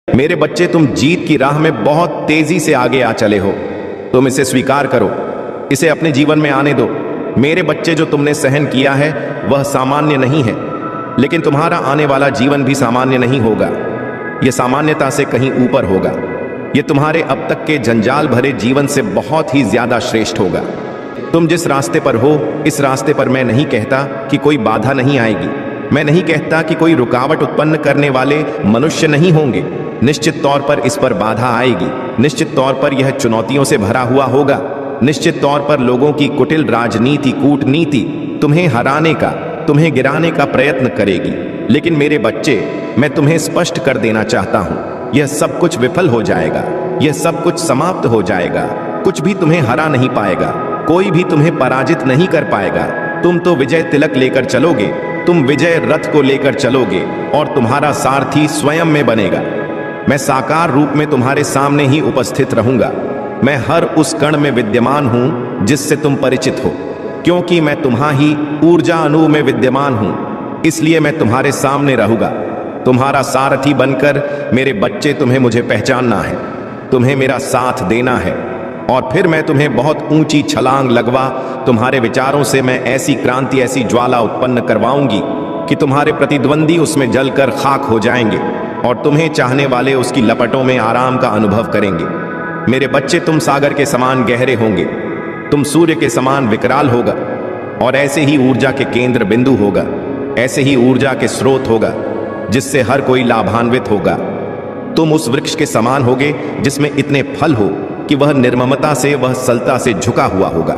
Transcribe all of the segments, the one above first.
मेरे बच्चे, तुम जीत की राह में बहुत तेजी से आगे आ चले हो। तुम इसे स्वीकार करो, इसे अपने जीवन में आने दो। मेरे बच्चे, जो तुमने सहन किया है वह सामान्य नहीं है, लेकिन तुम्हारा आने वाला जीवन भी सामान्य नहीं होगा। यह सामान्यता से कहीं ऊपर होगा। यह तुम्हारे अब तक के जंजाल भरे जीवन से बहुत ही ज्यादा श्रेष्ठ होगा। तुम जिस रास्ते पर हो, इस रास्ते पर मैं नहीं कहता कि कोई बाधा नहीं आएगी। मैं नहीं कहता कि कोई रुकावट उत्पन्न करने वाले मनुष्य नहीं होंगे। निश्चित तौर पर इस पर बाधा आएगी। निश्चित तौर पर यह चुनौतियों से भरा हुआ होगा। निश्चित तौर पर लोगों की कुटिल राजनीति, कूटनीति तुम्हें हराने का, तुम्हें गिराने का प्रयत्न करेगी। लेकिन मेरे बच्चे, मैं तुम्हें स्पष्ट कर देना चाहता हूं, यह सब कुछ विफल हो जाएगा। यह सब कुछ समाप्त हो जाएगा। कुछ भी तुम्हें हरा नहीं पाएगा। कोई भी तुम्हें पराजित नहीं कर पाएगा। तुम तो विजय तिलक लेकर चलोगे। तुम विजय रथ को लेकर चलोगे और तुम्हारा सारथी स्वयं में बनेगा। मैं साकार रूप में तुम्हारे सामने ही उपस्थित रहूंगा। मैं हर उस कण में विद्यमान हूं जिससे तुम परिचित हो, क्योंकि मैं तुम्हारी ऊर्जा अणु में विद्यमान हूं। इसलिए मैं तुम्हारे सामने रहूंगा, तुम्हारा सारथी बनकर। मेरे बच्चे, तुम्हें मुझे पहचानना है, तुम्हें मेरा साथ देना है, और फिर मैं तुम्हें बहुत ऊंची छलांग लगवा तुम्हारे विचारों से मैं ऐसी क्रांति, ऐसी ज्वाला उत्पन्न करवाऊंगी कि तुम्हारे प्रतिद्वंदी उसमें जलकर खाक हो जाएंगे और तुम्हें चाहने वाले उसकी लपटों में आराम का अनुभव करेंगे। मेरे बच्चे, तुम सागर के समान गहरे होंगे, तुम सूर्य के समान विकराल होगा, और ऐसे ही ऊर्जा के केंद्र बिंदु होगा, ऐसे ही ऊर्जा के स्रोत होगा जिससे हर कोई लाभान्वित होगा। तुम उस वृक्ष के समान होगे जिसमें इतने फल हो कि वह निर्ममता से, वह सलता से झुका हुआ होगा।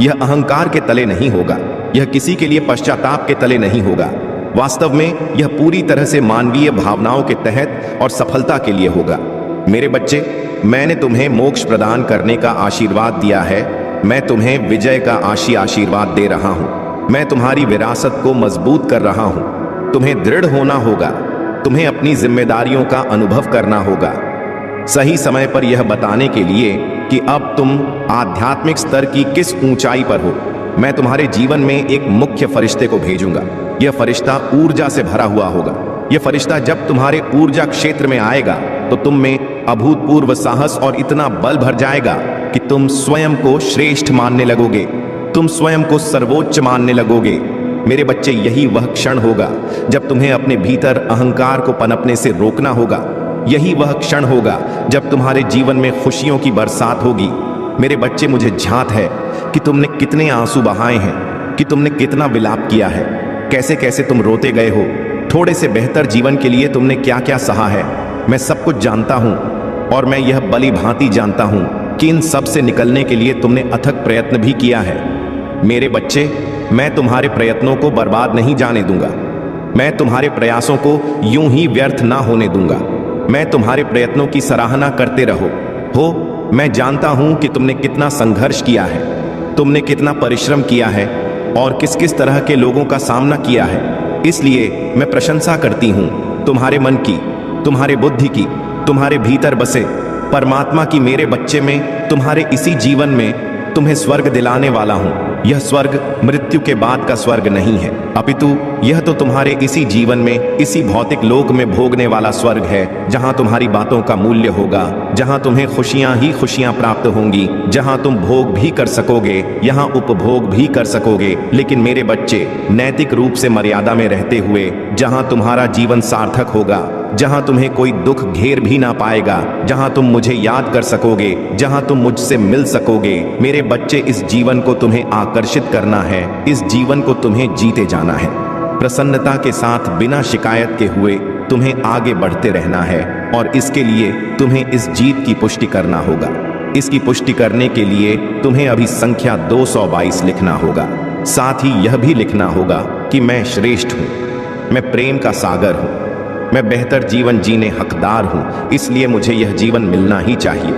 यह अहंकार के तले नहीं होगा। यह किसी के लिए पश्चाताप के तले नहीं होगा। वास्तव में यह पूरी तरह से मानवीय भावनाओं के तहत और सफलता के लिए होगा। मेरे बच्चे, मैंने तुम्हें मोक्ष प्रदान करने का आशीर्वाद दिया है। मैं तुम्हें विजय का आशीर्वाद दे रहा हूं। मैं तुम्हारी विरासत को मजबूत कर रहा हूं। तुम्हें दृढ़ होना होगा। तुम्हें अपनी जिम्मेदारियों का अनुभव करना होगा, सही समय पर यह बताने के लिए कि अब तुम आध्यात्मिक स्तर की किस ऊंचाई पर हो। मैं तुम्हारे जीवन में एक मुख्य फरिश्ते को भेजूंगा। यह फरिश्ता ऊर्जा से भरा हुआ होगा। यह फरिश्ता जब तुम्हारे ऊर्जा क्षेत्र में आएगा तो तुम में अभूतपूर्व साहस और इतना बल भर जाएगा कि तुम स्वयं को श्रेष्ठ मानने लगोगे। तुम स्वयं को सर्वोच्च मानने लगोगे। मेरे बच्चे, यही वह क्षण होगा जब तुम्हें अपने भीतर अहंकार को पनपने से रोकना होगा। यही वह क्षण होगा जब तुम्हारे जीवन में खुशियों की बरसात होगी। मेरे बच्चे, मुझे झांत है कि तुमने कितने आंसू बहाए हैं, कि तुमने कितना विलाप किया है, कैसे कैसे तुम रोते गए हो। थोड़े से बेहतर जीवन के लिए तुमने क्या क्या सहा है। मैं सब कुछ जानता हूं, और मैं यह भली भांति जानता हूं कि इन सब से निकलने के लिए तुमने अथक प्रयत्न भी किया है। मेरे बच्चे, मैं तुम्हारे प्रयत्नों को बर्बाद नहीं जाने दूंगा। मैं तुम्हारे प्रयासों को यूं ही व्यर्थ ना होने दूंगा। मैं तुम्हारे प्रयत्नों की सराहना करते रहो। मैं जानता हूं कि तुमने कितना संघर्ष किया है, तुमने कितना परिश्रम किया है और किस किस तरह के लोगों का सामना किया है। इसलिए मैं प्रशंसा करती हूं तुम्हारे मन की, तुम्हारे बुद्धि की, तुम्हारे भीतर बसे परमात्मा की। मेरे बच्चे, में तुम्हारे इसी जीवन में तुम्हें स्वर्ग दिलाने वाला हूं। यह स्वर्ग मृत्यु के बाद का स्वर्ग नहीं है, अपितु यह तो तुम्हारे इसी जीवन में, इसी भौतिक लोक में भोगने वाला स्वर्ग है, जहां तुम्हारी बातों का मूल्य होगा, जहां तुम्हें खुशियां ही खुशियां प्राप्त होंगी, जहां तुम भोग भी कर सकोगे, यहां उपभोग भी कर सकोगे। लेकिन मेरे बच्चे, नैतिक रूप से मर्यादा में रहते हुए, जहां तुम्हारा जीवन सार्थक होगा, जहां तुम्हें कोई दुख घेर भी ना पाएगा, जहां तुम मुझे याद कर सकोगे, जहां तुम मुझसे मिल सकोगे। मेरे बच्चे, इस जीवन को तुम्हें आकर्षित करना है, इस जीवन को तुम्हें जीते जाना है। प्रसन्नता के साथ, बिना शिकायत के हुए तुम्हें आगे बढ़ते रहना है, और इसके लिए तुम्हें इस जीत की पुष्टि करना होगा। इसकी पुष्टि करने के लिए तुम्हें अभी संख्या 222 लिखना होगा। साथ ही यह भी लिखना होगा कि मैं श्रेष्ठ हूं, मैं प्रेम का सागर हूं, मैं बेहतर जीवन जीने हकदार हूं, इसलिए मुझे यह जीवन मिलना ही चाहिए।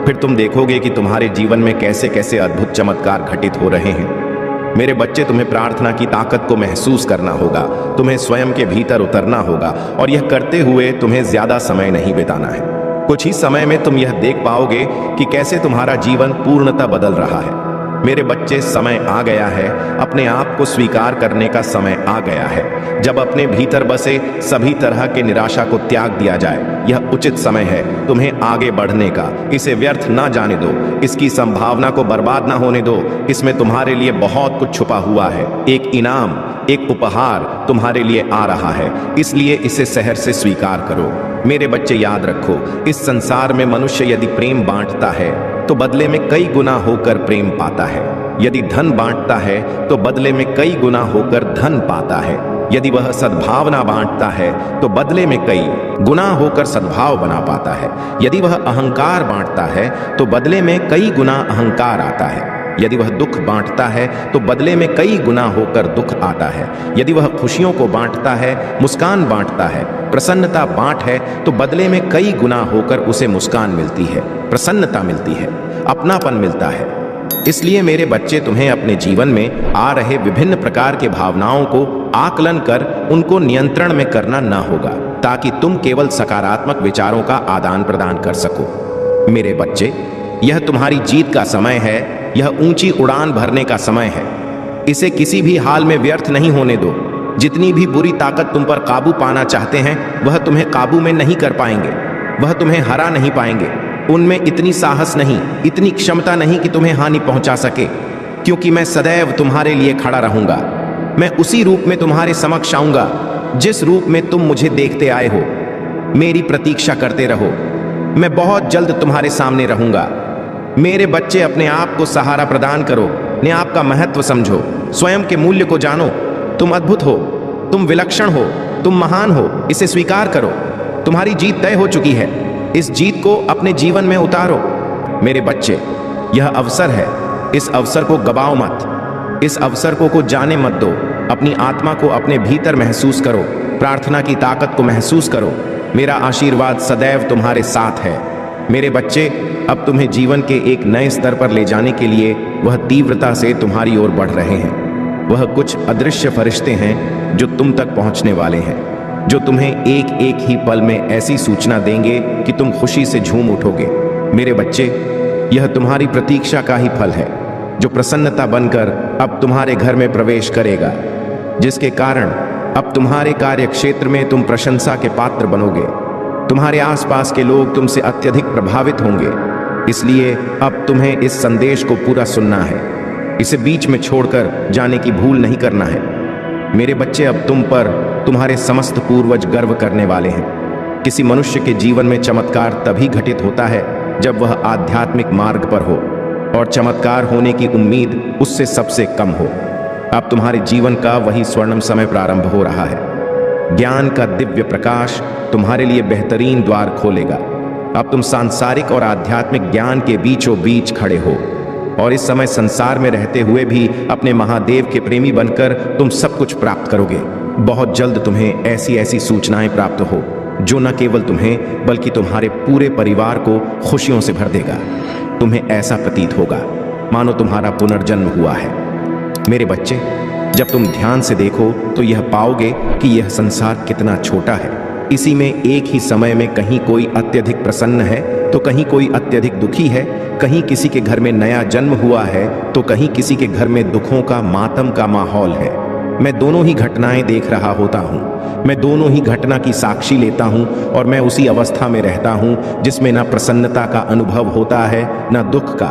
फिर तुम देखोगे कि तुम्हारे जीवन में कैसे कैसे अद्भुत चमत्कार घटित हो रहे हैं। मेरे बच्चे, तुम्हें प्रार्थना की ताकत को महसूस करना होगा, तुम्हें स्वयं के भीतर उतरना होगा, और यह करते हुए तुम्हें ज्यादा समय नहीं बिताना है। कुछ ही समय में तुम यह देख पाओगे कि कैसे तुम्हारा जीवन पूर्णतः बदल रहा है। मेरे बच्चे, समय आ गया है, अपने आप को स्वीकार करने का समय आ गया है। जब अपने भीतर बसे सभी तरह के निराशा को त्याग दिया जाए, यह उचित समय है तुम्हें आगे बढ़ने का। इसे व्यर्थ ना जाने दो, इसकी संभावना को बर्बाद ना होने दो। इसमें तुम्हारे लिए बहुत कुछ छुपा हुआ है। एक इनाम, एक उपहार तुम्हारे लिए आ रहा है, इसलिए इसे सहर से स्वीकार करो। मेरे बच्चे, याद रखो, इस संसार में मनुष्य यदि प्रेम बांटता है तो बदले में कई गुना होकर प्रेम पाता है। यदि धन बांटता है तो बदले में कई गुना होकर धन पाता है। यदि वह सद्भावना बांटता है तो बदले में कई गुना होकर सद्भाव बना पाता है। यदि वह अहंकार बांटता है तो बदले में कई गुना अहंकार आता है। यदि वह दुख बांटता है तो बदले में कई गुना होकर दुख आता है। यदि वह खुशियों को बांटता है, मुस्कान बांटता है, प्रसन्नता बांट है, तो बदले में कई गुना होकर उसे मुस्कान मिलती है, प्रसन्नता मिलती है, अपनापन मिलता है। इसलिए मेरे बच्चे, तुम्हें अपने जीवन में आ रहे विभिन्न प्रकार के भावनाओं को आकलन कर उनको नियंत्रण में करना ना होगा, ताकि तुम केवल सकारात्मक विचारों का आदान प्रदान कर सको। मेरे बच्चे, यह तुम्हारी जीत का समय है, यह ऊंची उड़ान भरने का समय है। इसे किसी भी हाल में व्यर्थ नहीं होने दो। जितनी भी बुरी ताकत तुम पर काबू पाना चाहते हैं, वह तुम्हें काबू में नहीं कर पाएंगे, वह तुम्हें हरा नहीं पाएंगे। उनमें इतनी साहस नहीं, इतनी क्षमता नहीं कि तुम्हें हानि पहुंचा सके, क्योंकि मैं सदैव तुम्हारे लिए खड़ा रहूंगा। मैं उसी रूप में तुम्हारे समक्ष आऊंगा जिस रूप में तुम मुझे देखते आए हो। मेरी प्रतीक्षा करते रहो, मैं बहुत जल्द तुम्हारे सामने रहूंगा। मेरे बच्चे, अपने आप को सहारा प्रदान करो, अपने आप का महत्व समझो, स्वयं के मूल्य को जानो। तुम अद्भुत हो, तुम विलक्षण हो, तुम महान हो, इसे स्वीकार करो। तुम्हारी जीत तय हो चुकी है, इस जीत को अपने जीवन में उतारो। मेरे बच्चे, यह अवसर है, इस अवसर को गवाओ मत, इस अवसर को जाने मत दो। अपनी आत्मा को अपने भीतर महसूस करो, प्रार्थना की ताकत को महसूस करो। मेरा आशीर्वाद सदैव तुम्हारे साथ है। मेरे बच्चे, अब तुम्हें जीवन के एक नए स्तर पर ले जाने के लिए वह तीव्रता से तुम्हारी ओर बढ़ रहे हैं। वह कुछ अदृश्य फरिश्ते हैं जो तुम तक पहुंचने वाले हैं, जो तुम्हें एक एक ही पल में ऐसी सूचना देंगे कि तुम खुशी से झूम उठोगे। मेरे बच्चे, यह तुम्हारी प्रतीक्षा का ही फल है, जो प्रसन्नता बनकर अब तुम्हारे घर में प्रवेश करेगा, जिसके कारण अब तुम्हारे कार्य क्षेत्र में तुम प्रशंसा के पात्र बनोगे। तुम्हारे आसपास के लोग तुमसे अत्यधिक प्रभावित होंगे। इसलिए अब तुम्हें इस संदेश को पूरा सुनना है, इसे बीच में छोड़कर जाने की भूल नहीं करना है। मेरे बच्चे, अब तुम पर तुम्हारे समस्त पूर्वज गर्व करने वाले हैं। किसी मनुष्य के जीवन में चमत्कार तभी घटित होता है जब वह आध्यात्मिक मार्ग पर हो, और चमत्कार होने की उम्मीद उससे सबसे कम हो। अब तुम्हारे जीवन का वही स्वर्णिम समय प्रारंभ हो रहा है। ज्ञान का दिव्य प्रकाश तुम्हारे लिए बेहतरीन द्वार खोलेगा। अब तुम सांसारिक और आध्यात्मिक ज्ञान के बीचों बीच खड़े हो, और इस समय संसार में रहते हुए भी अपने महादेव के प्रेमी बनकर तुम सब कुछ प्राप्त करोगे। बहुत जल्द तुम्हें ऐसी ऐसी सूचनाएं प्राप्त हो जो न केवल तुम्हें बल्कि तुम्हारे पूरे परिवार को खुशियों से भर देगा। तुम्हें ऐसा प्रतीत होगा मानो तुम्हारा पुनर्जन्म हुआ है। मेरे बच्चे, जब तुम ध्यान से देखो तो यह पाओगे कि यह संसार कितना छोटा है। इसी में एक ही समय में कहीं कोई अत्यधिक प्रसन्न है तो कहीं कोई अत्यधिक दुखी है, कहीं किसी के घर में नया जन्म हुआ है तो कहीं किसी के घर में दुखों का, मातम का माहौल है। मैं दोनों ही घटनाएं देख रहा होता हूँ, मैं दोनों ही घटना की साक्षी लेता हूँ, और मैं उसी अवस्था में रहता हूँ जिसमें ना प्रसन्नता का अनुभव होता है ना दुख का,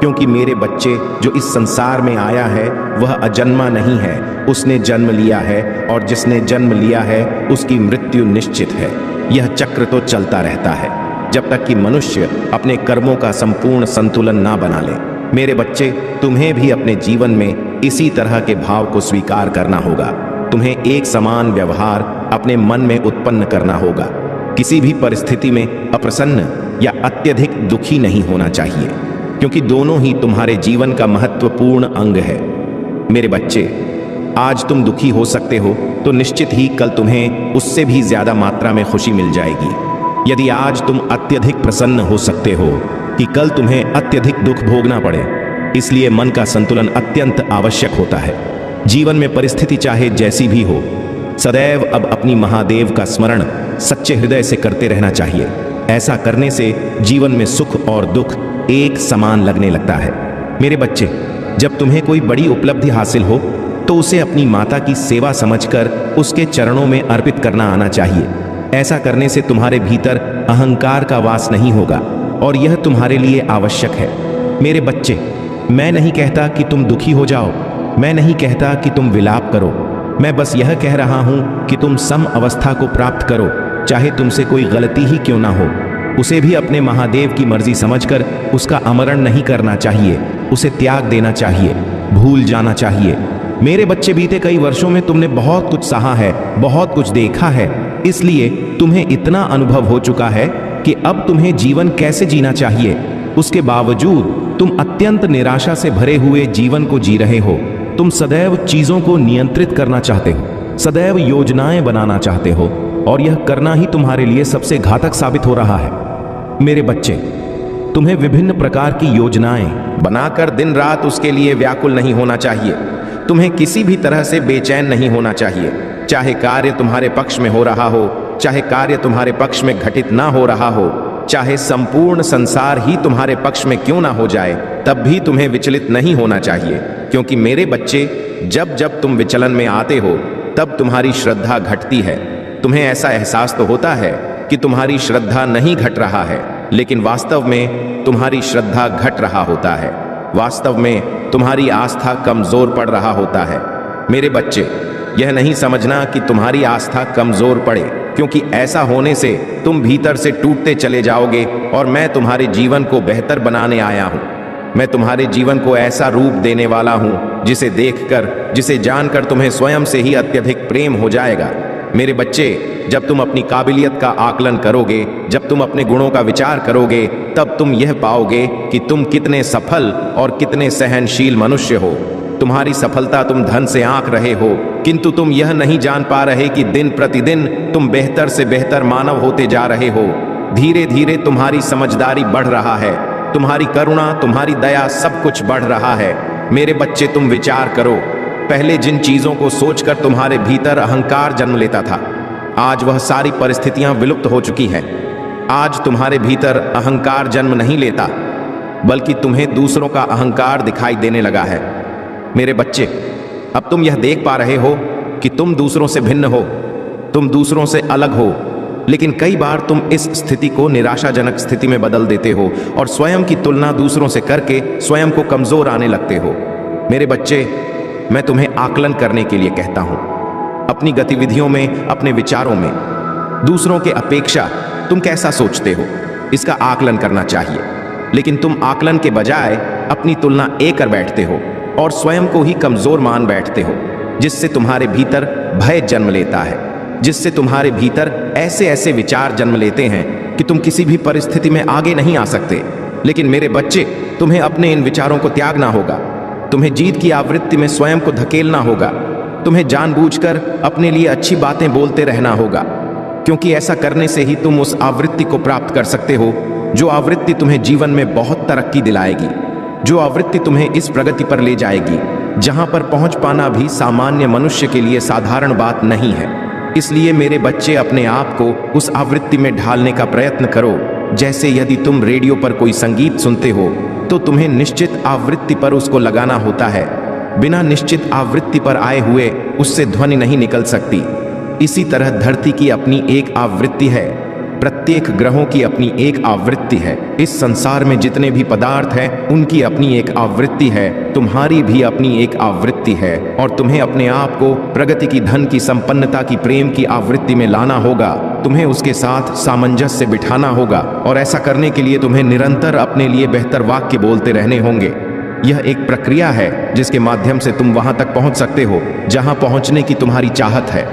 क्योंकि मेरे बच्चे, जो इस संसार में आया है वह अजन्मा नहीं है, उसने जन्म लिया है, और जिसने जन्म लिया है उसकी मृत्यु निश्चित है। यह चक्र तो चलता रहता है जब तक कि मनुष्य अपने कर्मों का संपूर्ण संतुलन ना बना ले। मेरे बच्चे, तुम्हें भी अपने जीवन में इसी तरह के भाव को स्वीकार करना होगा। तुम्हें एक समान व्यवहार अपने मन में उत्पन्न करना होगा। किसी भी परिस्थिति में अप्रसन्न या अत्यधिक दुखी नहीं होना चाहिए, क्योंकि दोनों ही तुम्हारे जीवन का महत्वपूर्ण अंग है। मेरे बच्चे, आज तुम दुखी हो सकते हो तो निश्चित ही कल तुम्हें उससे भी ज्यादा मात्रा में खुशी मिल जाएगी। यदि आज तुम अत्यधिक प्रसन्न हो सकते हो कि कल तुम्हें अत्यधिक दुख भोगना पड़े। इसलिए मन का संतुलन अत्यंत आवश्यक होता है। जीवन में परिस्थिति चाहे जैसी भी हो, सदैव अब अपनी महादेव का स्मरण सच्चे हृदय से करते रहना चाहिए। ऐसा करने से जीवन में सुख और दुख एक समान लगने लगता है। मेरे बच्चे, जब तुम्हें कोई बड़ी उपलब्धि हासिल हो तो उसे अपनी माता की सेवा समझकर उसके चरणों में अर्पित करना आना चाहिए। ऐसा करने से तुम्हारे भीतर अहंकार का वास नहीं होगा और यह तुम्हारे लिए आवश्यक है। मेरे बच्चे, मैं नहीं कहता कि तुम दुखी हो जाओ, मैं नहीं कहता कि तुम विलाप करो, मैं बस यह कह रहा हूं कि तुम सम अवस्था को प्राप्त करो, चाहे तुमसे कोई गलती ही क्यों ना हो। उसे भी अपने महादेव की मर्जी समझकर उसका आमरण नहीं करना चाहिए, उसे त्याग देना चाहिए, भूल जाना चाहिए। मेरे बच्चे, बीते कई वर्षों में तुमने बहुत कुछ सहा है, बहुत कुछ देखा है, इसलिए तुम्हें इतना अनुभव हो चुका है कि अब तुम्हें जीवन कैसे जीना चाहिए। उसके बावजूद तुम अत्यंत निराशा से भरे हुए जीवन को जी रहे हो। तुम सदैव चीजों को नियंत्रित करना चाहते हो, सदैव योजनाएं बनाना चाहते हो, और यह करना ही तुम्हारे लिए सबसे घातक साबित हो रहा है। मेरे बच्चे, तुम्हें विभिन्न प्रकार की योजनाएं बनाकर दिन रात उसके लिए व्याकुल नहीं होना चाहिए। तुम्हें किसी भी तरह से बेचैन नहीं होना चाहिए, चाहे कार्य तुम्हारे पक्ष में हो रहा हो, चाहे कार्य तुम्हारे पक्ष में घटित ना हो रहा हो, चाहे संपूर्ण संसार ही तुम्हारे पक्ष में क्यों ना हो जाए, तब भी तुम्हें विचलित नहीं होना चाहिए। क्योंकि मेरे बच्चे, जब जब तुम विचलन में आते हो तब तुम्हारी श्रद्धा घटती है। तुम्हें ऐसा एहसास तो होता है कि तुम्हारी श्रद्धा नहीं घट रहा है, लेकिन वास्तव में तुम्हारी श्रद्धा घट रहा होता है। वास्तव में तुम्हारी आस्था कमजोर पड़ रहा होता है। मेरे बच्चे, यह नहीं समझना कि तुम्हारी आस्था कमजोर पड़े, क्योंकि ऐसा होने से तुम भीतर से टूटते चले जाओगे और मैं तुम्हारे जीवन को बेहतर बनाने आया हूं। मैं तुम्हारे जीवन को ऐसा रूप देने वाला हूं जिसे देखकर, जिसे जानकर तुम्हें स्वयं से ही अत्यधिक प्रेम हो जाएगा। मेरे बच्चे, जब तुम अपनी काबिलियत का आकलन करोगे, जब तुम अपने गुणों का विचार करोगे, तब तुम यह पाओगे कि तुम कितने सफल और कितने सहनशील मनुष्य हो। तुम्हारी सफलता तुम धन से आंक रहे हो, किंतु तुम यह नहीं जान पा रहे कि दिन प्रतिदिन तुम बेहतर से बेहतर मानव होते जा रहे हो। धीरे धीरे तुम्हारी समझदारी बढ़ रहा है, तुम्हारी करुणा, तुम्हारी दया, सब कुछ बढ़ रहा है। मेरे बच्चे, तुम विचार करो, पहले जिन चीजों को सोचकर तुम्हारे भीतर अहंकार जन्म लेता था, आज वह सारी परिस्थितियां विलुप्त हो चुकी हैं। आज तुम्हारे भीतर अहंकार जन्म नहीं लेता, बल्कि तुम्हें दूसरों का अहंकार दिखाई देने लगा है। मेरे बच्चे, अब तुम यह देख पा रहे हो कि तुम दूसरों से भिन्न हो, तुम दूसरों से अलग हो, लेकिन कई बार तुम इस स्थिति को निराशाजनक स्थिति में बदल देते हो और स्वयं की तुलना दूसरों से करके स्वयं को कमजोर आने लगते हो। मेरे बच्चे, मैं तुम्हें आकलन करने के लिए कहता हूं। अपनी गतिविधियों में, अपने विचारों में दूसरों के अपेक्षा तुम कैसा सोचते हो, इसका आकलन करना चाहिए। लेकिन तुम आकलन के बजाय अपनी तुलना कर बैठते हो और स्वयं को ही कमजोर मान बैठते हो, जिससे तुम्हारे भीतर भय जन्म लेता है, जिससे तुम्हारे भीतर ऐसे ऐसे विचार जन्म लेते हैं कि तुम किसी भी परिस्थिति में आगे नहीं आ सकते। लेकिन मेरे बच्चे, तुम्हें अपने इन विचारों को त्यागना होगा। तुम्हें जीत की आवृत्ति में स्वयं को धकेलना होगा। तुम्हें जानबूझकर अपने लिए अच्छी बातें बोलते रहना होगा, क्योंकि ऐसा करने से ही तुम उस आवृत्ति को प्राप्त कर सकते हो, जो आवृत्ति तुम्हें जीवन में बहुत तरक्की दिलाएगी, जो आवृत्ति तुम्हें इस प्रगति पर ले जाएगी जहां पर पहुंच पाना भी सामान्य मनुष्य के लिए साधारण बात नहीं है। इसलिए मेरे बच्चे, अपने आप को उस आवृत्ति में ढालने का प्रयत्न करो। जैसे यदि तुम रेडियो पर कोई संगीत सुनते हो तो तुम्हें निश्चित आवृत्ति पर उसको लगाना होता है। बिना निश्चित आवृत्ति पर आए हुए उससे ध्वनि नहीं निकल सकती। इसी तरह धरती की अपनी एक आवृत्ति है, प्रत्येक ग्रहों की अपनी एक आवृत्ति है, इस संसार में जितने भी पदार्थ हैं उनकी अपनी एक आवृत्ति है, तुम्हारी भी अपनी एक आवृत्ति है। और तुम्हें अपने आप को प्रगति की, धन की, संपन्नता की, प्रेम की आवृत्ति में लाना होगा। तुम्हें उसके साथ सामंजस्य बिठाना होगा और ऐसा करने के लिए तुम्हें निरंतर अपने लिए बेहतर वाक्य बोलते रहने होंगे। यह एक प्रक्रिया है जिसके माध्यम से तुम वहां तक पहुंच सकते हो जहां पहुंचने की तुम्हारी चाहत है।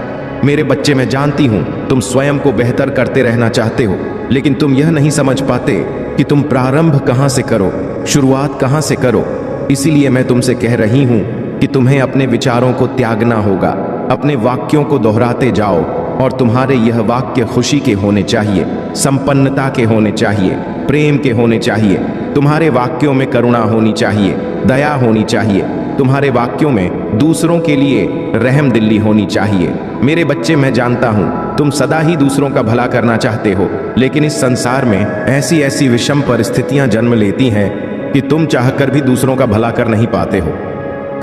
मेरे बच्चे, मैं जानती हूं तुम स्वयं को बेहतर करते रहना चाहते हो, लेकिन तुम यह नहीं समझ पाते कि तुम प्रारंभ कहां से करो, शुरुआत कहां से करो। इसीलिए मैं तुमसे कह रही हूं कि तुम्हें अपने विचारों को त्यागना होगा, अपने वाक्यों को दोहराते जाओ और तुम्हारे यह वाक्य खुशी के होने चाहिए, संपन्नता के होने चाहिए, प्रेम के होने चाहिए। तुम्हारे वाक्यों में करुणा होनी चाहिए, दया होनी चाहिए। तुम्हारे वाक्यों में दूसरों के लिए रहम दिली होनी चाहिए। मेरे बच्चे, मैं जानता हूं तुम सदा ही दूसरों का भला करना चाहते हो, लेकिन इस संसार में ऐसी ऐसी विषम परिस्थितियां जन्म लेती हैं कि तुम चाहकर भी दूसरों का भला कर नहीं पाते हो।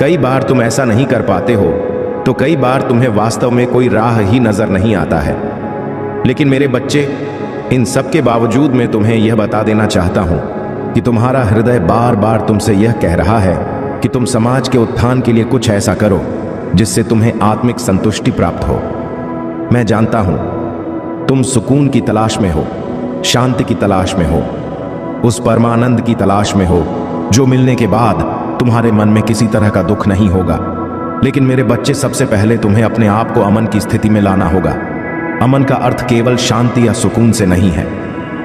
कई बार तुम ऐसा नहीं कर पाते हो तो कई बार तुम्हें वास्तव में कोई राह ही नजर नहीं आता है। लेकिन मेरे बच्चे, इन सब के बावजूद मैं तुम्हें यह बता देना चाहता हूं कि तुम्हारा हृदय बार बार तुमसे यह कह रहा है कि तुम समाज के उत्थान के लिए कुछ ऐसा करो जिससे तुम्हें आत्मिक संतुष्टि प्राप्त हो। मैं जानता हूं तुम सुकून की तलाश में हो, शांति की तलाश में हो, उस परमानंद की तलाश में हो जो मिलने के बाद तुम्हारे मन में किसी तरह का दुख नहीं होगा। लेकिन मेरे बच्चे, सबसे पहले तुम्हें अपने आप को अमन की स्थिति में लाना होगा। अमन का अर्थ केवल शांति या सुकून से नहीं है।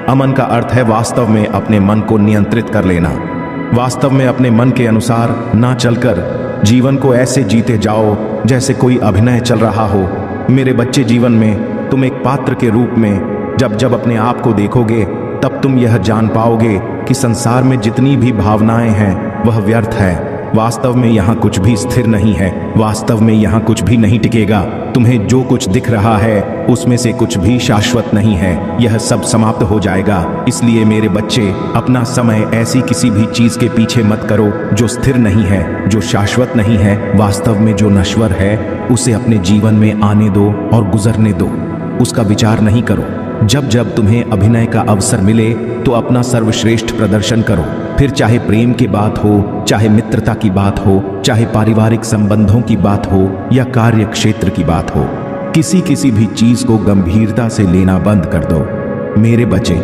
अमन का अर्थ है वास्तव में अपने मन को नियंत्रित कर लेना, वास्तव में अपने मन के अनुसार ना चलकर जीवन को ऐसे जीते जाओ जैसे कोई अभिनय चल रहा हो। मेरे बच्चे, जीवन में तुम एक पात्र के रूप में जब अपने आप को देखोगे तब तुम यह जान पाओगे कि संसार में जितनी भी भावनाएं हैं वह व्यर्थ है। वास्तव में यहाँ कुछ भी स्थिर नहीं है, वास्तव में यहाँ कुछ भी नहीं टिकेगा। तुम्हें जो कुछ दिख रहा है उसमें से कुछ भी शाश्वत नहीं है, यह सब समाप्त हो जाएगा। इसलिए मेरे बच्चे, अपना समय ऐसी किसी भी चीज के पीछे मत करो जो स्थिर नहीं है, जो शाश्वत नहीं है। वास्तव में जो नश्वर है उसे अपने जीवन में आने दो और गुजरने दो, उसका विचार नहीं करो। जब जब तुम्हें अभिनय का अवसर मिले तो अपना सर्वश्रेष्ठ प्रदर्शन करो, फिर चाहे प्रेम की बात हो, चाहे मित्रता की बात हो, चाहे पारिवारिक संबंधों की बात हो या कार्य क्षेत्र की बात हो। किसी भी चीज को गंभीरता से लेना बंद कर दो। मेरे बच्चे,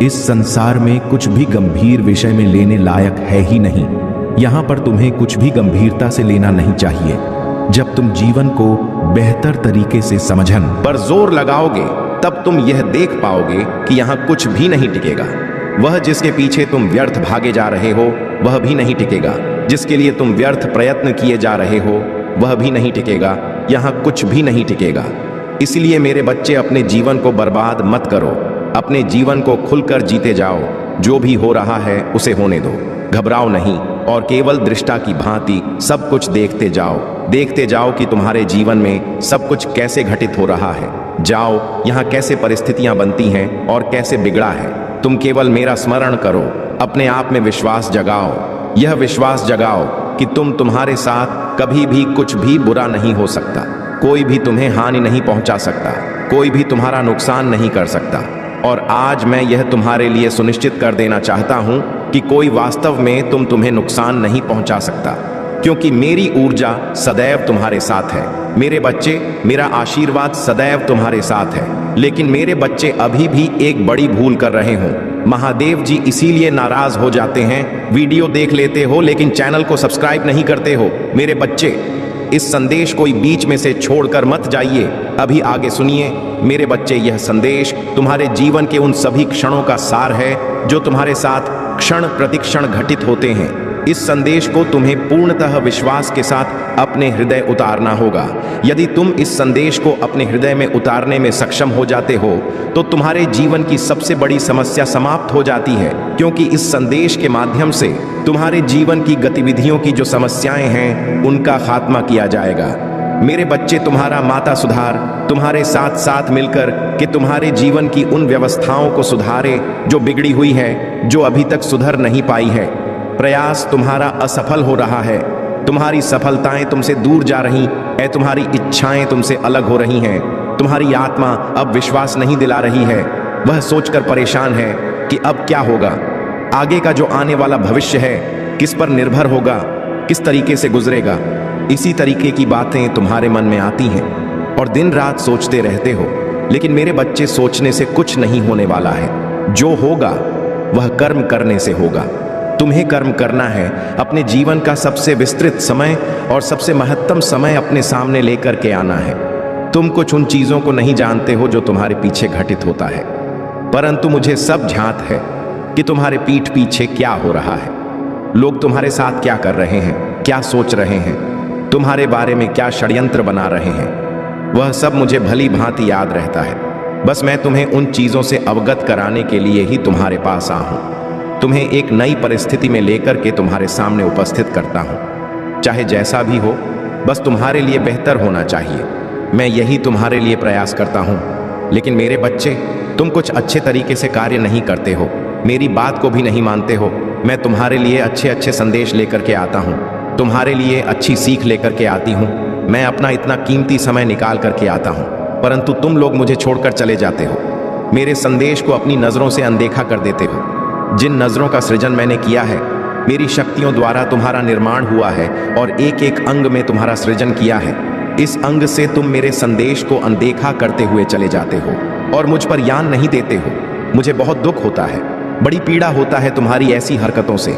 इस संसार में कुछ भी गंभीर विषय में लेने लायक है ही नहीं। यहाँ पर तुम्हें कुछ भी गंभीरता से लेना नहीं चाहिए। जब तुम जीवन को बेहतर तरीके से समझन पर जोर लगाओगे तब तुम यह देख पाओगे कि यहाँ कुछ भी नहीं टिकेगा। वह जिसके पीछे तुम व्यर्थ भागे जा रहे हो वह भी नहीं टिकेगा, जिसके लिए तुम व्यर्थ प्रयत्न किए जा रहे हो वह भी नहीं टिकेगा। यहाँ कुछ भी नहीं टिकेगा। इसलिए मेरे बच्चे, अपने जीवन को बर्बाद मत करो, अपने जीवन को खुलकर जीते जाओ। जो भी हो रहा है उसे होने दो, घबराओ नहीं और केवल दृष्टा की भांति सब कुछ देखते जाओ कि तुम्हारे जीवन में सब कुछ कैसे घटित हो रहा है। जाओ, यहाँ कैसे परिस्थितियां बनती हैं और कैसे बिगड़ा है। तुम केवल मेरा स्मरण करो, अपने आप में विश्वास जगाओ, यह विश्वास जगाओ कि तुम्हारे साथ कभी भी कुछ भी बुरा नहीं हो सकता। कोई भी तुम्हें हानि नहीं पहुंचा सकता, कोई भी तुम्हारा नुकसान नहीं कर सकता। और आज मैं यह तुम्हारे लिए सुनिश्चित कर देना चाहता हूं कि कोई वास्तव में तुम्हें नुकसान नहीं पहुंचा सकता, क्योंकि मेरी ऊर्जा सदैव तुम्हारे साथ है। मेरे बच्चे, मेरा आशीर्वाद सदैव तुम्हारे साथ है। लेकिन मेरे बच्चे अभी भी एक बड़ी भूल कर रहे हो। महादेव जी इसीलिए नाराज हो जाते हैं। वीडियो देख लेते हो लेकिन चैनल को सब्सक्राइब नहीं करते हो। मेरे बच्चे, इस संदेश को बीच में से छोड़कर मत जाइए, अभी आगे सुनिए। मेरे बच्चे, यह संदेश तुम्हारे जीवन के उन सभी क्षणों का सार है जो तुम्हारे साथ क्षण प्रतिक्षण घटित होते हैं। इस संदेश को तुम्हें पूर्णतः विश्वास के साथ अपने हृदय उतारना होगा। यदि तुम इस संदेश को अपने हृदय में उतारने में सक्षम हो जाते हो तो तुम्हारे जीवन की सबसे बड़ी समस्या समाप्त हो जाती है, क्योंकि इस संदेश के माध्यम से तुम्हारे जीवन की गतिविधियों की जो समस्याएं हैं उनका खात्मा किया जाएगा। मेरे बच्चे, तुम्हारा माता सुधार तुम्हारे साथ साथ मिलकर कि तुम्हारे जीवन की उन व्यवस्थाओं को सुधारे जो बिगड़ी हुई है, जो अभी तक सुधर नहीं पाई है। प्रयास तुम्हारा असफल हो रहा है, तुम्हारी सफलताएं तुमसे दूर जा रही है, तुम्हारी इच्छाएं तुमसे अलग हो रही हैं। तुम्हारी आत्मा अब विश्वास नहीं दिला रही है, वह सोचकर परेशान है कि अब क्या होगा, आगे का जो आने वाला भविष्य है किस पर निर्भर होगा, किस तरीके से गुजरेगा। इसी तरीके की बातें तुम्हारे मन में आती हैं और दिन रात सोचते रहते हो। लेकिन मेरे बच्चे, सोचने से कुछ नहीं होने वाला है। जो होगा वह कर्म करने से होगा। तुम्हें कर्म करना है, अपने जीवन का सबसे विस्तृत समय और सबसे महत्तम समय अपने सामने लेकर के आना है। तुम कुछ उन चीजों को नहीं जानते हो जो तुम्हारे पीछे घटित होता है, परंतु मुझे सब ज्ञात है कि तुम्हारे पीठ पीछे क्या हो रहा है। लोग तुम्हारे साथ क्या कर रहे हैं, क्या सोच रहे हैं, तुम्हारे बारे में क्या षड्यंत्र बना रहे हैं, वह सब मुझे भली भांति याद रहता है। बस मैं तुम्हें उन चीजों से अवगत कराने के लिए ही तुम्हारे पास आया हूं। तुम्हें एक नई परिस्थिति में लेकर के तुम्हारे सामने उपस्थित करता हूं। चाहे जैसा भी हो, बस तुम्हारे लिए बेहतर होना चाहिए। मैं यही तुम्हारे लिए प्रयास करता हूं। लेकिन मेरे बच्चे, तुम कुछ अच्छे तरीके से कार्य नहीं करते हो, मेरी बात को भी नहीं मानते हो। मैं तुम्हारे लिए अच्छे अच्छे संदेश लेकर के आता हूँ, तुम्हारे लिए अच्छी सीख लेकर के आती हूँ। मैं अपना इतना कीमती समय निकाल करके आता हूँ, परंतु तुम लोग मुझे छोड़कर चले जाते हो। मेरे संदेश को अपनी नजरों से अनदेखा कर देते हो। जिन नजरों का सृजन मैंने किया है, मेरी शक्तियों द्वारा तुम्हारा निर्माण हुआ है और एक एक अंग में तुम्हारा सृजन किया है, इस अंग से तुम मेरे संदेश को अनदेखा करते हुए चले जाते हो और मुझ पर ज्ञान नहीं देते हो। मुझे बहुत दुख होता है, बड़ी पीड़ा होता है तुम्हारी ऐसी हरकतों से,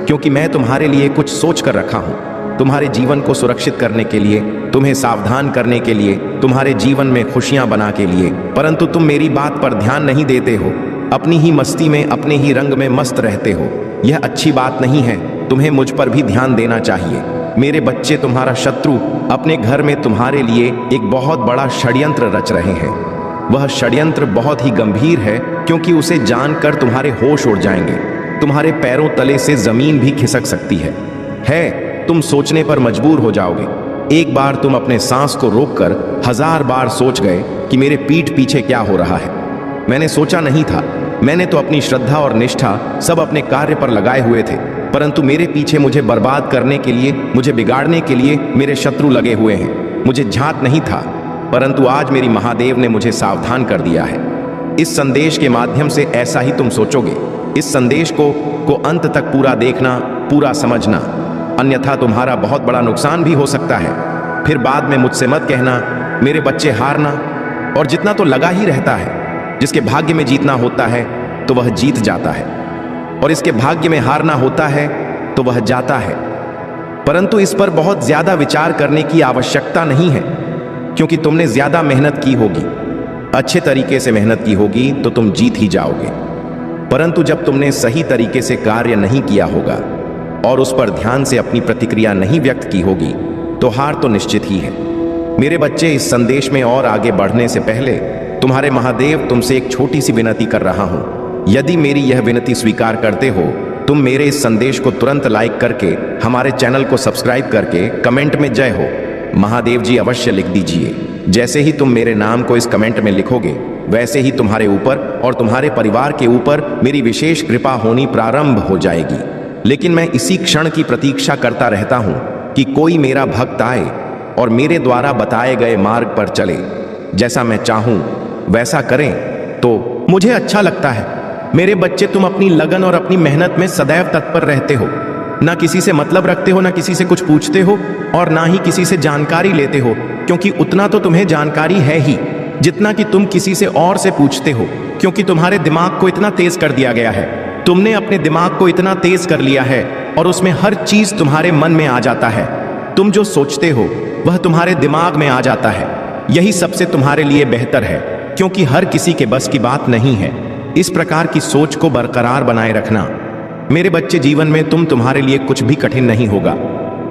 क्योंकि मैं तुम्हारे लिए कुछ सोच कर रखा हूँ, तुम्हारे जीवन को सुरक्षित करने के लिए, तुम्हें सावधान करने के लिए, तुम्हारे जीवन में खुशियां बना के लिए, परंतु तुम मेरी बात पर ध्यान नहीं देते हो। अपनी ही मस्ती में, अपने ही रंग में मस्त रहते हो। यह अच्छी बात नहीं है, तुम्हें मुझ पर भी ध्यान देना चाहिए। मेरे बच्चे तुम्हारा शत्रु अपने घर में तुम्हारे लिए एक बहुत बड़ा षड्यंत्र रच रहे हैं। वह षड्यंत्र बहुत ही गंभीर है, क्योंकि उसे जानकर तुम्हारे होश उड़ जाएंगे, तुम्हारे पैरों तले से जमीन भी खिसक सकती है। तुम सोचने पर मजबूर हो जाओगे। एक बार तुम अपने सांस को रोककर 1000 बार सोच गए कि मेरे पीठ पीछे क्या हो रहा है। मैंने सोचा नहीं था, मैंने तो अपनी श्रद्धा और निष्ठा सब अपने कार्य पर लगाए हुए थे, परंतु मेरे पीछे मुझे बर्बाद करने के लिए, मुझे बिगाड़ने के लिए मेरे शत्रु लगे हुए हैं। मुझे झात नहीं था, परंतु आज मेरी महादेव ने मुझे सावधान कर दिया है। इस संदेश के माध्यम से ऐसा ही तुम सोचोगे। इस संदेश को अंत तक पूरा देखना, पूरा समझना, अन्यथा तुम्हारा बहुत बड़ा नुकसान भी हो सकता है। फिर बाद में मुझसे मत कहना मेरे बच्चे हारना, और जितना तो लगा ही रहता है। जिसके भाग्य में जीतना होता है तो वह जीत जाता है, और इसके भाग्य में हारना होता है तो वह जाता है। परंतु इस पर बहुत ज्यादा विचार करने की आवश्यकता नहीं है, क्योंकि तुमने ज्यादा मेहनत की होगी, अच्छे तरीके से मेहनत की होगी तो तुम जीत ही जाओगे। परंतु जब तुमने सही तरीके से कार्य नहीं किया होगा और उस पर ध्यान से अपनी प्रतिक्रिया नहीं व्यक्त की होगी, तो हार तो निश्चित ही है। मेरे बच्चे, इस संदेश में और आगे बढ़ने से पहले तुम्हारे महादेव तुमसे एक छोटी सी विनती कर रहा हूं। यदि मेरी यह विनती स्वीकार करते हो, तुम मेरे इस संदेश को तुरंत लाइक करके, हमारे चैनल को सब्सक्राइब करके कमेंट में जय हो महादेव जी अवश्य लिख दीजिए। जैसे ही तुम मेरे नाम को इस कमेंट में लिखोगे, वैसे ही तुम्हारे ऊपर और तुम्हारे परिवार के ऊपर मेरी विशेष कृपा होनी प्रारंभ हो जाएगी। लेकिन मैं इसी क्षण की प्रतीक्षा करता रहता हूं कि कोई मेरा भक्त आए और मेरे द्वारा बताए गए मार्ग पर चले। जैसा मैं चाहूं वैसा करें तो मुझे अच्छा लगता है। मेरे बच्चे, तुम अपनी लगन और अपनी मेहनत में सदैव तत्पर रहते हो। ना किसी से मतलब रखते हो, ना किसी से कुछ पूछते हो, और ना ही किसी से जानकारी लेते हो, क्योंकि उतना तो तुम्हें जानकारी है ही जितना कि तुम किसी से और से पूछते हो, क्योंकि तुम्हारे दिमाग को इतना तेज कर दिया गया है। तुमने अपने दिमाग को इतना तेज कर लिया है और उसमें हर चीज तुम्हारे मन में आ जाता है। तुम जो सोचते हो वह तुम्हारे दिमाग में आ जाता है। यही सबसे तुम्हारे लिए बेहतर है, क्योंकि हर किसी के बस की बात नहीं है। इस प्रकार की सोच को बरकरार बनाए रखना। मेरे बच्चे, जीवन में तुम्हारे लिए कुछ भी कठिन नहीं होगा,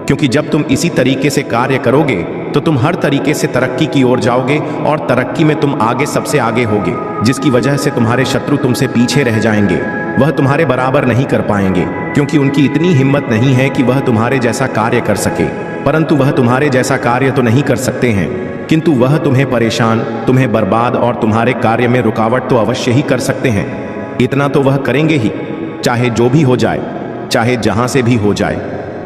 क्योंकि जब तुम इसी तरीके से कार्य करोगे तो तुम हर तरीके से तरक्की की ओर जाओगे, और तरक्की में तुम आगे सबसे आगे होगे, जिसकी वजह से तुम्हारे शत्रु तुमसे पीछे रह जाएंगे। वह तुम्हारे बराबर नहीं कर पाएंगे, क्योंकि उनकी इतनी हिम्मत नहीं है कि वह तुम्हारे जैसा कार्य कर सके। परंतु वह तुम्हारे जैसा कार्य तो नहीं कर सकते हैं, किंतु वह तुम्हें परेशान, तुम्हें बर्बाद और तुम्हारे कार्य में रुकावट तो अवश्य ही कर सकते हैं। इतना तो वह करेंगे ही, चाहे जो भी हो जाए, चाहे जहां से भी हो जाए।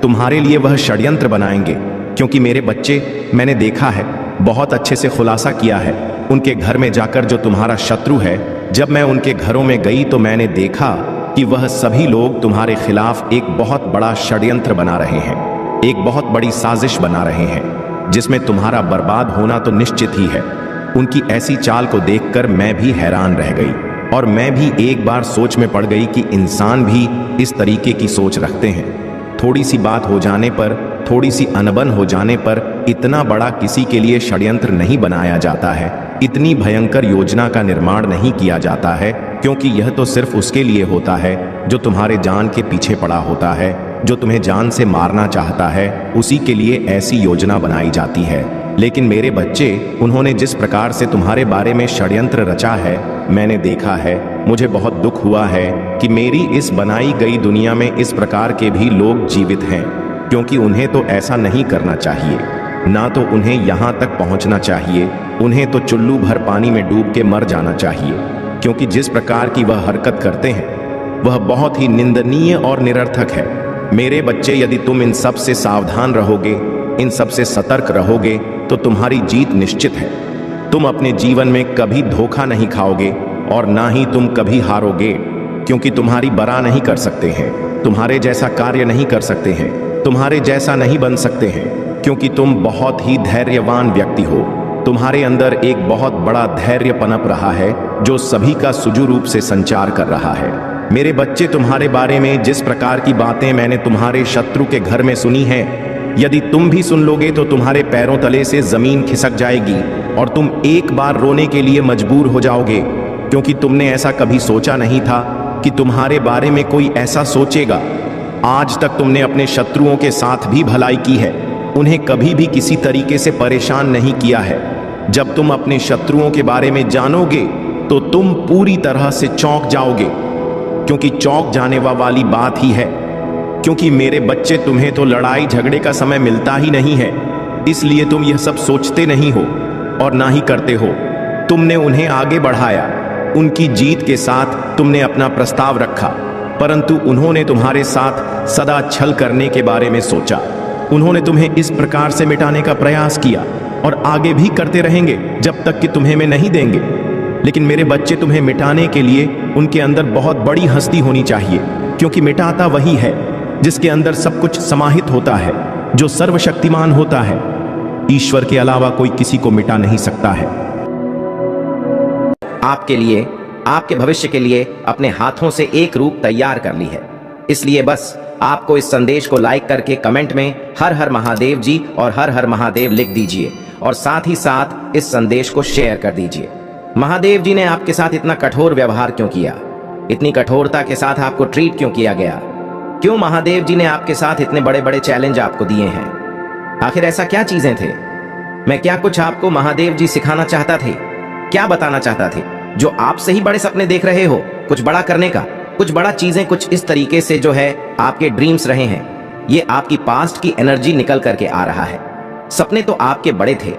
तुम्हारे लिए वह षड्यंत्र बनाएंगे, क्योंकि मेरे बच्चे, मैंने देखा है, बहुत अच्छे से खुलासा किया है उनके घर में जाकर। जो तुम्हारा शत्रु है, जब मैं उनके घरों में गई तो मैंने देखा कि वह सभी लोग तुम्हारे खिलाफ एक बहुत बड़ा षड्यंत्र बना रहे हैं, एक बहुत बड़ी साजिश बना रहे हैं, जिसमें तुम्हारा बर्बाद होना तो निश्चित ही है। उनकी ऐसी चाल को देखकर मैं भी हैरान रह गई, और मैं भी एक बार सोच में पड़ गई कि इंसान भी इस तरीके की सोच रखते हैं। थोड़ी सी बात हो जाने पर, थोड़ी सी अनबन हो जाने पर इतना बड़ा किसी के लिए षड्यंत्र नहीं बनाया जाता है, इतनी भयंकर योजना का निर्माण नहीं किया जाता है, क्योंकि यह तो सिर्फ उसके लिए होता है जो तुम्हारे जान के पीछे पड़ा होता है, जो तुम्हें जान से मारना चाहता है, उसी के लिए ऐसी योजना बनाई जाती है। लेकिन मेरे बच्चे, उन्होंने जिस प्रकार से तुम्हारे बारे में षड्यंत्र रचा है, मैंने देखा है। मुझे बहुत दुख हुआ है कि मेरी इस बनाई गई दुनिया में इस प्रकार के भी लोग जीवित हैं, क्योंकि उन्हें तो ऐसा नहीं करना चाहिए, ना तो उन्हें यहाँ तक पहुँचना चाहिए। उन्हें तो चुल्लू भर पानी में डूब के मर जाना चाहिए, क्योंकि जिस प्रकार की वह हरकत करते हैं वह बहुत ही निंदनीय और निरर्थक है। मेरे बच्चे, यदि तुम इन सब से सावधान रहोगे, इन सब से सतर्क रहोगे, तो तुम्हारी जीत निश्चित है। तुम अपने जीवन में कभी धोखा नहीं खाओगे और ना ही तुम कभी हारोगे, क्योंकि तुम्हारी बड़ा नहीं कर सकते हैं, तुम्हारे जैसा कार्य नहीं कर सकते हैं, तुम्हारे जैसा नहीं बन सकते हैं, क्योंकि तुम बहुत ही धैर्यवान व्यक्ति हो। तुम्हारे अंदर एक बहुत बड़ा धैर्य पनप रहा है जो सभी का सुचारू रूप से संचार कर रहा है। मेरे बच्चे, तुम्हारे बारे में जिस प्रकार की बातें मैंने तुम्हारे शत्रु के घर में सुनी हैं, यदि तुम भी सुन लोगे तो तुम्हारे पैरों तले से जमीन खिसक जाएगी और तुम एक बार रोने के लिए मजबूर हो जाओगे, क्योंकि तुमने ऐसा कभी सोचा नहीं था कि तुम्हारे बारे में कोई ऐसा सोचेगा। आज तक तुमने अपने शत्रुओं के साथ भी भलाई की है, उन्हें कभी भी किसी तरीके से परेशान नहीं किया है। जब तुम अपने शत्रुओं के बारे में जानोगे तो तुम पूरी तरह से चौंक जाओगे, क्योंकि चौंक जाने वाली बात ही है। क्योंकि मेरे बच्चे, तुम्हें तो लड़ाई झगड़े का समय मिलता ही नहीं है, इसलिए तुम यह सब सोचते नहीं हो और ना ही करते हो। तुमने उन्हें आगे बढ़ाया, उनकी जीत के साथ तुमने अपना प्रस्ताव रखा, परंतु उन्होंने तुम्हारे साथ सदा छल करने के बारे में सोचा। उन्होंने तुम्हें इस प्रकार से मिटाने का प्रयास किया और आगे भी करते रहेंगे जब तक कि तुम्हें मैं नहीं देंगे। लेकिन मेरे बच्चे, तुम्हें मिटाने के लिए उनके अंदर बहुत बड़ी हस्ती होनी चाहिए, क्योंकि मिटाता वही है जिसके अंदर सब कुछ समाहित होता है, जो सर्वशक्तिमान होता है। ईश्वर के अलावा कोई किसी को मिटा नहीं सकता है। आपके लिए, आपके भविष्य के लिए अपने हाथों से एक रूप तैयार कर ली है। इसलिए बस आपको इस संदेश को लाइक करके कमेंट में हर हर महादेव जी और हर हर महादेव लिख दीजिए और साथ ही साथ इस संदेश को शेयर कर दीजिए। महादेव जी ने आपके साथ इतना कठोर व्यवहार क्यों किया? इतनी कठोरता के साथ आपको ट्रीट क्यों किया गया? क्यों महादेव जी ने आपके साथ इतने बड़े बड़े चैलेंज आपको दिए हैं? आखिर ऐसा क्या चीजें थे? मैं क्या कुछ आपको महादेव जी सिखाना चाहता थे? क्या बताना चाहता थे जो आप से ही बड़े सपने देख रहे हो, कुछ बड़ा करने का, कुछ बड़ा चीजें कुछ इस तरीके से जो है आपके ड्रीम्स रहे हैं। ये आपकी पास्ट की एनर्जी निकल करके आ रहा है। सपने तो आपके बड़े थे,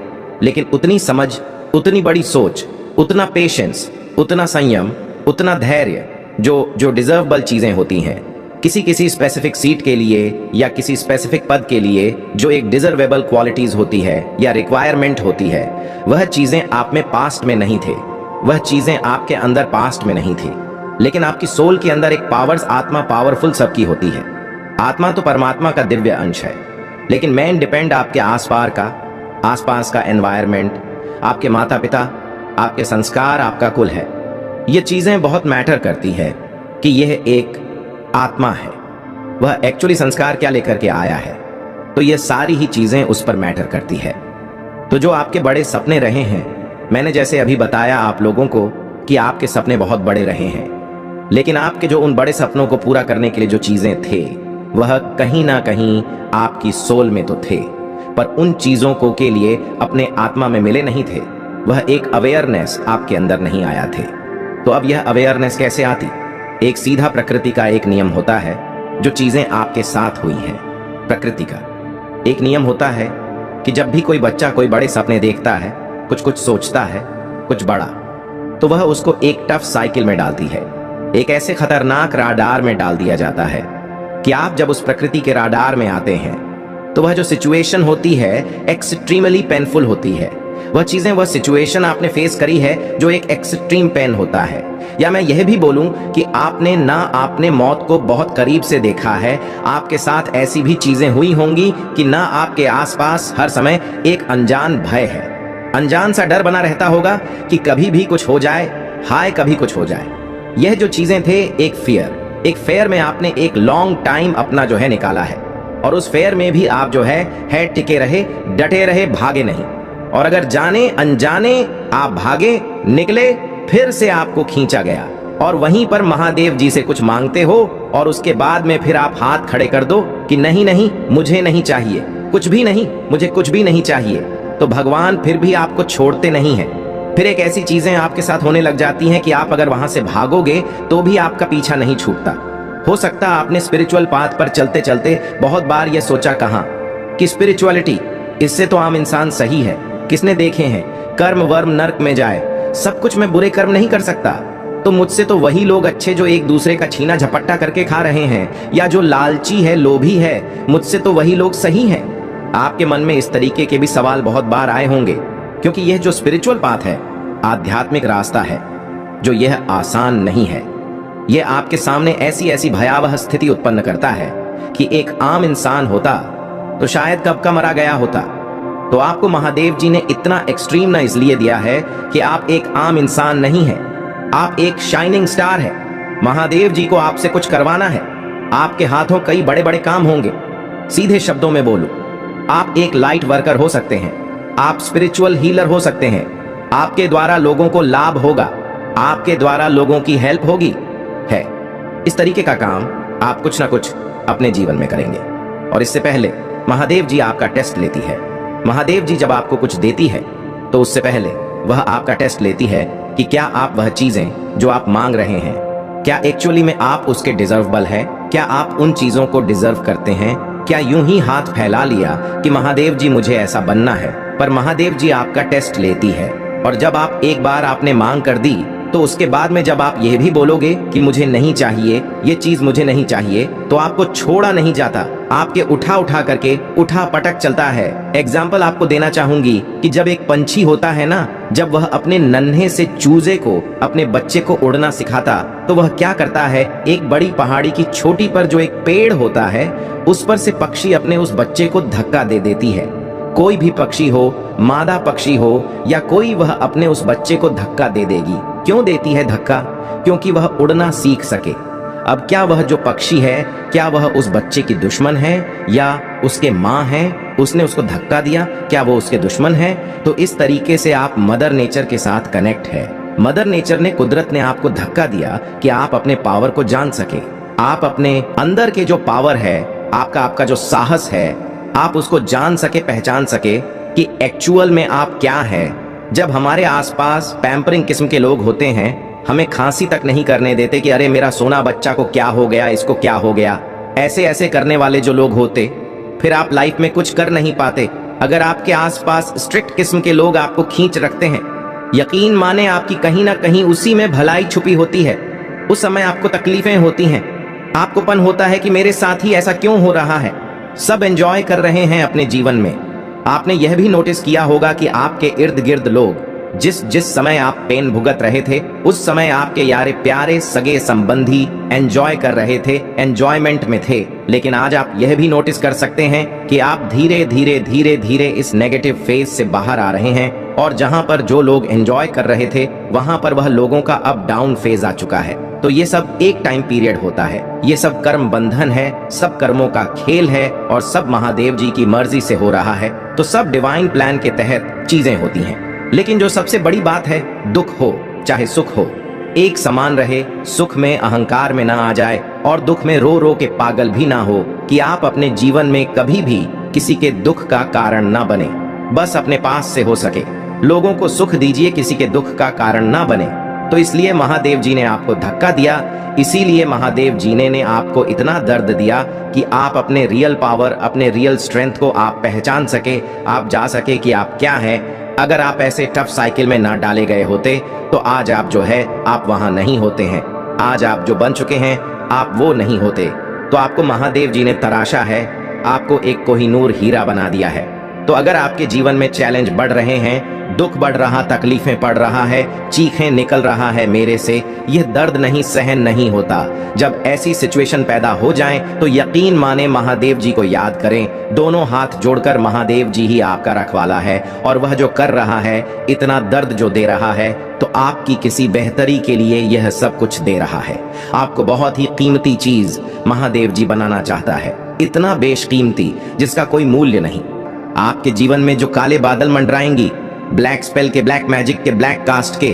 लेकिन उतनी समझ, उतनी बड़ी सोच, उतना पेशेंस, उतना संयम, उतना धैर्य जो डिजर्वेबल चीजें होती हैं किसी स्पेसिफिक सीट के लिए या किसी स्पेसिफिक पद के लिए, जो एक डिजर्वेबल क्वालिटीज होती है या रिक्वायरमेंट होती है, वह चीजें आप में पास्ट में नहीं थे। वह चीजें आपके अंदर पास्ट में नहीं थी। लेकिन आपकी सोल के अंदर एक पावर्स, आत्मा पावरफुल सबकी होती है। आत्मा तो परमात्मा का दिव्य अंश है, लेकिन मेन डिपेंड आपके आसपास का एनवायरनमेंट, आपके माता पिता, आपके संस्कार, आपका कुल है। ये चीजें बहुत मैटर करती है कि यह एक आत्मा है, वह एक्चुअली संस्कार क्या लेकर के आया है। तो ये सारी ही चीजें उस पर मैटर करती है। तो जो आपके बड़े सपने रहे हैं, मैंने जैसे अभी बताया आप लोगों को कि आपके सपने बहुत बड़े रहे हैं, लेकिन आपके जो उन बड़े सपनों को पूरा करने के लिए जो चीजें थे, वह कहीं ना कहीं आपकी सोल में तो थे, पर उन चीजों को के लिए अपने आत्मा में मिले नहीं थे। वह एक अवेयरनेस आपके अंदर नहीं आया थे। तो अब यह अवेयरनेस कैसे आती? एक सीधा प्रकृति का एक नियम होता है, जो चीजें आपके साथ हुई हैं। प्रकृति का एक नियम होता है कि जब भी कोई बच्चा कोई बड़े सपने देखता है, कुछ सोचता है, कुछ बड़ा, तो वह उसको एक टफ साइकिल में डालती है, एक ऐसे खतरनाक राडार में डाल दिया जाता है कि आप जब उस प्रकृति के राडार में आते हैं तो वह जो सिचुएशन होती है एक्सट्रीमली पेनफुल होती है। वह चीजें, वह सिचुएशन आपने फेस करी है जो एक एक्सट्रीम पेन होता है। या मैं यह भी बोलूं कि आपने मौत को बहुत करीब से देखा है। आपके साथ ऐसी भी चीजें हुई होंगी कि ना आपके आसपास हर समय एक अनजान भय है, अनजान सा डर बना रहता होगा कि कभी भी कुछ हो जाए, हाय कभी कुछ हो जाए। यह जो चीजें थे एक फेयर में आपने एक लॉन्ग टाइम अपना जो है निकाला है, और उस फेयर में भी आप जो है टिके रहे, डटे रहे, भागे नहीं। और अगर जाने अनजाने आप भागे, निकले, फिर से आपको खींचा गया और वहीं पर महादेव जी से कुछ मांगते हो और उसके बाद में फिर आप हाथ खड़े कर दो कि नहीं, मुझे नहीं चाहिए, कुछ भी नहीं, मुझे कुछ भी नहीं चाहिए, तो भगवान फिर भी आपको छोड़ते नहीं हैं। फिर एक ऐसी चीजें आपके साथ होने लग जाती हैं कि आप अगर वहां से भागोगे तो भी आपका पीछा नहीं छूटता। हो सकता आपने स्पिरिचुअल पाथ पर चलते चलते बहुत बार यह सोचा कहां कि स्पिरिचुअलिटी, इससे तो आम इंसान सही है, किसने देखे हैं, कर्म वर्म नर्क में जाए, सब कुछ मैं बुरे कर्म नहीं कर सकता, तो मुझसे तो वही लोग अच्छे जो एक दूसरे का छीना झपट्टा करके खा रहे हैं, या जो लालची है, लोभी है, मुझसे तो वही लोग सही हैं। आपके मन में इस तरीके के भी सवाल बहुत बार आए होंगे, क्योंकि यह जो स्पिरिचुअल पाथ है, आध्यात्मिक रास्ता है, जो यह आसान नहीं है। यह आपके सामने ऐसी ऐसी भयावह स्थिति उत्पन्न करता है कि एक आम इंसान होता तो शायद कब का मरा गया होता। तो आपको महादेव जी ने इतना एक्सट्रीम ना इसलिए दिया है कि आप एक आम इंसान नहीं हैं, आप एक शाइनिंग स्टार है। महादेव जी को आपसे कुछ करवाना है, आपके हाथों कई बड़े बड़े काम होंगे। सीधे शब्दों में बोलूं, आप एक लाइट वर्कर हो सकते हैं, आप स्पिरिचुअल हीलर हो सकते हैं, आपके द्वारा लोगों को लाभ होगा, आपके द्वारा लोगों की हेल्प होगी है। इस तरीके का काम आप कुछ ना कुछ अपने जीवन में करेंगे। और इससे पहले महादेव जी आपका टेस्ट लेती है। महादेव जी जब आपको कुछ देती है तो उससे पहले वह आपका टेस्ट लेती है कि क्या आप वह चीजें जो आप मांग रहे हैं, क्या एक्चुअली में आप उसके डिजर्वेबल है, क्या आप उन चीजों को डिजर्व करते हैं। क्या यूं ही हाथ फैला लिया कि महादेव जी मुझे ऐसा बनना है, पर महादेव जी आपका टेस्ट लेती है। और जब आप एक बार आपने मांग कर दी, तो उसके बाद में जब आप यह भी बोलोगे कि मुझे नहीं चाहिए, ये चीज मुझे नहीं चाहिए, तो आपको छोड़ा नहीं जाता, आपके उठा उठा करके उठा पटक चलता है। एग्जाम्पल आपको देना चाहूंगी कि जब एक पंछी होता है ना, जब वह अपने नन्हे से चूजे को, अपने बच्चे को उड़ना सिखाता, तो वह क्या करता है, एक बड़ी पहाड़ी की चोटी पर जो एक पेड़ होता है, उस पर से पक्षी अपने उस बच्चे को धक्का दे देती है। कोई भी पक्षी हो, मादा पक्षी हो या कोई, वह अपने उस बच्चे को धक्का दे देगी। क्यों देती है धक्का? क्योंकि वह उड़ना सीख सके। अब क्या वह जो पक्षी है, क्या वह उस बच्चे की दुश्मन है या उसके माँ है? उसने उसको धक्का दिया, क्या वो उसके दुश्मन है? तो इस तरीके से आप मदर नेचर के साथ कनेक्ट है। मदर नेचर ने, कुदरत ने आपको धक्का दिया कि आप अपने पावर को जान सके, आप अपने अंदर के जो पावर है, आपका जो साहस है, आप उसको जान सके, पहचान सके कि एक्चुअल में आप क्या है। जब हमारे आसपास पैम्परिंग किस्म के लोग होते हैं, हमें खांसी तक नहीं करने देते कि अरे मेरा सोना बच्चा को क्या हो गया, इसको क्या हो गया, ऐसे ऐसे करने वाले जो लोग होते, फिर आप लाइफ में कुछ कर नहीं पाते। अगर आपके आसपास स्ट्रिक्ट किस्म के लोग आपको खींच रखते हैं, यकीन माने आपकी कहीं ना कहीं उसी में भलाई छुपी होती है। उस समय आपको तकलीफें होती हैं, आपको पन होता है कि मेरे साथ ही ऐसा क्यों हो रहा है। सब एंजॉय कर रहे हैं अपने जीवन में। आपने यह भी नोटिस किया होगा कि आपके इर्द गिर्द लोग, जिस समय आप पेन भुगत रहे थे, उस समय आपके यारे प्यारे सगे संबंधी एंजॉय कर रहे थे, एंजॉयमेंट में थे। लेकिन आज आप यह भी नोटिस कर सकते हैं कि आप धीरे धीरे धीरे धीरे इस नेगेटिव फेज से बाहर आ रहे हैं, और जहां पर जो लोग एंजॉय कर रहे थे, वहां पर वह लोगों का अप डाउन फेज आ चुका है। तो ये सब एक टाइम पीरियड होता है, ये सब कर्म बंधन है, सब कर्मों का खेल है, और सब महादेव जी की मर्जी से हो रहा है। तो सब डिवाइन प्लान के तहत चीजें होती हैं। लेकिन जो सबसे बड़ी बात है, दुख हो चाहे सुख हो, एक समान रहे। सुख में अहंकार में ना आ जाए, और दुख में रो रो के पागल भी ना हो, कि आप अपने जीवन में कभी भी किसी के दुख का कारण ना बने। बस अपने पास से हो सके लोगों को सुख दीजिए, किसी के दुख का कारण ना बने। तो इसलिए महादेव जी ने आपको धक्का दिया, इसीलिए महादेव जी ने आपको इतना दर्द दिया कि आप अपने रियल पावर, अपने रियल स्ट्रेंथ को आप पहचान सके, आप जा सके कि आप क्या हैं। अगर आप ऐसे टफ साइकिल में ना डाले गए होते, तो आज आप जो है, आप वहां नहीं होते हैं। आज आप जो बन चुके हैं, आप वो नहीं होते। तो आपको महादेव जी ने तराशा है, आपको एक कोहिनूर हीरा बना दिया है। तो अगर आपके जीवन में चैलेंज बढ़ रहे हैं, दुख बढ़ रहा, तकलीफें पड़ रहा है, चीखें निकल रहा है मेरे से, यह दर्द नहीं सहन नहीं होता। जब ऐसी सिचुएशन पैदा हो जाए, तो यकीन माने महादेव जी को याद करें। दोनों हाथ जोड़कर महादेव जी ही आपका रखवाला है, और वह जो कर रहा है, इतना दर्द जो दे रहा है, तो आपकी किसी बेहतरी के लिए यह सब कुछ दे रहा है। आपको बहुत ही कीमती चीज महादेव जी बनाना चाहता है, इतना बेशकीमती जिसका कोई मूल्य नहीं। आपके जीवन में जो काले बादल मंडराएंगी, ब्लैक स्पेल के, ब्लैक मैजिक के, ब्लैक कास्ट के,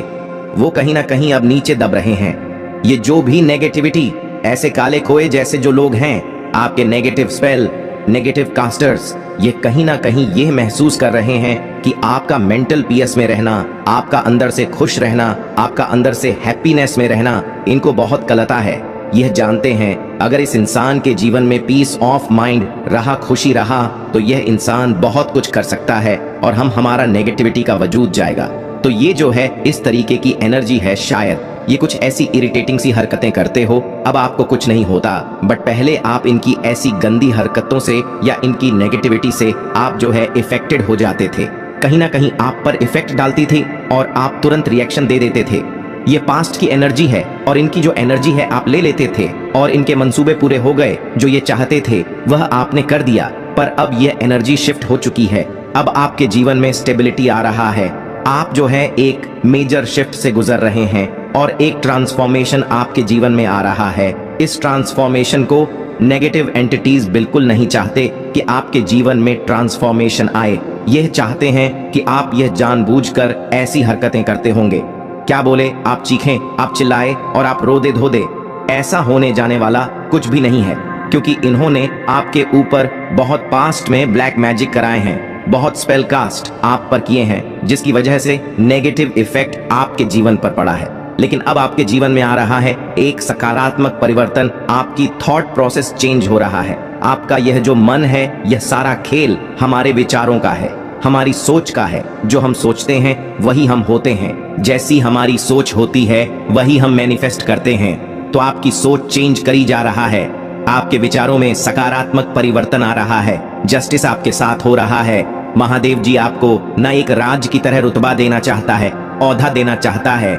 वो कहीं ना कहीं अब नीचे दब रहे हैं। ये जो भी नेगेटिविटी, ऐसे काले खोए जैसे जो लोग हैं, आपके नेगेटिव स्पेल, नेगेटिव कास्टर्स, ये कहीं ना कहीं ये महसूस कर रहे हैं कि आपका मेंटल पीस में रहना, आपका अंदर से खुश रहना, आपका अंदर से हैप्पीनेस में रहना, इनको बहुत कलता है। यह जानते हैं अगर इस इंसान के जीवन में पीस ऑफ माइंड रहा, खुशी रहा, तो यह इंसान बहुत कुछ कर सकता है, और हमारा नेगेटिविटी का वजूद जाएगा। तो ये जो है, इस तरीके की एनर्जी है शायद ये कुछ ऐसी इरिटेटिंग सी हरकतें करते हो, अब आपको कुछ नहीं होता, बट पहले आप इनकी ऐसी गंदी हरकतों से या इनकी नेगेटिविटी से आप जो है इफेक्टेड हो जाते थे, कहीं ना कहीं आप पर इफेक्ट डालती थी और आप तुरंत रिएक्शन दे देते थे। ये पास्ट की एनर्जी है और इनकी जो एनर्जी है आप ले लेते थे और इनके मंसूबे पूरे हो गए, जो ये चाहते थे वह आपने कर दिया, पर अब यह एनर्जी शिफ्ट हो चुकी है। अब आपके जीवन में स्टेबिलिटी आ रहा है, आप जो है एक मेजर शिफ्ट से गुजर रहे हैं और एक ट्रांसफॉर्मेशन आपके जीवन में आ रहा है। इस ट्रांसफॉर्मेशन को नेगेटिव एंटिटीज बिल्कुल नहीं चाहते कि आपके जीवन में ट्रांसफॉर्मेशन आए, यह चाहते हैं कि आप यह जानबूझकर ऐसी हरकतें करते होंगे। क्या बोले, आप चीखें, आप चिल्लाए और आप रो दे धो दे, ऐसा होने जाने वाला कुछ भी नहीं है, क्योंकि इन्होंने आपके ऊपर बहुत पास्ट में ब्लैक मैजिक कराए हैं, बहुत स्पेल कास्ट आप पर किए हैं, जिसकी वजह से नेगेटिव इफेक्ट आपके जीवन पर पड़ा है। लेकिन अब आपके जीवन में आ रहा है एक सकारात्मक परिवर्तन, आपकी थॉट प्रोसेस चेंज हो रहा है। आपका यह जो मन है, यह सारा खेल हमारे विचारों का है, हमारी सोच का है। जो हम सोचते हैं वही हम होते हैं, जैसी हमारी सोच होती है वही हम मैनिफेस्ट करते हैं। तो आपकी सोच चेंज करी जा रहा है, आपके विचारों में सकारात्मक परिवर्तन आ रहा है, जस्टिस आपके साथ हो रहा है। महादेव जी आपको न एक राज की तरह रुतबा देना चाहता है, औधा देना चाहता है,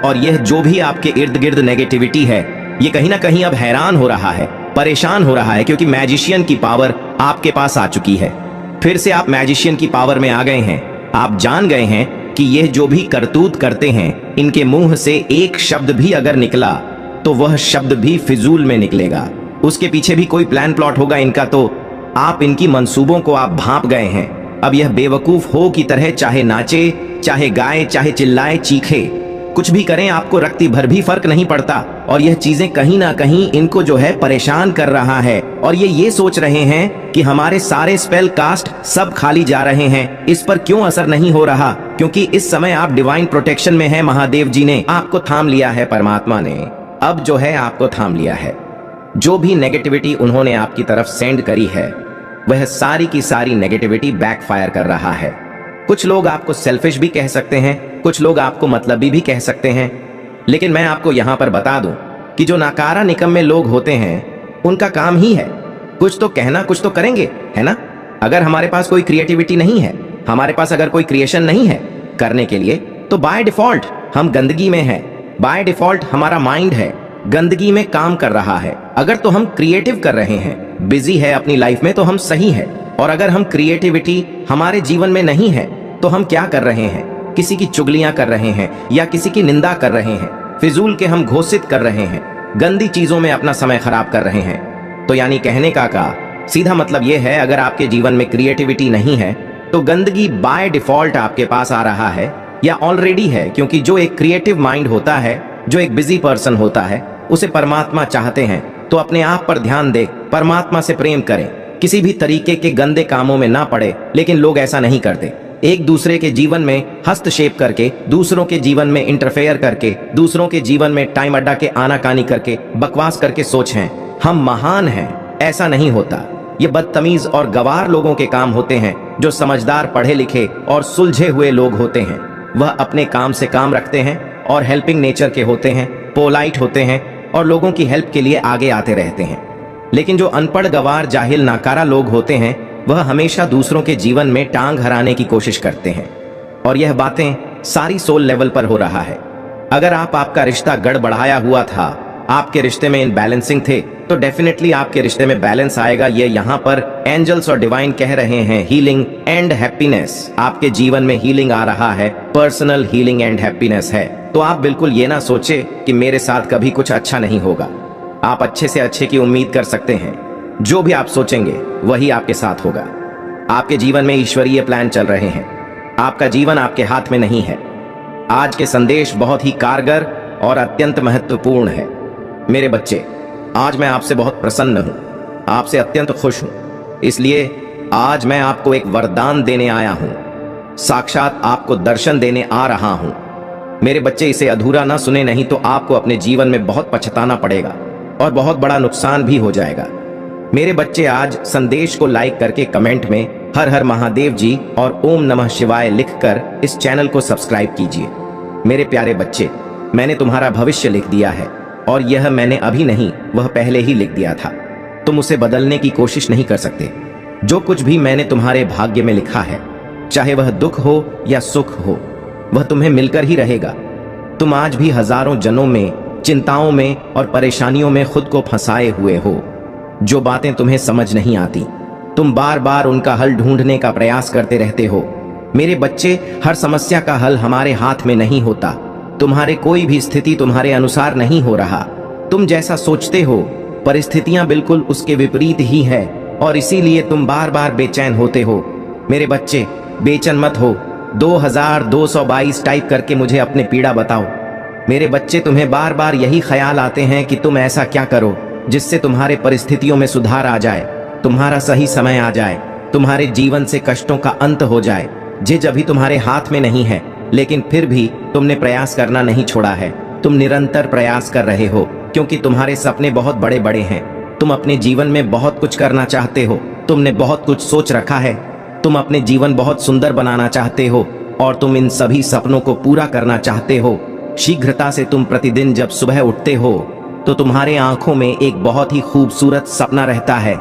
और यह जो भी आपके इर्द गिर्द नेगेटिविटी है, ये कहीं ना कहीं अब हैरान हो रहा है, परेशान हो रहा है, क्योंकि मैजिशियन की पावर आपके पास आ चुकी है। फिर से आप मैजिशियन की पावर में आ गए हैं। आप जान गए हैं कि यह जो भी करतूत करते हैं, इनके मुंह से एक शब्द भी अगर निकला तो वह शब्द भी फिजूल में निकलेगा, उसके पीछे भी कोई प्लान प्लॉट होगा इनका। तो आप इनकी मंसूबों को आप भांप गए हैं। अब यह बेवकूफ हो की तरह चाहे नाचे, चाहे गाए, चाहे चिल्लाए, चीखे, कुछ भी करें, आपको रत्ती भर भी फर्क नहीं पड़ता। और यह चीजें कहीं ना कहीं इनको जो है परेशान कर रहा है, और ये सोच रहे हैं कि हमारे सारे स्पेल कास्ट सब खाली जा रहे हैं, इस पर क्यों असर नहीं हो रहा, क्योंकि इस समय आप डिवाइन प्रोटेक्शन में हैं। महादेव जी ने आपको थाम लिया है, परमात्मा ने अब जो है आपको थाम लिया है। जो भी नेगेटिविटी उन्होंने आपकी तरफ सेंड करी है, वह सारी की सारी नेगेटिविटी बैकफायर कर रहा है। कुछ लोग आपको सेल्फिश भी कह सकते हैं, कुछ लोग आपको मतलबी भी कह सकते हैं, लेकिन मैं आपको यहां पर बता दूं कि जो नाकारा निकम्मे लोग होते हैं, उनका काम ही है कुछ तो कहना, कुछ तो करेंगे, है ना। अगर हमारे पास कोई क्रिएटिविटी नहीं है, हमारे पास अगर कोई क्रिएशन नहीं है करने के लिए, तो बाय डिफॉल्ट हम गंदगी में हैं। बाय डिफॉल्ट हमारा माइंड है गंदगी में काम कर रहा है। अगर तो हम क्रिएटिव कर रहे हैं, बिजी है अपनी लाइफ में, तो हम सही है। और अगर हम क्रिएटिविटी हमारे जीवन में नहीं है, तो हम क्या कर रहे हैं, किसी की चुगलियां कर रहे हैं या किसी की निंदा कर रहे हैं, फिजूल के हम घोषित कर रहे हैं, गंदी चीजों में अपना समय खराब कर रहे हैं। तो यानी कहने का सीधा मतलब यह है, अगर आपके जीवन में क्रिएटिविटी नहीं है, तो गंदगी बाय डिफॉल्ट आपके पास आ रहा है या ऑलरेडी है, क्योंकि जो एक क्रिएटिव माइंड होता है, जो एक बिजी पर्सन होता है, उसे परमात्मा चाहते हैं। तो अपने आप पर ध्यान दे, परमात्मा से प्रेम करें, किसी भी तरीके के गंदे कामों में ना पड़े। लेकिन लोग ऐसा नहीं करते, एक दूसरे के जीवन में हस्तक्षेप करके, दूसरों के जीवन में इंटरफेयर करके, दूसरों के जीवन में टाइम अड्डा के आनाकानी करके, बकवास करके सोच हैं हम महान हैं। ऐसा नहीं होता। ये बदतमीज और गवार लोगों के काम होते हैं। जो समझदार, पढ़े लिखे और सुलझे हुए लोग होते हैं, वह अपने काम से काम रखते हैं और हेल्पिंग नेचर के होते हैं, पोलाइट होते हैं और लोगों की हेल्प के लिए आगे आते रहते हैं। लेकिन जो अनपढ़, गवार, जाहिल, नाकारा लोग होते हैं, वह हमेशा दूसरों के जीवन में टांग हराने की कोशिश करते हैं। और यह बातें सारी सोल लेवल पर हो रहा है। अगर आपका रिश्ता गड़बड़ाया हुआ था, आपके रिश्ते में इनबैलेंसिंग थे, तो डेफिनेटली आपके रिश्ते में बैलेंस आएगा। ये यहाँ पर एंजल्स और डिवाइन कह रहे हैं, हीलिंग एंड हैप्पीनेस। आपके जीवन में हीलिंग आ रहा है, पर्सनल हीलिंग एंड हैप्पीनेस है। तो आप बिल्कुल ये ना सोचे कि मेरे साथ कभी कुछ अच्छा नहीं होगा। आप अच्छे से अच्छे की उम्मीद कर सकते हैं। जो भी आप सोचेंगे वही आपके साथ होगा। आपके जीवन में ईश्वरीय प्लान चल रहे हैं। आपका जीवन आपके हाथ में नहीं है। आज के संदेश बहुत ही कारगर और अत्यंत महत्वपूर्ण है। मेरे बच्चे, आज मैं आपसे बहुत प्रसन्न हूं, आपसे अत्यंत खुश हूं। इसलिए आज मैं आपको एक वरदान देने आया हूं, साक्षात आपको दर्शन देने आ रहा हूं। मेरे बच्चे, इसे अधूरा ना सुने, नहीं तो आपको अपने जीवन में बहुत पछताना पड़ेगा और बहुत बड़ा नुकसान भी हो जाएगा। मेरे बच्चे, आज संदेश को लाइक करके कमेंट में हर हर महादेव जी और ओम नमः शिवाय लिखकर इस चैनल को सब्सक्राइब कीजिए। मेरे प्यारे बच्चे, मैंने तुम्हारा भविष्य लिख दिया है, और यह मैंने अभी नहीं, वह पहले ही लिख दिया था। तुम उसे बदलने की कोशिश नहीं कर सकते। जो कुछ भी मैंने तुम्हारे भाग्य में लिखा है, चाहे वह दुख हो या सुख हो, वह तुम्हें मिलकर ही रहेगा। तुम आज भी हजारों जनों में, चिंताओं में और परेशानियों में खुद को फंसाए हुए हो। जो बातें तुम्हें समझ नहीं आती, तुम बार बार उनका हल ढूंढने का प्रयास करते रहते हो। मेरे बच्चे, हर समस्या का हल हमारे हाथ में नहीं होता। तुम्हारे कोई भी स्थिति तुम्हारे अनुसार नहीं हो रहा। तुम जैसा सोचते हो, परिस्थितियां बिल्कुल उसके विपरीत ही है, और इसीलिए तुम बार बार बेचैन होते हो। मेरे बच्चे, बेचैन मत हो। 2222 टाइप करके मुझे अपने पीड़ा बताओ। मेरे बच्चे, तुम्हें बार बार यही ख्याल आते हैं कि तुम ऐसा क्या करो जिससे तुम्हारे परिस्थितियों में सुधार आ जाए, तुम्हारा सही समय आ जाए, तुम्हारे जीवन से कष्टों का अंत हो जाए। जिज अभी तुम्हारे हाथ में नहीं है, लेकिन फिर भी तुमने प्रयास करना नहीं छोड़ा है। तुम निरंतर प्रयास कर रहे हो, क्योंकि तुम्हारे सपने बहुत बड़े बड़े हैं। तुम अपने जीवन में बहुत कुछ करना चाहते हो। तुमने बहुत कुछ सोच रखा है। तुम अपने जीवन बहुत सुंदर बनाना चाहते हो, और तुम इन सभी सपनों को पूरा करना चाहते हो। शीघ्रता से तुम प्रतिदिन जब सुबह उठते हो, तो तुम्हारे आंखों में एक बहुत ही खूबसूरत सपना रहता है,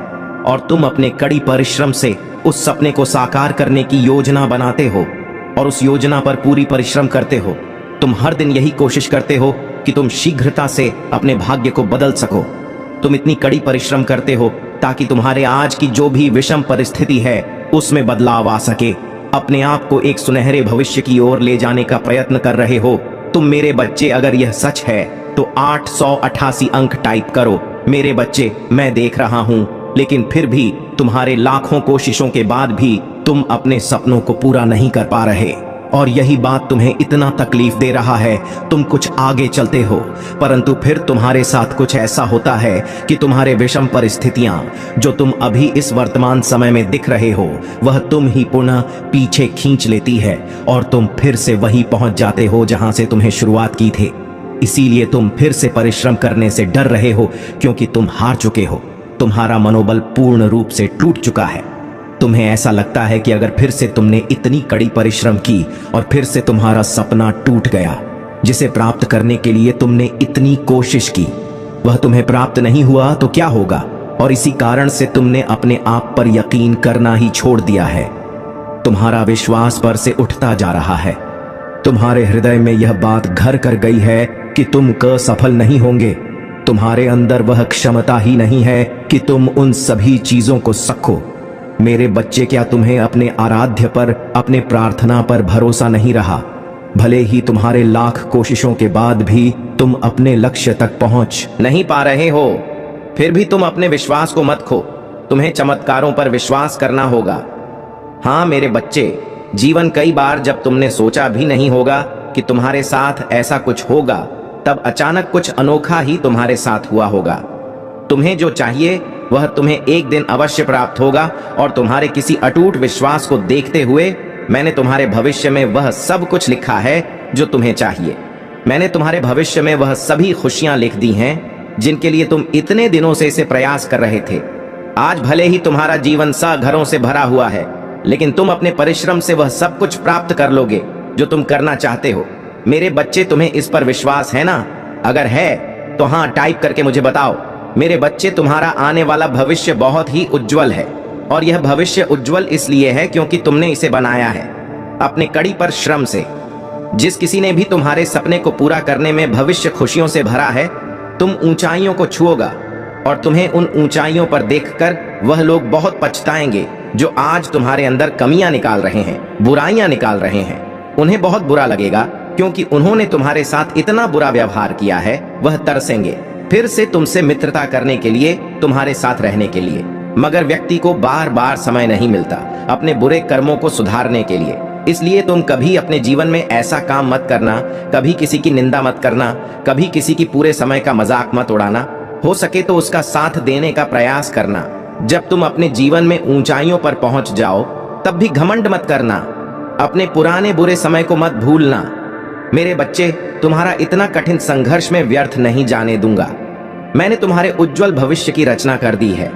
और तुम अपने कड़ी परिश्रम से उस सपने को साकार करने की योजना बनाते हो, और उस योजना पर पूरी परिश्रम करते हो। तुम हर दिन यही कोशिश करते हो कि तुम शीघ्रता से अपने भाग्य को बदल सको। तुम इतनी कड़ी परिश्रम करते हो ताकि तुम्हारे आज की जो भी विषम परिस्थिति है, उसमें बदलाव आ सके। अपने आप को एक सुनहरे भविष्य की ओर ले जाने का प्रयत्न कर रहे हो तुम। मेरे बच्चे, अगर यह सच है तो 888 अंक टाइप करो। मेरे बच्चे, मैं देख रहा हूं, लेकिन फिर भी तुम्हारे लाखों कोशिशों के बाद भी तुम अपने सपनों को पूरा नहीं कर पा रहे, और यही बात तुम्हें इतना तकलीफ दे रहा है। तुम कुछ आगे चलते हो, परंतु फिर तुम्हारे साथ कुछ ऐसा होता है कि तुम्हारे विषम परिस्थितियां, जो तुम अभी इस वर्तमान समय में दिख रहे हो, वह तुम ही पुनः पीछे खींच लेती है, और तुम फिर से वही पहुंच जाते हो जहां से तुम्हें शुरुआत की थी। इसीलिए तुम फिर से परिश्रम करने से डर रहे हो, क्योंकि तुम हार चुके हो। तुम्हारा मनोबल पूर्ण रूप से टूट चुका है। तुम्हें ऐसा लगता है कि अगर फिर से तुमने इतनी कड़ी परिश्रम की और फिर से तुम्हारा सपना टूट गया, जिसे प्राप्त करने के लिए तुमने इतनी कोशिश की, वह तुम्हें प्राप्त नहीं हुआ तो क्या होगा? और इसी कारण से तुमने अपने आप पर यकीन करना ही छोड़ दिया है। तुम्हारा विश्वास पर से उठता जा रहा है। तुम्हारे हृदय में यह बात घर कर गई है कि तुम असफल नहीं होंगे। तुम्हारे अंदर वह क्षमता ही नहीं है कि तुम उन सभी चीजों को सखो। मेरे बच्चे, क्या तुम्हें अपने आराध्य पर, अपने प्रार्थना पर भरोसा नहीं रहा? भले ही तुम्हारे लाख कोशिशों के बाद भी तुम अपने लक्ष्य तक पहुंच नहीं पा रहे हो, फिर भी तुम अपने विश्वास को मत खो। तुम्हें चमत्कारों पर विश्वास करना होगा। हाँ मेरे बच्चे, जीवन कई बार जब तुमने सोचा भी नहीं होगा कि तुम्हारे साथ ऐसा कुछ होगा, तब अचानक कुछ अनोखा ही तुम्हारे साथ हुआ होगा। तुम्हें जो चाहिए वह तुम्हें एक दिन अवश्य प्राप्त होगा, और तुम्हारे किसी अटूट विश्वास को देखते हुए मैंने तुम्हारे भविष्य में वह सब कुछ लिखा है जो तुम्हें चाहिए। मैंने तुम्हारे भविष्य में वह सभी खुशियां लिख दी हैं जिनके लिए तुम इतने दिनों से इसे प्रयास कर रहे थे। आज भले ही तुम्हारा जीवन घरों से भरा हुआ है, लेकिन तुम अपने परिश्रम से वह सब कुछ प्राप्त कर लोगे जो तुम करना चाहते हो। मेरे बच्चे, तुम्हें इस पर विश्वास है ना? अगर है तो हाँ टाइप करके मुझे बताओ। मेरे बच्चे, तुम्हारा आने वाला भविष्य बहुत ही उज्जवल है, और यह भविष्य उज्जवल इसलिए है क्योंकि तुमने इसे बनाया है अपने कड़ी परिश्रम से। जिस किसी ने भी तुम्हारे सपने को पूरा करने में भविष्य खुशियों से भरा है, तुम ऊंचाइयों को छुओगा, और तुम्हें उन ऊंचाइयों पर देखकर वह लोग बहुत पछताएंगे जो आज तुम्हारे अंदर कमियां निकाल रहे हैं, बुराइयां निकाल रहे हैं। उन्हें बहुत बुरा लगेगा क्योंकि उन्होंने तुम्हारे साथ इतना बुरा व्यवहार किया है। वह तरसेंगे फिर से तुमसे मित्रता करने के लिए, तुम्हारे साथ रहने के लिए। मगर व्यक्ति को बार बार समय नहीं मिलता अपने बुरे कर्मों को सुधारने के लिए। इसलिए तुम कभी अपने जीवन में ऐसा काम मत करना, कभी किसी की निंदा मत करना, कभी किसी की पूरे समय का मजाक मत उड़ाना। हो सके तो उसका साथ देने का प्रयास करना। जब तुम अपने जीवन में ऊंचाइयों पर पहुंच जाओ, तब भी घमंड मत करना। अपने पुराने बुरे समय को मत भूलना। मेरे बच्चे, तुम्हारा इतना कठिन संघर्ष में व्यर्थ नहीं जाने दूंगा। मैंने तुम्हारे उज्जवल भविष्य की रचना कर दी है।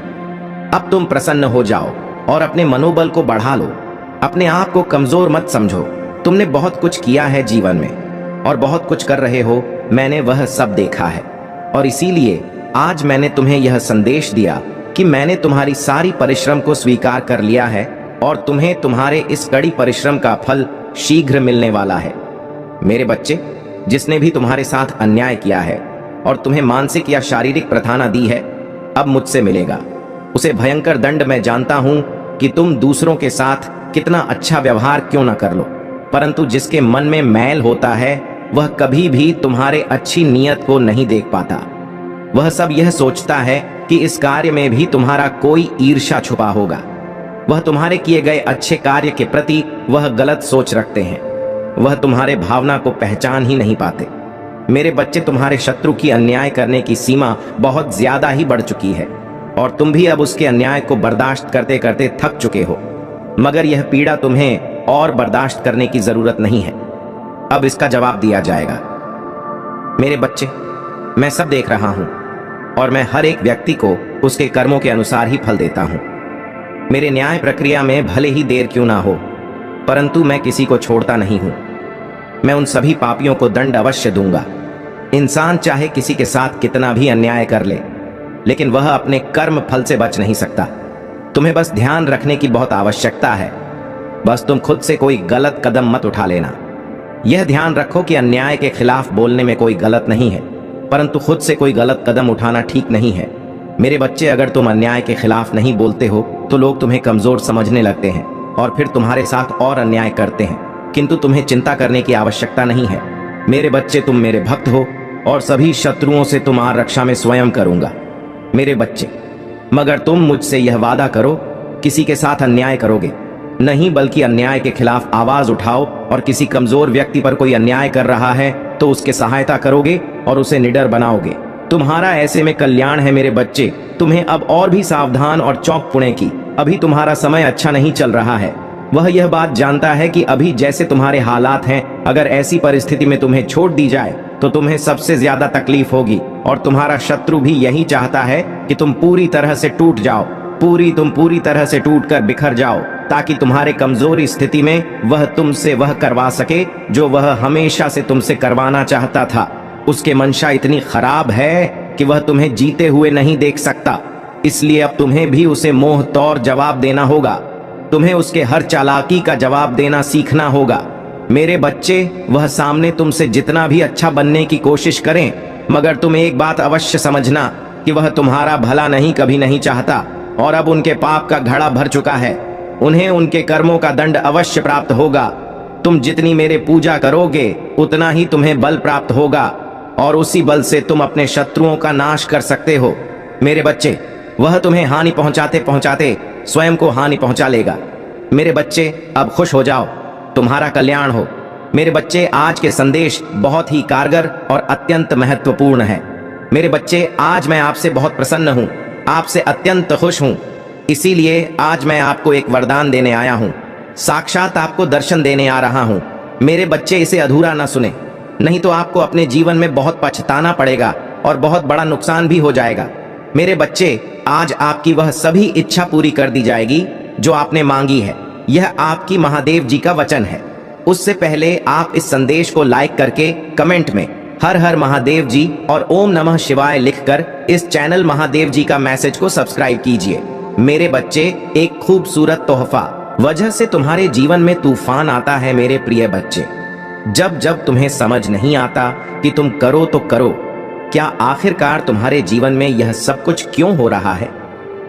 अब तुम प्रसन्न हो जाओ और अपने मनोबल को बढ़ा लो। अपने आप को कमजोर मत समझो। तुमने बहुत कुछ किया है जीवन में और बहुत कुछ कर रहे हो, मैंने वह सब देखा है, और इसीलिए आज मैंने तुम्हें यह संदेश दिया कि मैंने तुम्हारी सारी परिश्रम को स्वीकार कर लिया है और तुम्हें तुम्हारे इस कड़ी परिश्रम का फल शीघ्र मिलने वाला है। मेरे बच्चे, जिसने भी तुम्हारे साथ अन्याय किया है और तुम्हें मानसिक या शारीरिक प्रताड़ना दी है, अब मुझसे मिलेगा। उसे भयंकर दंड मैं जानता हूं कि तुम दूसरों के साथ कितना अच्छा व्यवहार क्यों ना कर लो, परंतु जिसके मन में मैल होता है वह कभी भी तुम्हारे अच्छी नीयत को नहीं देख पाता। वह सब यह सोचता है कि इस कार्य में भी तुम्हारा कोई ईर्ष्या छुपा होगा। वह तुम्हारे किए गए अच्छे कार्य के प्रति वह गलत सोच रखते हैं। वह तुम्हारे भावना को पहचान ही नहीं पाते। मेरे बच्चे, तुम्हारे शत्रु की अन्याय करने की सीमा बहुत ज्यादा ही बढ़ चुकी है और तुम भी अब उसके अन्याय को बर्दाश्त करते करते थक चुके हो। मगर यह पीड़ा तुम्हें और बर्दाश्त करने की जरूरत नहीं है। अब इसका जवाब दिया जाएगा। मेरे बच्चे, मैं सब देख रहा हूं और मैं हर एक व्यक्ति को उसके कर्मों के अनुसार ही फल देता हूं। मेरे न्याय प्रक्रिया में भले ही देर क्यों ना हो, परंतु मैं किसी को छोड़ता नहीं हूं। मैं उन सभी पापियों को दंड अवश्य दूंगा। इंसान चाहे किसी के साथ कितना भी अन्याय कर ले, लेकिन वह अपने कर्म फल से बच नहीं सकता। तुम्हें बस ध्यान रखने की बहुत आवश्यकता है। बस तुम खुद से कोई गलत कदम मत उठा लेना। यह ध्यान रखो कि अन्याय के खिलाफ बोलने में कोई गलत नहीं है, परंतु खुद से कोई गलत कदम उठाना ठीक नहीं है। मेरे बच्चे, अगर तुम अन्याय के खिलाफ नहीं बोलते हो तो लोग तुम्हें कमजोर समझने लगते हैं और फिर तुम्हारे साथ और अन्याय करते हैं। किंतु तुम्हें चिंता करने की आवश्यकता नहीं है। मेरे बच्चे, तुम मेरे भक्त हो और सभी शत्रुओं से तुम्हारी रक्षा में स्वयं करूंगा। मेरे बच्चे, मगर तुम मुझसे यह वादा करो, किसी के साथ अन्याय करोगे नहीं, बल्कि अन्याय के खिलाफ आवाज उठाओ और किसी कमजोर व्यक्ति पर कोई अन्याय कर रहा है तो उसके सहायता करोगे और उसे निडर बनाओगे। तुम्हारा ऐसे में कल्याण है। मेरे बच्चे, तुम्हें अब और भी सावधान और चौक पुणे की। अभी तुम्हारा समय अच्छा नहीं चल रहा है। वह यह बात जानता है कि अभी जैसे तुम्हारे हालात हैं, अगर ऐसी परिस्थिति में तुम्हें छोड़ दी जाए तो तुम्हें सबसे ज्यादा तकलीफ होगी, और तुम्हारा शत्रु भी यही चाहता है कि तुम पूरी तरह से टूट जाओ। तुम पूरी तरह से टूटकर बिखर जाओ, ताकि तुम्हारे कमजोरी स्थिति में वह तुमसे वह करवा सके जो वह हमेशा से तुमसे करवाना चाहता था। उसके मंशा इतनी खराब है कि वह तुम्हें जीते हुए नहीं देख सकता। इसलिए अब तुम्हें भी उसे मोह तौर जवाब देना होगा। तुम्हें उसके हर चालाकी का जवाब देना सीखना होगा। मेरे बच्चे, वह सामने तुमसे जितना भी अच्छा बनने की कोशिश करें, मगर तुम एक बात अवश्य समझना कि वह तुम्हारा भला नहीं कभी नहीं चाहता, और अब उनके पाप का घड़ा भर चुका है। उन्हें उनके कर्मों का दंड अवश्य प्राप्त होगा। तुम जितनी मेरे पूजा करोगे उतना ही तुम्हें बल प्राप्त होगा, और उसी बल से तुम अपने शत्रुओं का नाश कर सकते हो। मेरे बच्चे, वह तुम्हें हानि पहुंचाते पहुंचाते स्वयं को हानि पहुंचा लेगा। मेरे बच्चे, अब खुश हो जाओ, तुम्हारा कल्याण हो। मेरे बच्चे, आज के संदेश बहुत ही कारगर और अत्यंत महत्वपूर्ण है। मेरे बच्चे, आज मैं आपसे बहुत प्रसन्न हूं, आपसे अत्यंत खुश हूं। इसीलिए आज मैं आपको एक वरदान देने आया हूं, साक्षात आपको दर्शन देने आ रहा हूं। मेरे बच्चे, इसे अधूरा ना सुने, नहीं तो आपको अपने जीवन में बहुत पछताना पड़ेगा और बहुत बड़ा नुकसान भी हो जाएगा। मेरे बच्चे, आज आपकी वह सभी इच्छा पूरी कर दी जाएगी जो आपने मांगी है। यह आपकी महादेव जी का वचन है। उससे पहले आप इस संदेश को लाइक करके कमेंट में हर हर महादेव जी और ओम नमः शिवाय लिखकर इस चैनल महादेव जी का मैसेज को सब्सक्राइब कीजिए। मेरे बच्चे, एक खूबसूरत तोहफा वजह से तुम्हारे जीवन में तूफान आता है। मेरे प्रिय बच्चे, जब जब तुम्हें समझ नहीं आता कि तुम करो तो करो, क्या आखिरकार तुम्हारे जीवन में यह सब कुछ क्यों हो रहा है?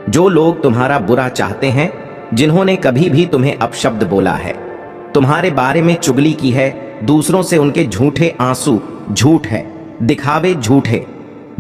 जो लोग तुम्हारा बुरा चाहते हैं, जिन्होंने कभी भी तुम्हें अपशब्द बोला है, तुम्हारे बारे में चुगली की है, दूसरों से उनके झूठे आंसू झूठ है, दिखावे झूठे,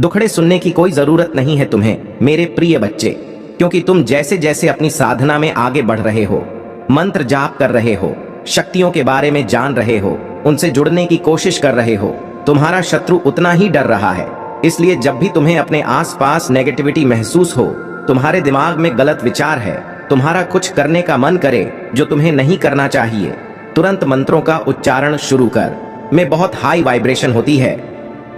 दुखड़े सुनने की कोई जरूरत नहीं है तुम्हें मेरे प्रिय बच्चे, क्योंकि तुम जैसे जैसे अपनी साधना में आगे बढ़ रहे हो, मंत्र जाप कर रहे हो, शक्तियों के बारे में जान रहे हो, उनसे जुड़ने की कोशिश कर रहे हो, तुम्हारा शत्रु उतना ही डर रहा है। इसलिए जब भी तुम्हें अपने आसपास नेगेटिविटी महसूस हो, तुम्हारे दिमाग में गलत विचार है, तुम्हारा कुछ करने का मन करे जो तुम्हें नहीं करना चाहिए, तुरंत मंत्रों का उच्चारण शुरू कर। में बहुत हाई वाइब्रेशन होती है।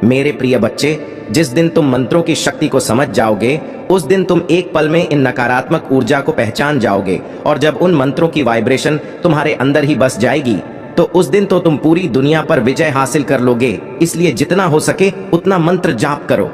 मेरे प्रिय बच्चे, जिस दिन तुम मंत्रों की शक्ति को समझ जाओगे, उस दिन तुम एक पल में इन नकारात्मक ऊर्जा को पहचान जाओगे, और जब उन मंत्रों की वाइब्रेशन तुम्हारे अंदर ही बस जाएगी तो उस दिन तो तुम पूरी दुनिया पर विजय हासिल कर लोगे। इसलिए जितना हो सके उतना मंत्र जाप करो,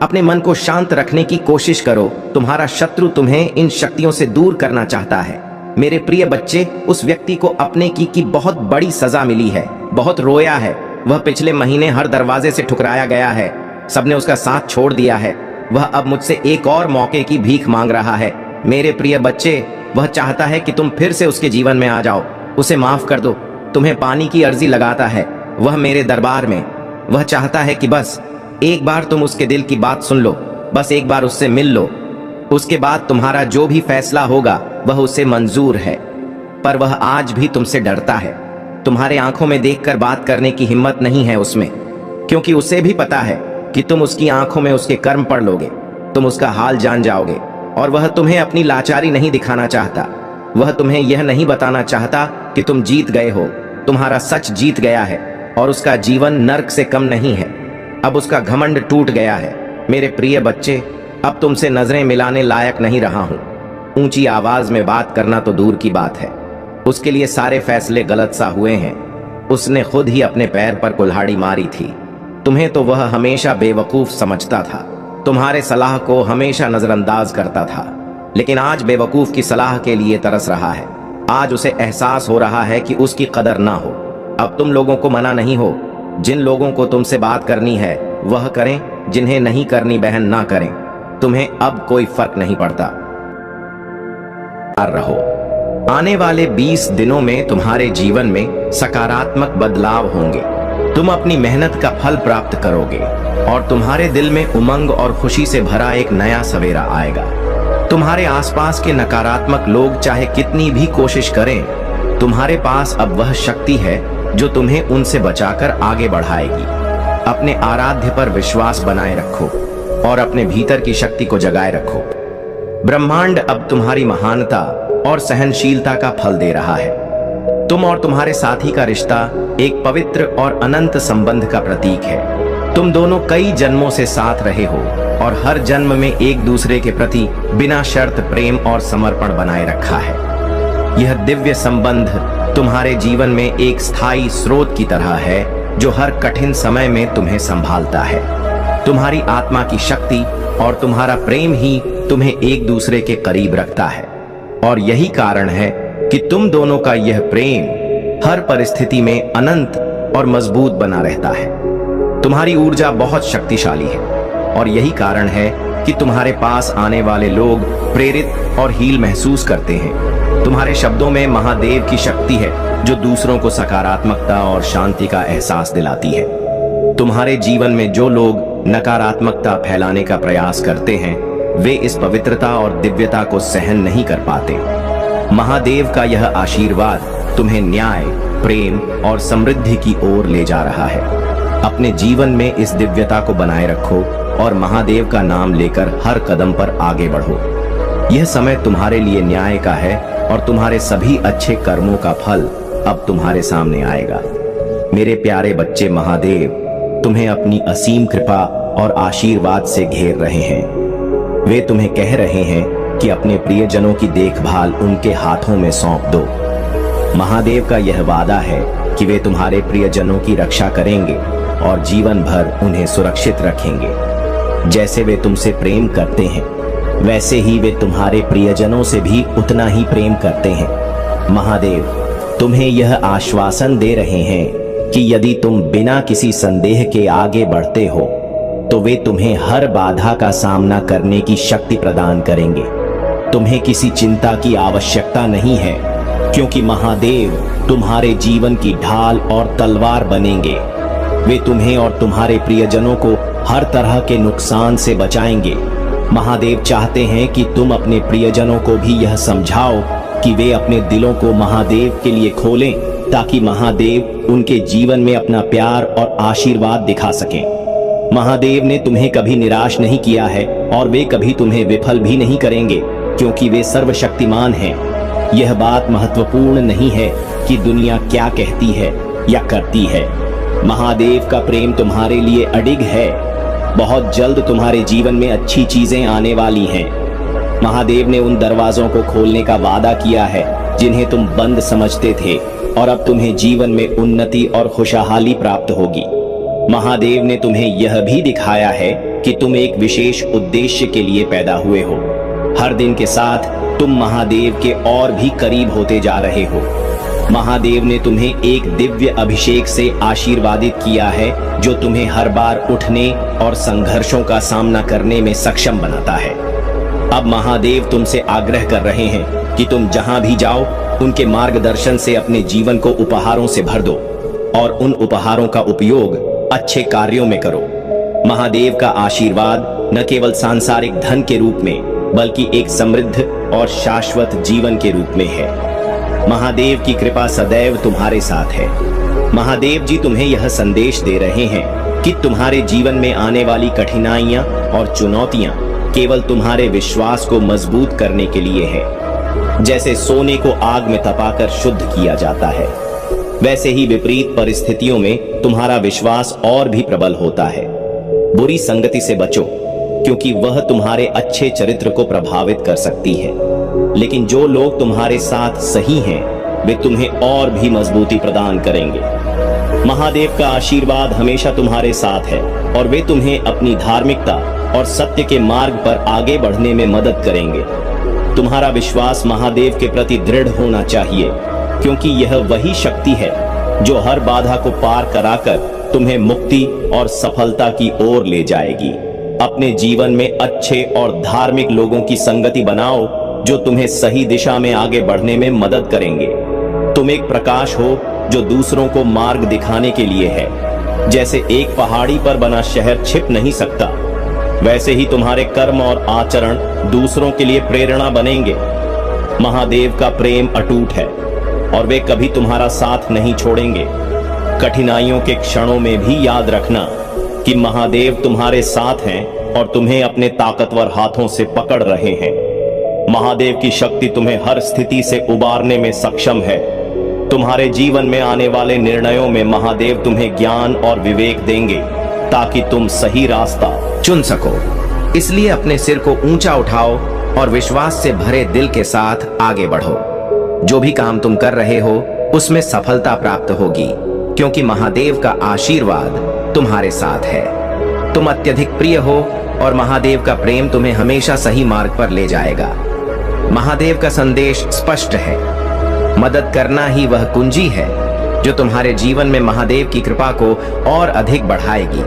अपने मन को शांत रखने की कोशिश करो। तुम्हारा शत्रु तुम्हें इन शक्तियों से दूर करना चाहता है। मेरे प्रिय बच्चे, उस व्यक्ति को अपने की बहुत बड़ी सजा मिली है, बहुत रोया है। वह पिछले महीने हर दरवाजे से ठुकराया गया है, सबने उसका साथ छोड़ दिया है। वह अब मुझसे एक और मौके की भीख मांग रहा है। मेरे प्रिय बच्चे, वह चाहता है कि तुम फिर से उसके जीवन में आ जाओ, उसे माफ कर दो। तुम्हें पानी की अर्जी लगाता है वह मेरे दरबार में। वह चाहता है कि बस एक बार तुम उसके दिल की बात सुन लो, बस एक बार उससे मिल लो। उसके बाद तुम्हारा जो भी फैसला होगा वह उसे मंजूर है। पर वह आज भी तुमसे डरता है। तुम्हारे आंखों में देखकर बात करने की हिम्मत नहीं है उसमें, क्योंकि उसे भी पता है कि तुम उसकी आंखों में उसके कर्म पढ़ लोगे, तुम उसका हाल जान जाओगे। और वह तुम्हें अपनी लाचारी नहीं दिखाना चाहता। वह तुम्हें यह नहीं बताना चाहता कि तुम जीत गए हो। तुम्हारा सच जीत गया है और उसका जीवन नर्क से कम नहीं है। अब उसका घमंड टूट गया है। मेरे प्रिय बच्चे, अब तुमसे नजरें मिलाने लायक नहीं रहा हूं। ऊंची आवाज में बात करना तो दूर की बात है, उसके लिए सारे फैसले गलत सा हुए हैं। उसने खुद ही अपने पैर पर कुल्हाड़ी मारी थी। तुम्हें तो वह हमेशा बेवकूफ समझता था, तुम्हारे सलाह को हमेशा नजरअंदाज करता था। लेकिन आज बेवकूफ की सलाह के लिए तरस रहा है। आज उसे एहसास हो रहा है कि उसकी कदर ना हो। अब तुम लोगों को मना नहीं हो। जिन लोगों को तुमसे बात करनी है वह करें, जिन्हें नहीं करनी बहन ना करें। तुम्हें अब कोई फर्क नहीं पड़ता। रहो, आने वाले 20 दिनों में तुम्हारे जीवन में सकारात्मक बदलाव होंगे। तुम अपनी मेहनत का फल प्राप्त करोगे और तुम्हारे दिल में उमंग और खुशी से भरा एक नया सवेरा आएगा। तुम्हारे आसपास के नकारात्मक लोग चाहे कितनी भी कोशिश करें, तुम्हारे पास अब वह शक्ति है जो तुम्हें उनसे बचाकर आगे बढ़ाएगी। अपने आराध्य पर विश्वास बनाए रखो और अपने भीतर की शक्ति को जगाए रखो। ब्रह्मांड अब तुम्हारी महानता और सहनशीलता का फल दे रहा है। तुम और तुम्हारे साथी का रिश्ता एक पवित्र और अनंत संबंध का प्रतीक है। तुम दोनों कई जन्मों से साथ रहे हो और हर जन्म में एक दूसरे के प्रति बिना शर्त प्रेम और समर्पण बनाए रखा है। यह दिव्य संबंध तुम्हारे जीवन में एक स्थायी स्रोत की तरह है जो हर कठिन समय में तुम्हें संभालता है। तुम्हारी आत्मा की शक्ति और तुम्हारा प्रेम ही तुम्हें एक दूसरे के करीब रखता है और यही कारण है कि तुम दोनों का यह प्रेम हर परिस्थिति में अनंत और मजबूत बना रहता है। तुम्हारी ऊर्जा बहुत शक्तिशाली है और यही कारण है कि तुम्हारे पास आने वाले लोग प्रेरित और हील महसूस करते हैं। तुम्हारे शब्दों में महादेव की शक्ति है जो दूसरों को सकारात्मकता और शांति का एहसास दिलाती है। तुम्हारे जीवन में जो लोग नकारात्मकता फैलाने का प्रयास करते हैं वे इस पवित्रता और दिव्यता को सहन नहीं कर पाते। महादेव का यह आशीर्वाद तुम्हें न्याय, प्रेम और समृद्धि की ओर ले जा रहा है। अपने जीवन में इस दिव्यता को बनाए रखो और महादेव का नाम लेकर हर कदम पर आगे बढ़ो। यह समय तुम्हारे लिए न्याय का है और तुम्हारे सभी अच्छे कर्मों का फल अब तुम्हारे सामने आएगा। मेरे प्यारे बच्चे, महादेव तुम्हें अपनी असीम कृपा और आशीर्वाद से घेर रहे हैं। वे तुम्हें कह रहे हैं कि अपने प्रियजनों की देखभाल उनके हाथों में सौंप दो। महादेव का यह वादा है कि वे तुम्हारे प्रियजनों की रक्षा करेंगे और जीवन भर उन्हें सुरक्षित रखेंगे। जैसे वे तुमसे प्रेम करते हैं वैसे ही वे तुम्हारे प्रियजनों से भी उतना ही प्रेम करते हैं। महादेव तुम्हें यह आश्वासन दे रहे हैं कि यदि तुम बिना किसी संदेह के आगे बढ़ते हो तो वे तुम्हें हर बाधा का सामना करने की शक्ति प्रदान करेंगे। तुम्हें किसी चिंता की आवश्यकता नहीं है, क्योंकि महादेव तुम्हारे जीवन की ढाल और तलवार बनेंगे। वे तुम्हें और तुम्हारे प्रियजनों को हर तरह के नुकसान से बचाएंगे। महादेव चाहते हैं कि तुम अपने प्रियजनों को भी यह समझाओ कि वे अपने दिलों को महादेव के लिए खोलें, ताकि महादेव उनके जीवन में अपना प्यार और आशीर्वाद दिखा सकें। महादेव ने तुम्हें कभी निराश नहीं किया है और वे कभी तुम्हें विफल भी नहीं करेंगे, क्योंकि वे सर्वशक्तिमान हैं। यह बात महत्वपूर्ण नहीं है कि दुनिया क्या कहती है या करती है। महादेव का प्रेम तुम्हारे लिए अडिग है। बहुत जल्द तुम्हारे जीवन में अच्छी चीजें आने वाली हैं। महादेव ने उन दरवाजों को खोलने का वादा किया है जिन्हें तुम बंद समझते थे। और अब तुम्हें जीवन में उन्नति और खुशहाली प्राप्त होगी। महादेव ने तुम्हें यह भी दिखाया है कि तुम एक विशेष उद्देश्य के लिए पैदा हुए हो। हर दिन के साथ तुम महादेव के और भी करीब होते जा रहे हो। महादेव ने तुम्हें एक दिव्य अभिषेक से आशीर्वादित किया है जो तुम्हें हर बार उठने और संघर्षों का सामना करने में सक्षम बनाता है। अब महादेव तुमसे आग्रह कर रहे हैं कि तुम जहां भी जाओ उनके मार्गदर्शन से अपने जीवन को उपहारों से भर दो और उन उपहारों का उपयोग अच्छे कार्यों में करो। महादेव का आशीर्वाद न केवल सांसारिक धन के रूप में बल्कि एक समृद्ध और शाश्वत जीवन के रूप में है। महादेव की कृपा सदैव तुम्हारे साथ है। महादेव जी तुम्हें यह संदेश दे रहे हैं कि तुम्हारे जीवन में आने वाली कठिनाइयां और चुनौतियां केवल तुम्हारे विश्वास को मजबूत करने के लिए है। जैसे सोने को आग में तपाकर शुद्ध किया जाता है, वैसे ही विपरीत परिस्थितियों में तुम्हारा विश्वास और भी प्रबल होता है। बुरी संगति से बचो, क्योंकि वह तुम्हारे अच्छे चरित्र को प्रभावित कर सकती है, लेकिन जो लोग तुम्हारे साथ सही हैं, वे तुम्हें और भी मजबूती प्रदान करेंगे। महादेव का आशीर्वाद हमेशा तुम्हारे साथ है और वे तुम्हें अपनी धार्मिकता और सत्य के मार्ग पर आगे बढ़ने में मदद करेंगे। तुम्हारा विश्वास महादेव के प्रति दृढ़ होना चाहिए, क्योंकि यह वही शक्ति है जो हर बाधा को पार कराकर तुम्हें मुक्ति और सफलता की ओर ले जाएगी। अपने जीवन में अच्छे और धार्मिक लोगों की संगति बनाओ जो तुम्हें सही दिशा में आगे बढ़ने में मदद करेंगे। तुम एक प्रकाश हो जो दूसरों को मार्ग दिखाने के लिए है। जैसे एक पहाड़ी पर बना शहर छिप नहीं सकता, वैसे ही तुम्हारे कर्म और आचरण दूसरों के लिए प्रेरणा बनेंगे। महादेव का प्रेम अटूट है और वे कभी तुम्हारा साथ नहीं छोड़ेंगे। कठिनाइयों के क्षणों में भी याद रखना कि महादेव तुम्हारे साथ हैं और तुम्हें अपने ताकतवर हाथों से पकड़ रहे हैं। महादेव की शक्ति तुम्हें हर स्थिति से उबारने में सक्षम है। तुम्हारे जीवन में आने वाले निर्णयों में महादेव तुम्हें ज्ञान और विवेक देंगे ताकि तुम सही रास्ता चुन सको। इसलिए अपने सिर को ऊंचा उठाओ और विश्वास से भरे दिल के साथ आगे बढ़ो। जो भी काम तुम कर रहे हो उसमें सफलता प्राप्त होगी, क्योंकि महादेव का आशीर्वाद तुम्हारे साथ है। तुम अत्यधिक प्रिय हो और महादेव का प्रेम तुम्हें हमेशा सही मार्ग पर ले जाएगा। महादेव का संदेश स्पष्ट है, मदद करना ही वह कुंजी है जो तुम्हारे जीवन में महादेव की कृपा को और अधिक बढ़ाएगी।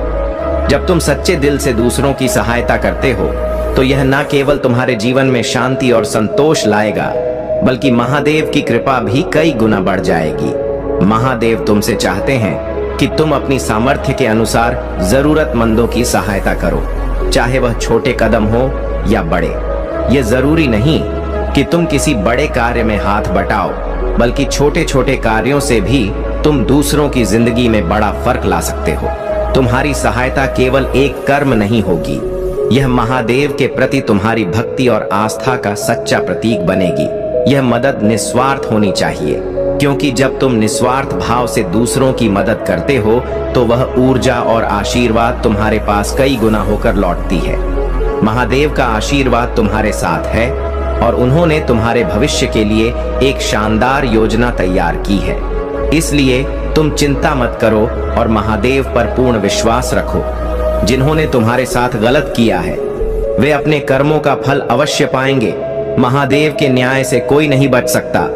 जब तुम सच्चे दिल से दूसरों की सहायता करते हो तो यह न केवल तुम्हारे जीवन में शांति और संतोष लाएगा, बल्कि महादेव की कृपा भी कई गुना बढ़ जाएगी। महादेव तुमसे चाहते हैं कि तुम अपनी सामर्थ्य के अनुसार जरूरतमंदों की सहायता करो, चाहे वह छोटे कदम हो या बड़े। यह जरूरी नहीं कि तुम किसी बड़े कार्य में हाथ बटाओ, बल्कि छोटे छोटे कार्यों से भी तुम दूसरों की जिंदगी में बड़ा फर्क ला सकते हो। तुम्हारी सहायता केवल एक कर्म नहीं होगी, यह महादेव के प्रति तुम्हारी भक्ति और आस्था का सच्चा प्रतीक बनेगी। यह मदद निस्वार्थ होनी चाहिए, क्योंकि जब तुम निस्वार्थ भाव से दूसरों की मदद करते हो तो वह ऊर्जा और आशीर्वाद तुम्हारे पास कई गुना होकर लौटती है। महादेव का आशीर्वाद तुम्हारे साथ है और उन्होंने तुम्हारे भविष्य के लिए एक शानदार योजना तैयार की है। इसलिए तुम चिंता मत करो और महादेव पर पूर्ण विश्वास रखो। जिन्होंने तुम्हारे साथ गलत किया है वे अपने कर्मों का फल अवश्य पाएंगे। महादेव के न्याय से कोई नहीं बच सकता।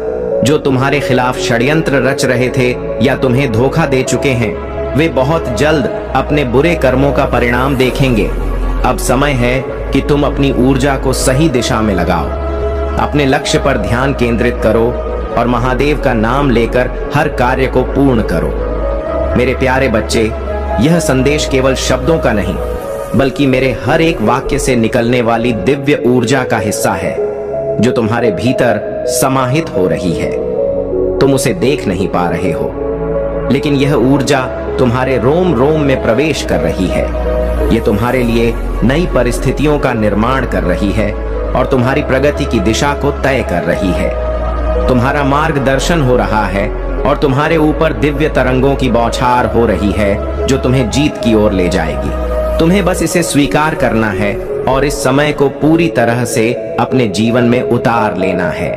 जो तुम्हारे खिलाफ षड्यंत्र रच रहे थे या तुम्हें धोखा दे चुके हैं, वे बहुत जल्द अपने बुरे कर्मों का परिणाम देखेंगे। अब समय है कि तुम अपनी ऊर्जा को सही दिशा में लगाओ, अपने लक्ष्य पर ध्यान केंद्रित करो और महादेव का नाम लेकर हर कार्य को पूर्ण करो। मेरे प्यारे बच्चे, यह संदेश केवल शब्दों का नहीं, बल्कि मेरे हर एक वाक्य से निकलने वाली दिव्य ऊर्जा का हिस्सा है जो तुम्हारे भीतर समाहित हो रही है। तुम उसे देख नहीं पा रहे हो, लेकिन यह ऊर्जा तुम्हारे रोम रोम में प्रवेश कर रही है। यह तुम्हारे लिए नई परिस्थितियों का निर्माण कर रही है और तुम्हारी प्रगति की दिशा को तय कर रही है। तुम्हारा मार्गदर्शन हो रहा है और तुम्हारे ऊपर दिव्य तरंगों की बौछार हो रही है जो तुम्हें जीत की ओर ले जाएगी। तुम्हें बस इसे स्वीकार करना है और इस समय को पूरी तरह से अपने जीवन में उतार लेना है।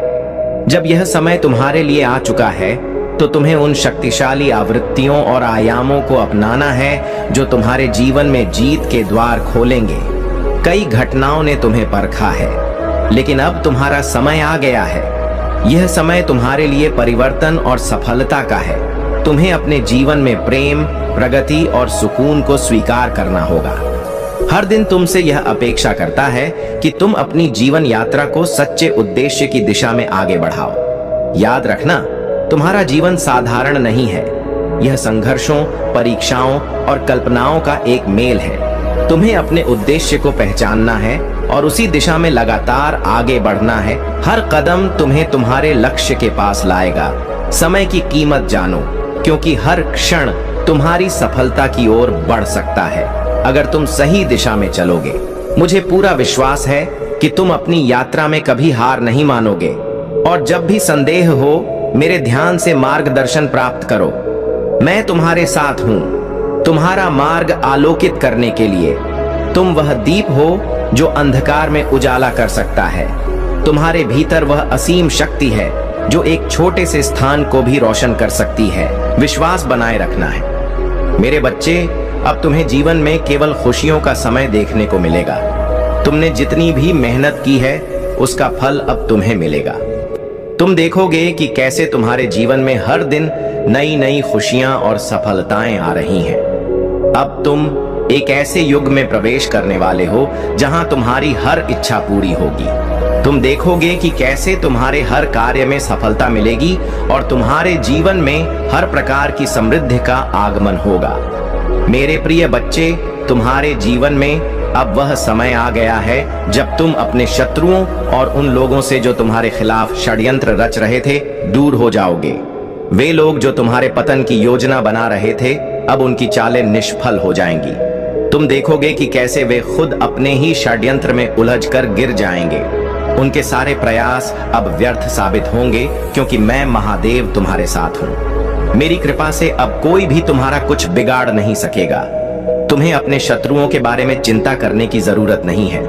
जब यह समय तुम्हारे लिए आ चुका है तो तुम्हें उन शक्तिशाली आवृत्तियों और आयामों को अपनाना है जो तुम्हारे जीवन में जीत के द्वार खोलेंगे। कई घटनाओं ने तुम्हें परखा है, लेकिन अब तुम्हारा समय आ गया है। यह समय तुम्हारे लिए परिवर्तन और सफलता का है। तुम्हें अपने जीवन में प्रेम, प्रगति और सुकून को स्वीकार करना होगा। हर दिन तुमसे यह अपेक्षा करता है कि तुम अपनी जीवन यात्रा को सच्चे उद्देश्य की दिशा में आगे बढ़ाओ। याद रखना, तुम्हारा जीवन साधारण नहीं है। यह संघर्षों, परीक्षाओं और कल्पनाओं का एक मेल है। तुम्हें अपने उद्देश्य को पहचानना है और उसी दिशा में लगातार आगे बढ़ना है। हर कदम तुम्हें तुम्हारे लक्ष्य के पास लाएगा। समय की कीमत जानो, क्योंकि हर क्षण तुम्हारी सफलता की ओर बढ़ सकता है अगर तुम सही दिशा में चलोगे। मुझे पूरा विश्वास है कि तुम अपनी यात्रा में कभी हार नहीं मानोगे, और जब भी संदेह हो, मेरे ध्यान से मार्गदर्शन प्राप्त करो। मैं तुम्हारे साथ हूं, तुम्हारा मार्ग आलोकित करने के लिए। तुम वह दीप हो जो अंधकार में उजाला कर सकता है। तुम्हारे भीतर वह असीम शक्ति है जो एक छोटे से स्थान को भी रोशन कर सकती है। विश्वास बनाए रखना है। मेरे बच्चे, अब तुम्हें जीवन में केवल खुशियों का समय देखने को मिलेगा। तुमने जितनी भी मेहनत की है, उसका फल अब तुम्हें मिलेगा। तुम देखोगे कि कैसे तुम्हारे जीवन में हर दिन नई नई खुशियां और सफलताएं आ रही हैं। अब तुम एक ऐसे युग में प्रवेश करने वाले हो जहां तुम्हारी हर इच्छा पूरी होगी। तुम देखोगे कि कैसे तुम्हारे हर कार्य में सफलता मिलेगी और तुम्हारे जीवन में हर प्रकार की समृद्धि का आगमन होगा। मेरे प्रिय बच्चे, तुम्हारे जीवन में अब वह समय आ गया है जब तुम अपने शत्रुओं और उन लोगों से जो तुम्हारे खिलाफ षड्यंत्र रच रहे थे, दूर हो जाओगे। वे लोग जो तुम्हारे पतन की योजना बना रहे थे, अब उनकी चालें निष्फल हो जाएंगी। तुम देखोगे कि कैसे वे खुद अपने ही षड्यंत्र में उलझकर गिर जाएंगे। उनके सारे प्रयास अब व्यर्थ साबित होंगे, क्योंकि मैं महादेव तुम्हारे साथ हूं। मेरी कृपा से अब कोई भी तुम्हारा कुछ बिगाड़ नहीं सकेगा। तुम्हें अपने शत्रुओं के बारे में चिंता करने की जरूरत नहीं है।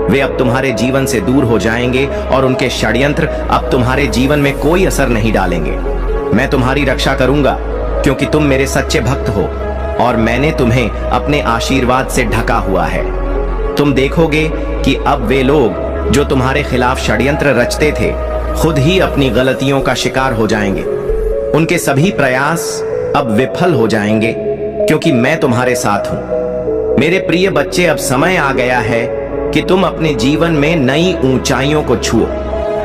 वे अब तुम्हारे जीवन से दूर हो जाएंगे और उनके षड्यंत्र अब तुम्हारे जीवन में कोई असर नहीं डालेंगे। मैं तुम्हारी रक्षा करूंगा, क्योंकि तुम मेरे सच्चे भक्त हो और मैंने तुम्हें अपने आशीर्वाद से ढका हुआ है। तुम देखोगे कि अब वे लोग जो तुम्हारे खिलाफ षड्यंत्र रचते थे, खुद ही अपनी गलतियों का शिकार हो जाएंगे। उनके सभी प्रयास अब विफल हो जाएंगे, क्योंकि मैं तुम्हारे साथ हूं। मेरे प्रिय बच्चे, अब समय आ गया है कि तुम अपने जीवन में नई ऊंचाइयों को छुओ।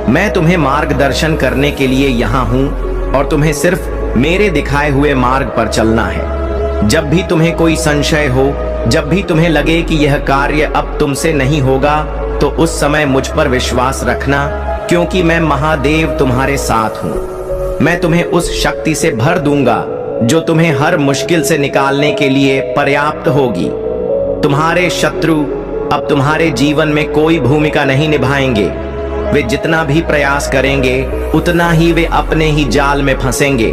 मैं तुम्हें मार्गदर्शन करने के लिए यहां हूं और तुम्हें सिर्फ मेरे दिखाए हुए मार्ग पर चलना है। जब भी तुम्हें कोई संशय हो, जब भी तुम्हें लगे कि यह कार्य अब तुमसे नहीं होगा, तो उस समय मुझ पर विश्वास रखना, क्योंकि मैं महादेव तुम्हारे साथ हूं। मैं तुम्हें उस शक्ति से भर दूंगा जो तुम्हें हर मुश्किल से निकालने के लिए पर्याप्त होगी। तुम्हारे शत्रु अब तुम्हारे जीवन में कोई भूमिका नहीं निभाएंगे। वे जितना भी प्रयास करेंगे, उतना ही वे अपने ही जाल में फंसेंगे।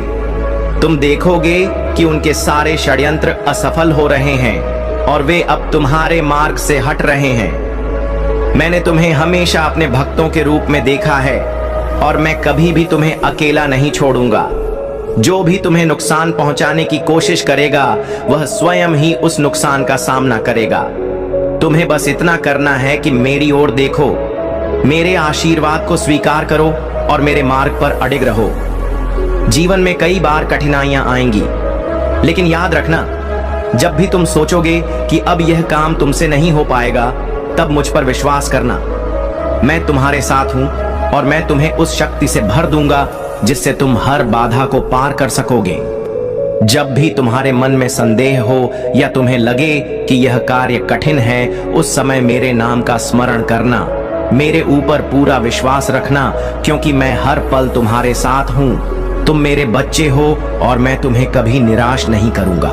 तुम देखोगे कि उनके सारे षड्यंत्र असफल हो रहे हैं और वे अब तुम्हारे मार्ग से हट रहे हैं। मैंने तुम्हें हमेशा अपने भक्तों के रूप में देखा है और मैं कभी भी तुम्हें अकेला नहीं छोड़ूंगा। जो भी तुम्हें नुकसान पहुंचाने की कोशिश करेगा, वह स्वयं ही उस नुकसान का सामना करेगा। तुम्हें बस इतना करना है कि मेरी ओर देखो, मेरे आशीर्वाद को स्वीकार करो और मेरे मार्ग पर अडिग रहो। जीवन में कई बार कठिनाइयां आएंगी, लेकिन याद रखना, जब भी तुम सोचोगे कि अब यह काम तुमसे नहीं हो पाएगा, तब मुझ पर विश्वास करना। मैं तुम्हारे साथ हूं और मैं तुम्हें उस शक्ति से भर दूंगा जिससे तुम हर बाधा को पार कर सकोगे। जब भी तुम्हारे मन में संदेह हो या तुम्हें लगे कि यह कार्य कठिन है, उस समय मेरे नाम का स्मरण करना, मेरे ऊपर पूरा विश्वास रखना, क्योंकि मैं हर पल तुम्हारे साथ हूं। तुम मेरे बच्चे हो और मैं तुम्हें कभी निराश नहीं करूंगा।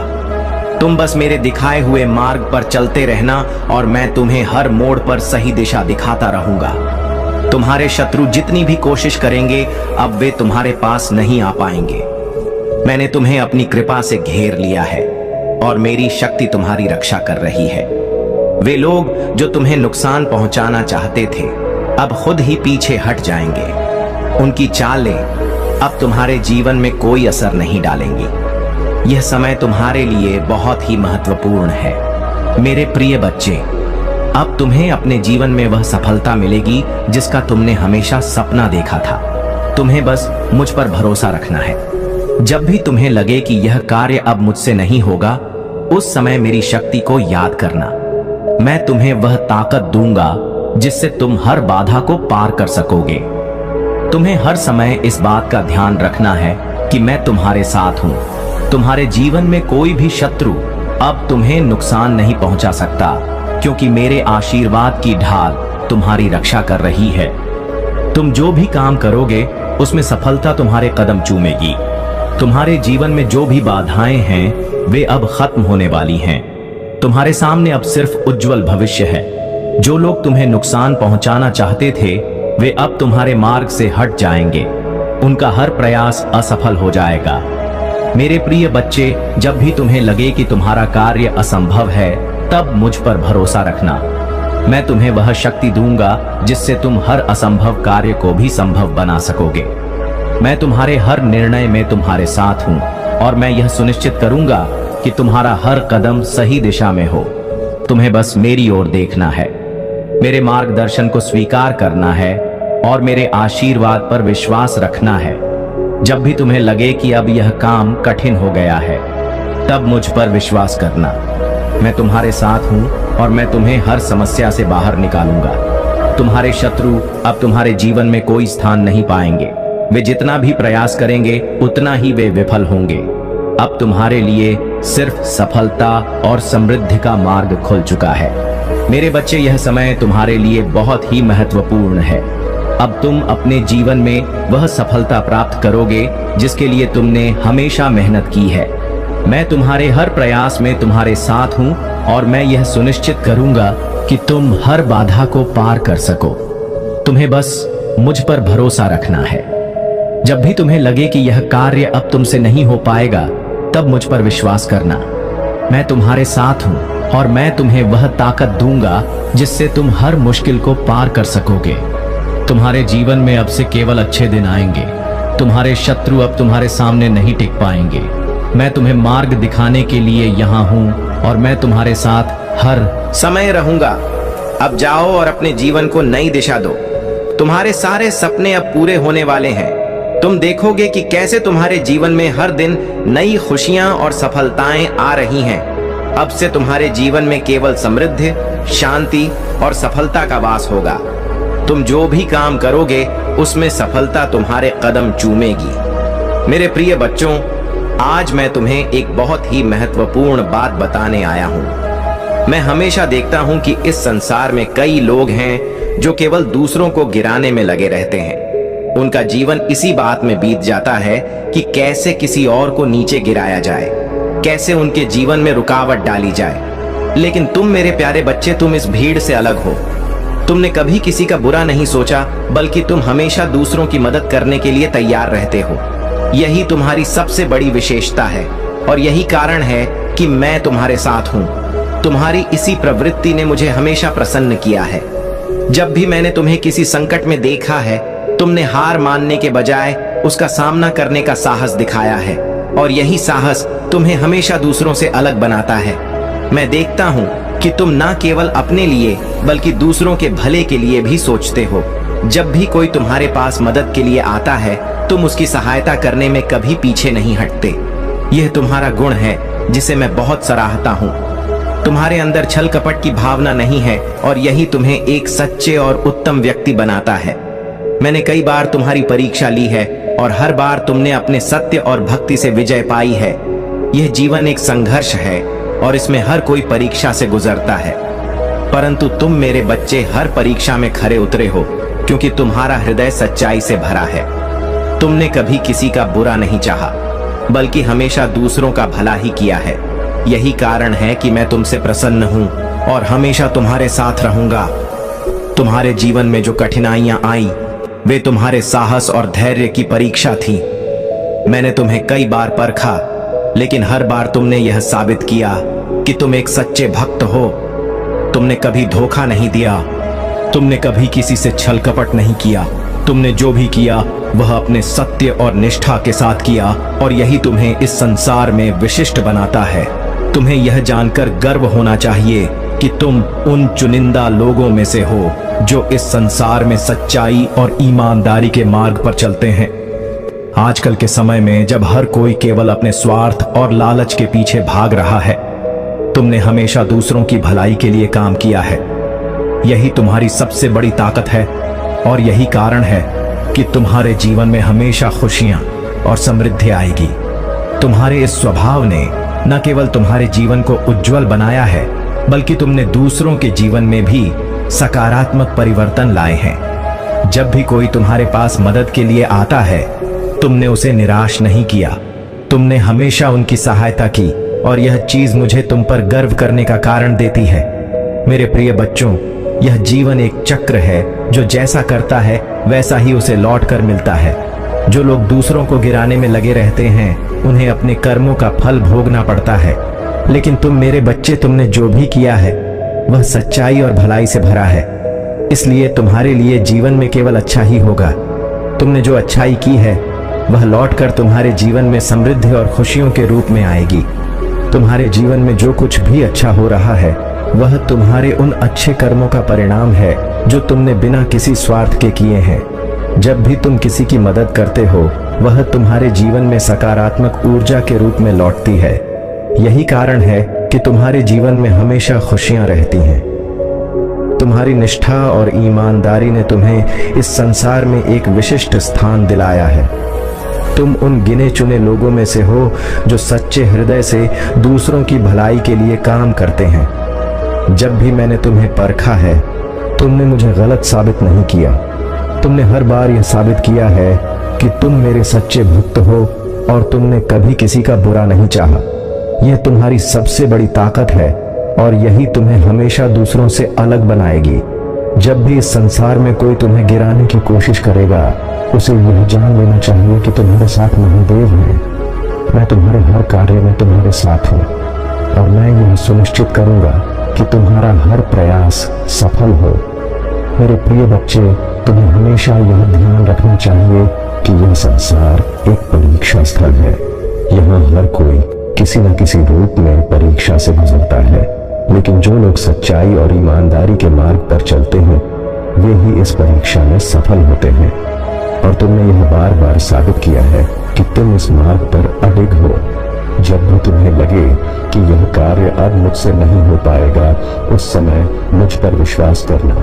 तुम बस मेरे दिखाए हुए मार्ग पर चलते रहना और मैं तुम्हें हर मोड़ पर सही दिशा दिखाता रहूंगा। तुम्हारे शत्रु जितनी भी कोशिश करेंगे, अब वे तुम्हारे पास नहीं आ पाएंगे। मैंने तुम्हें अपनी कृपा से घेर लिया है और मेरी शक्ति तुम्हारी रक्षा कर रही है। वे लोग जो तुम्हें नुकसान पहुंचाना चाहते थे, अब खुद ही पीछे हट जाएंगे। उनकी चालें अब तुम्हारे जीवन में कोई असर नहीं डालेंगी। यह समय तुम्हारे लिए बहुत ही महत्वपूर्ण है। मेरे प्रिय बच्चे, अब तुम्हें अपने जीवन में वह सफलता मिलेगी जिसका तुमने हमेशा सपना देखा था। तुम्हें बस मुझ पर भरोसा रखना है। जब भी तुम्हें लगे कि यह कार्य अब मुझसे नहीं होगा, उस समय मेरी शक्ति को याद करना। मैं तुम्हें वह ताकत दूंगा जिससे तुम हर बाधा को पार कर सकोगे। तुम्हें हर समय इस बात का ध्यान रखना है कि मैं तुम्हारे साथ हूं। तुम्हारे जीवन में कोई भी शत्रु अब तुम्हें नुकसान नहीं पहुंचा सकता, क्योंकि मेरे आशीर्वाद की ढाल तुम्हारी रक्षा कर रही है। तुम जो भी काम करोगे उसमें सफलता तुम्हारे कदम चूमेगी। तुम्हारे जीवन में जो भी बाधाएं हैं वे अब खत्म होने वाली हैं। तुम्हारे सामने अब सिर्फ उज्जवल भविष्य है। जो लोग तुम्हें नुकसान पहुंचाना चाहते थे वे अब तुम्हारे मार्ग से हट जाएंगे। उनका हर प्रयास असफल हो जाएगा। मेरे प्रिय बच्चे, जब भी तुम्हें लगे कि तुम्हारा कार्य असंभव है, तब मुझ पर भरोसा रखना। मैं तुम्हें वह शक्ति दूंगा जिससे तुम हर असंभव कार्य को भी संभव बना सकोगे। मैं तुम्हारे हर निर्णय में तुम्हारे साथ हूं और मैं यह सुनिश्चित करूंगा कि तुम्हारा हर कदम सही दिशा में हो। तुम्हें बस मेरी ओर देखना है, मेरे मार्गदर्शन को स्वीकार करना है और मेरे आशीर्वाद पर विश्वास रखना है। जब भी तुम्हें लगे कि अब यह काम कठिन हो गया है, तब मुझ पर विश्वास करना। मैं तुम्हारे साथ हूं और मैं तुम्हें हर समस्या से बाहर निकालूंगा। तुम्हारे शत्रु अब तुम्हारे जीवन में कोई स्थान नहीं पाएंगे। वे जितना भी प्रयास करेंगे उतना ही वे विफल होंगे। अब तुम्हारे लिए सिर्फ सफलता और समृद्धि का मार्ग खुल चुका है। मेरे बच्चे, यह समय तुम्हारे लिए बहुत ही महत्वपूर्ण है। अब तुम अपने जीवन में वह सफलता प्राप्त करोगे जिसके लिए तुमने हमेशा मेहनत की है। मैं तुम्हारे हर प्रयास में तुम्हारे साथ हूं और मैं यह सुनिश्चित करूंगा कि तुम हर बाधा को पार कर सको। तुम्हें बस मुझ पर भरोसा रखना है। जब भी तुम्हें लगे कि यह कार्य अब तुमसे नहीं हो पाएगा, तब मुझ पर विश्वास करना। मैं तुम्हारे साथ हूं और मैं तुम्हें वह ताकत दूंगा जिससे तुम हर मुश्किल को पार कर सकोगे। तुम्हारे जीवन में अब से केवल अच्छे दिन आएंगे। तुम्हारे शत्रु अब तुम्हारे सामने नहीं टिक पाएंगे। मैं तुम्हें मार्ग दिखाने के लिए यहाँ हूँ और मैं तुम्हारे साथ हर समय रहूंगा। अब जाओ और अपने जीवन को नई दिशा दो। तुम्हारे सारे सपने अब पूरे होने वाले हैं। तुम देखोगे कि कैसे तुम्हारे जीवन में हर दिन नई खुशियां और सफलताएं आ रही हैं। अब से तुम्हारे जीवन में केवल समृद्धि, शांति और सफलता का वास होगा। तुम जो भी काम करोगे उसमें सफलता तुम्हारे कदम चूमेगी। मेरे प्रिय बच्चों, आज मैं तुम्हें एक बहुत ही महत्वपूर्ण बात बताने आया हूँ। मैं हमेशा देखता हूँ कि इस संसार में कई लोग हैं जो केवल दूसरों को गिराने में लगे रहते हैं। उनका जीवन इसी बात में बीत जाता है कि कैसे किसी और को नीचे गिराया जाए, कैसे उनके जीवन में रुकावट डाली जाए। लेकिन तुम मेरे प्यारे बच्चे, तुम इस भीड़ से अलग हो। तुमने कभी किसी का बुरा नहीं सोचा, बल्कि तुम हमेशा दूसरों की मदद करने के लिए तैयार रहते हो। यही तुम्हारी सबसे बड़ी विशेषता है और यही कारण है कि मैं तुम्हारे साथ हूँ। तुम्हारी इसी प्रवृत्ति ने मुझे हमेशा प्रसन्न किया है। जब भी मैंने तुम्हें किसी संकट में देखा है, तुमने हार मानने के बजाय उसका सामना करने का साहस दिखाया है और यही साहस तुम्हें हमेशा दूसरों से अलग बनाता है। मैं देखता हूँ कि तुम न केवल अपने लिए बल्कि दूसरों के भले के लिए भी सोचते हो। जब भी कोई तुम्हारे पास मदद के लिए आता है, तुम उसकी सहायता करने में कभी पीछे नहीं हटते। यह तुम्हारा गुण है जिसे मैं बहुत सराहता हूँ। तुम्हारे अंदर छल कपट की भावना नहीं है और यही तुम्हें एक सच्चे और उत्तम व्यक्ति बनाता है। मैंने कई बार तुम्हारी परीक्षा ली है और हर बार तुमने अपने सत्य और भक्ति से विजय पाई है। यह जीवन एक संघर्ष है और इसमें हर कोई परीक्षा से गुजरता है, परंतु तुम मेरे बच्चे हर परीक्षा में खरे उतरे हो, क्योंकि तुम्हारा हृदय सच्चाई से भरा है। तुमने कभी किसी का बुरा नहीं चाहा, बल्कि हमेशा दूसरों का भला ही किया है। यही कारण है कि मैं तुमसे प्रसन्न हूं और हमेशा तुम्हारे साथ रहूंगा। तुम्हारे जीवन में जो कठिनाइयां आई, वे तुम्हारे साहस और धैर्य की परीक्षा थी। मैंने तुम्हें कई बार परखा, लेकिन हर बार तुमने यह साबित किया कि तुम एक सच्चे भक्त हो। तुमने कभी धोखा नहीं दिया, तुमने कभी किसी से छल कपट नहीं किया। तुमने जो भी किया वह अपने सत्य और निष्ठा के साथ किया, और यही तुम्हें इस संसार में विशिष्ट बनाता है। तुम्हें यह जानकर गर्व होना चाहिए कि तुम उन चुनिंदा लोगों में से हो जो इस संसार में सच्चाई और ईमानदारी के मार्ग पर चलते हैं। आजकल के समय में जब हर कोई केवल अपने स्वार्थ और लालच के पीछे भाग रहा है, तुमने हमेशा दूसरों की भलाई के लिए काम किया है। यही तुम्हारी सबसे बड़ी ताकत है, और यही कारण है कि तुम्हारे जीवन में हमेशा खुशियां और समृद्धि आएगी। तुम्हारे इस स्वभाव ने न केवल तुम्हारे जीवन को उज्जवल बनाया है, बल्कि तुमने दूसरों के जीवन में भी सकारात्मक परिवर्तन लाए हैं। जब भी कोई तुम्हारे पास मदद के लिए आता है, तुमने उसे निराश नहीं किया। तुमने हमेशा उनकी सहायता की, और यह चीज मुझे तुम पर गर्व करने का कारण देती है। मेरे प्रिय बच्चों, यह जीवन एक चक्र है जो जैसा करता है वैसा ही उसे लौट कर मिलता है। जो लोग दूसरों को गिराने में लगे रहते हैं, उन्हें अपने कर्मों का फल भोगना पड़ता है। लेकिन तुम मेरे बच्चे, तुमने जो भी किया है वह सच्चाई और भलाई से भरा है। इसलिए तुम्हारे लिए जीवन में केवल अच्छा ही होगा। तुमने जो अच्छाई की है वह लौटकर तुम्हारे जीवन में समृद्धि और खुशियों के रूप में आएगी। तुम्हारे जीवन में जो कुछ भी अच्छा हो रहा है, वह तुम्हारे उन अच्छे कर्मों का परिणाम है जो तुमने बिना किसी स्वार्थ के किए हैं। जब भी तुम किसी की मदद करते हो, वह तुम्हारे जीवन में सकारात्मक ऊर्जा के रूप में लौटती है। यही कारण है कि तुम्हारे जीवन में हमेशा खुशियां रहती हैं। तुम्हारी निष्ठा और ईमानदारी ने तुम्हें इस संसार में एक विशिष्ट स्थान दिलाया है। तुम उन गिने चुने लोगों में से हो जो सच्चे हृदय से दूसरों की भलाई के लिए काम करते हैं। जब भी मैंने तुम्हें परखा है, तुमने मुझे गलत साबित नहीं किया। तुमने हर बार यह साबित किया है कि तुम मेरे सच्चे भक्त हो, और तुमने कभी किसी का बुरा नहीं चाहा। यह तुम्हारी सबसे बड़ी ताकत है, और यही तुम्हें हमेशा दूसरों से अलग बनाएगी। जब भी इस संसार में कोई तुम्हें गिराने की कोशिश करेगा, उसे यह जान लेना चाहिए कि तुम्हारे साथ महादेव हैं। मैं तुम्हारे हर कार्य में तुम्हारे साथ हूँ, और मैं यह सुनिश्चित करूंगा कि तुम्हारा हर प्रयास सफल हो। मेरे प्रिय बच्चे, तुम्हें हमेशा यह ध्यान रखना चाहिए कि यह संसार एक परीक्षा स्थल है। यहाँ हर कोई किसी न किसी रूप में परीक्षा से गुजरता है, लेकिन जो लोग सच्चाई और ईमानदारी के मार्ग पर चलते हैं, वे ही इस परीक्षा में सफल होते हैं। और तुमने यह बार बार साबित किया है कि तुम इस मार्ग पर अडिग हो। जब भी तुम्हें लगे कि यह कार्य अब मुझसे नहीं हो पाएगा, उस समय मुझ पर विश्वास करना।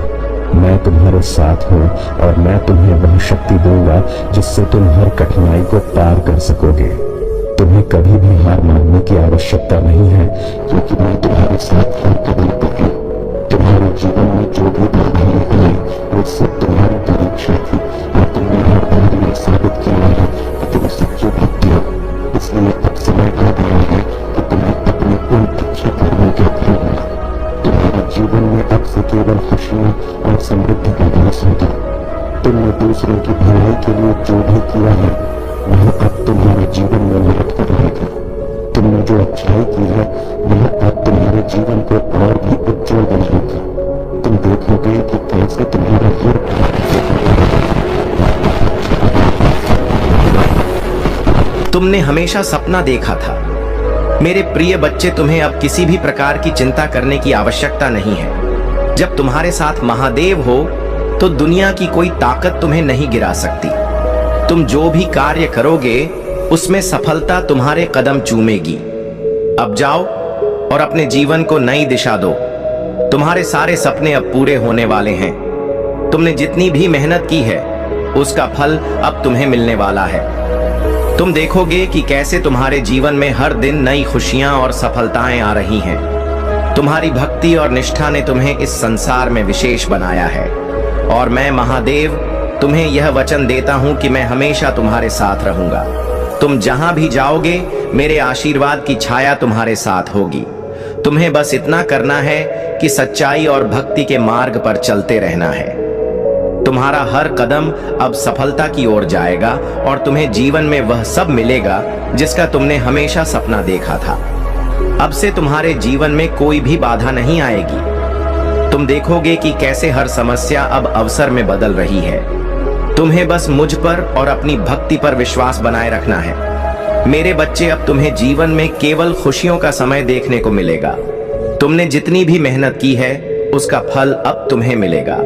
मैं तुम्हारे साथ हूँ, और मैं तुम्हें वह शक्ति दूंगा जिससे तुम हर कठिनाई को पार कर सकोगे। तुम्हें कभी भी हार मानने की आवश्यकता नहीं है, क्योंकि मैं तुम्हारे साथ हर कदम पर हूँ। तुम्हारे जीवन में जो भी बाधाएं आई, वो सब तुम्हारी परीक्षा थी, और तुमने हर बार यह साबित किया है कि तुम सच्चे भक्त हो। इसलिए अब समय आ गया है कि तुम्हें अपने उन अच्छे कर्मों के फल मिले। तुम्हारे जीवन में अब से केवल खुशियां और समृद्धि का वास होगा। तुमने दूसरों की भलाई के लिए जो भी किया है, वह अब तुम्हारे जीवन में लौट कर रहेगा। तुमने जो अच्छाई की है, वह अब तुम्हारे जीवन को और भी उज्जवल बनाएगा। तुम देखोगे कि कैसे तुम्हारा हर तुमने हमेशा सपना देखा था। मेरे प्रिय बच्चे, तुम्हें अब किसी भी प्रकार की चिंता करने की आवश्यकता नहीं है। जब तुम्हारे साथ महादेव हो, तो दुनिया की कोई ताकत तुम्हें नहीं गिरा सकती। तुम जो भी कार्य करोगे, उसमें सफलता तुम्हारे कदम चूमेगी। अब जाओ और अपने जीवन को नई दिशा दो। तुम्हारे सारे सपने अब पूरे होने वाले हैं। तुमने जितनी भी मेहनत की है, उसका फल अब तुम्हें मिलने वाला है। तुम देखोगे कि कैसे तुम्हारे जीवन में हर दिन नई खुशियां और सफलताएं आ रही हैं। तुम्हारी भक्ति और निष्ठा ने तुम्हें इस संसार में विशेष बनाया है, और मैं महादेव तुम्हें यह वचन देता हूं कि मैं हमेशा तुम्हारे साथ रहूंगा। तुम जहां भी जाओगे, मेरे आशीर्वाद की छाया तुम्हारे साथ होगी। तुम्हें बस इतना करना है कि सच्चाई और भक्ति के मार्ग पर चलते रहना है। तुम्हारा हर कदम अब सफलता की ओर जाएगा, और तुम्हें जीवन में वह सब मिलेगा जिसका तुमने हमेशा सपना देखा था। अब से तुम्हारे जीवन में कोई भी बाधा नहीं आएगी। तुम देखोगे कि कैसे हर समस्या अब अवसर में बदल रही है। तुम्हें बस मुझ पर और अपनी भक्ति पर विश्वास बनाए रखना है। मेरे बच्चे, अब तुम्हें जीवन में केवल खुशियों का समय देखने को मिलेगा। तुमने जितनी भी मेहनत की है उसका फल अब तुम्हें मिलेगा।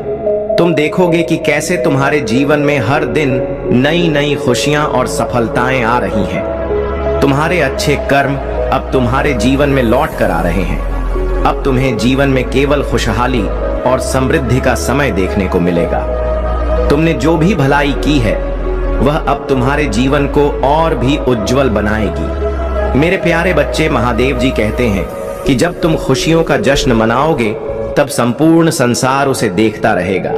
तुम देखोगे कि कैसे तुम्हारे जीवन में हर दिन नई नई खुशियां और सफलताएं आ रही हैं। तुम्हारे अच्छे कर्म अब तुम्हारे जीवन में लौट कर आ रहे हैं। अब तुम्हें जीवन में केवल खुशहाली और समृद्धि का समय देखने को मिलेगा। तुमने जो भी भलाई की है वह अब तुम्हारे जीवन को और भी उज्जवल बनाएगी। मेरे प्यारे बच्चे, महादेव जी कहते हैं कि जब तुम खुशियों का जश्न मनाओगे तब संपूर्ण संसार उसे देखता रहेगा।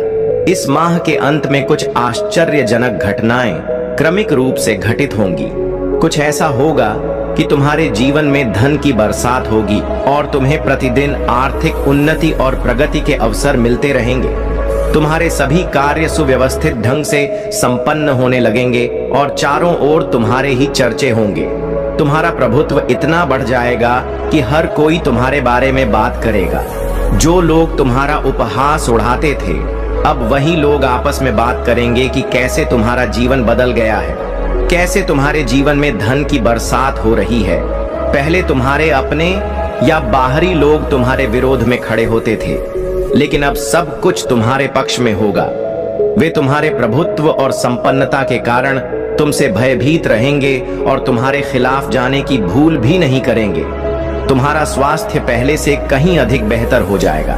इस माह के अंत में कुछ आश्चर्यजनक घटनाएं क्रमिक रूप से घटित होंगी। कुछ ऐसा होगा कि तुम्हारे जीवन में धन की बरसात होगी और तुम्हें प्रतिदिन आर्थिक उन्नति और प्रगति के अवसर मिलते रहेंगे। तुम्हारे सभी कार्य सुव्यवस्थित ढंग से संपन्न होने लगेंगे और चारों ओर तुम्हारे ही चर्चे होंगे। तुम्हारा प्रभुत्व इतना बढ़ जाएगा कि हर कोई तुम्हारे बारे में बात करेगा। जो लोग तुम्हारा उपहास उड़ाते थे, अब वही लोग आपस में बात करेंगे कि कैसे तुम्हारा जीवन बदल गया है, कैसे तुम्हारे जीवन में धन की बरसात हो रही है। पहले तुम्हारे अपने या बाहरी लोग तुम्हारे विरोध में खड़े होते थे, लेकिन अब सब कुछ तुम्हारे पक्ष में होगा। वे तुम्हारे प्रभुत्व और संपन्नता के कारण तुमसे भयभीत रहेंगे और तुम्हारे खिलाफ जाने की भूल भी नहीं करेंगे। तुम्हारा स्वास्थ्य पहले से कहीं अधिक बेहतर हो जाएगा।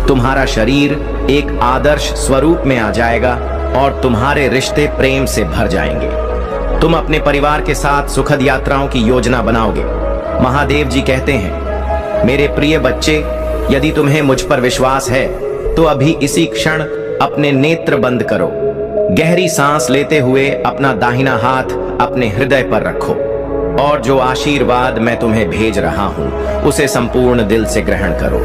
तुम्हारा शरीर एक आदर्श स्वरूप में आ जाएगा और तुम्हारे रिश्ते प्रेम से भर जाएंगे। तुम अपने परिवार के साथ सुखद यात्राओं की योजना बनाओगे। महादेव जी कहते हैं, मेरे प्रिय बच्चे, यदि तुम्हें मुझ पर विश्वास है तो अभी इसी क्षण अपने नेत्र बंद करो। गहरी सांस लेते हुए अपना दाहिना हाथ अपने हृदय पर रखो और जो आशीर्वाद मैं तुम्हें भेज रहा हूं उसे संपूर्ण दिल से ग्रहण करो।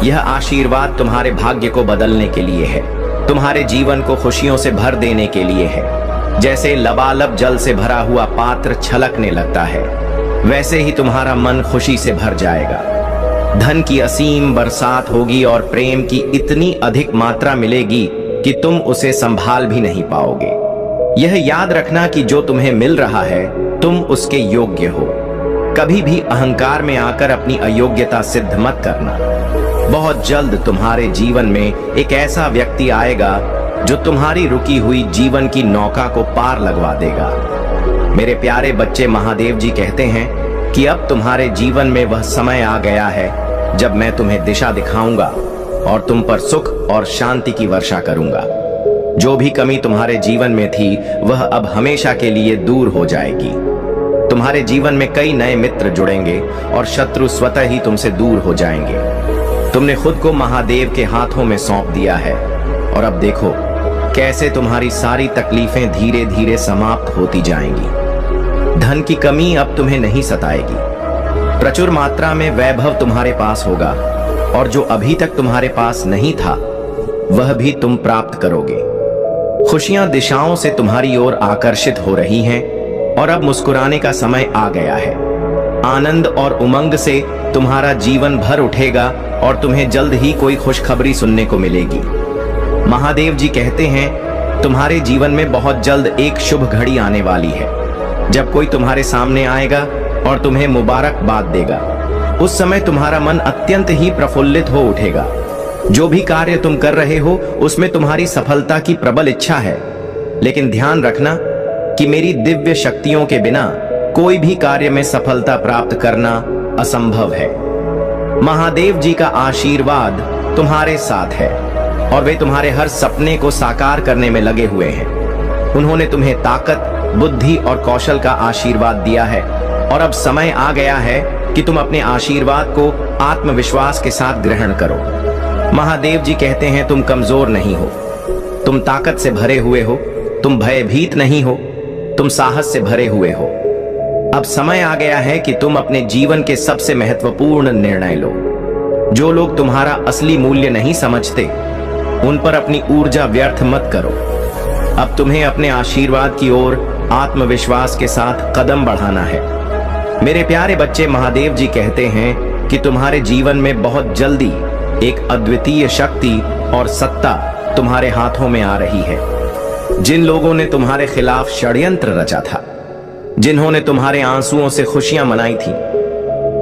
यह आशीर्वाद तुम्हारे भाग्य को बदलने के लिए है, तुम्हारे जीवन को खुशियों से भर देने के लिए है। जैसे लबालब जल से भरा हुआ पात्र छलकने लगता है, वैसे ही तुम्हारा मन खुशी से भर जाएगा। धन की असीम बरसात होगी और प्रेम की इतनी अधिक मात्रा मिलेगी कि तुम उसे संभाल भी नहीं पाओगे। यह याद रखना कि जो तुम्हें मिल रहा है तुम उसके योग्य हो। कभी भी अहंकार में आकर अपनी अयोग्यता सिद्ध मत करना। बहुत जल्द तुम्हारे जीवन में एक ऐसा व्यक्ति आएगा जो तुम्हारी रुकी हुई जीवन की नौका को पार लगवा देगा। मेरे प्यारे बच्चे, महादेव जी कहते हैं कि अब तुम्हारे जीवन में वह समय आ गया है जब मैं तुम्हें दिशा दिखाऊंगा और तुम पर सुख और शांति की वर्षा करूंगा। जो भी कमी तुम्हारे जीवन में थी वह अब हमेशा के लिए दूर हो जाएगी। तुम्हारे जीवन में कई नए मित्र जुड़ेंगे और शत्रु स्वतः ही तुमसे दूर हो जाएंगे। तुमने खुद को महादेव के हाथों में सौंप दिया है और अब देखो कैसे तुम्हारी सारी तकलीफें धीरे धीरे समाप्त होती जाएंगी। धन की कमी अब तुम्हें नहीं सताएगी। प्रचुर मात्रा में वैभव तुम्हारे पास होगा और जो अभी तक तुम्हारे पास नहीं था वह भी तुम प्राप्त करोगे। खुशियां दिशाओं से तुम्हारी ओर आकर्षित हो रही हैं और अब मुस्कुराने का समय आ गया है। आनंद और उमंग से तुम्हारा जीवन भर उठेगा और तुम्हें जल्द ही कोई खुशखबरी सुनने को मिलेगी। महादेव जी कहते हैं तुम्हारे जीवन में बहुत जल्द एक शुभ घड़ी आने वाली है जब कोई तुम्हारे सामने आएगा और तुम्हें मुबारकबाद देगा। उस समय तुम्हारा मन अत्यंत ही प्रफुल्लित हो उठेगा। जो भी कार्य तुम कर रहे हो उसमें तुम्हारी सफलता की प्रबल इच्छा है, लेकिन ध्यान रखना कि मेरी दिव्य शक्तियों के बिना कोई भी कार्य में सफलता प्राप्त करना असंभव है। महादेव जी का आशीर्वाद तुम्हारे साथ है और वे तुम्हारे हर सपने को साकार करने में लगे हुए हैं। उन्होंने तुम्हें ताकत, बुद्धि और कौशल का आशीर्वाद दिया है और अब समय आ गया है कि तुम अपने आशीर्वाद को आत्मविश्वास के साथ ग्रहण करो। महादेव जी कहते हैं तुम कमजोर नहीं हो, तुम ताकत से भरे हुए हो, तुम भयभीत नहीं हो, तुम साहस से भरे हुए हो। अब समय आ गया है कि तुम अपने जीवन के सबसे महत्वपूर्ण निर्णय लो। जो लोग तुम्हारा असली मूल्य नहीं समझते उन पर अपनी ऊर्जा व्यर्थ मत करो। अब तुम्हें अपने आशीर्वाद की ओर आत्मविश्वास के साथ कदम बढ़ाना है। मेरे प्यारे बच्चे, महादेव जी कहते हैं कि तुम्हारे जीवन में बहुत जल्दी एक अद्वितीय शक्ति और सत्ता तुम्हारे हाथों में आ रही है। जिन लोगों ने तुम्हारे खिलाफ षड्यंत्र रचा था, जिन्होंने तुम्हारे आंसुओं से खुशियां मनाई थी,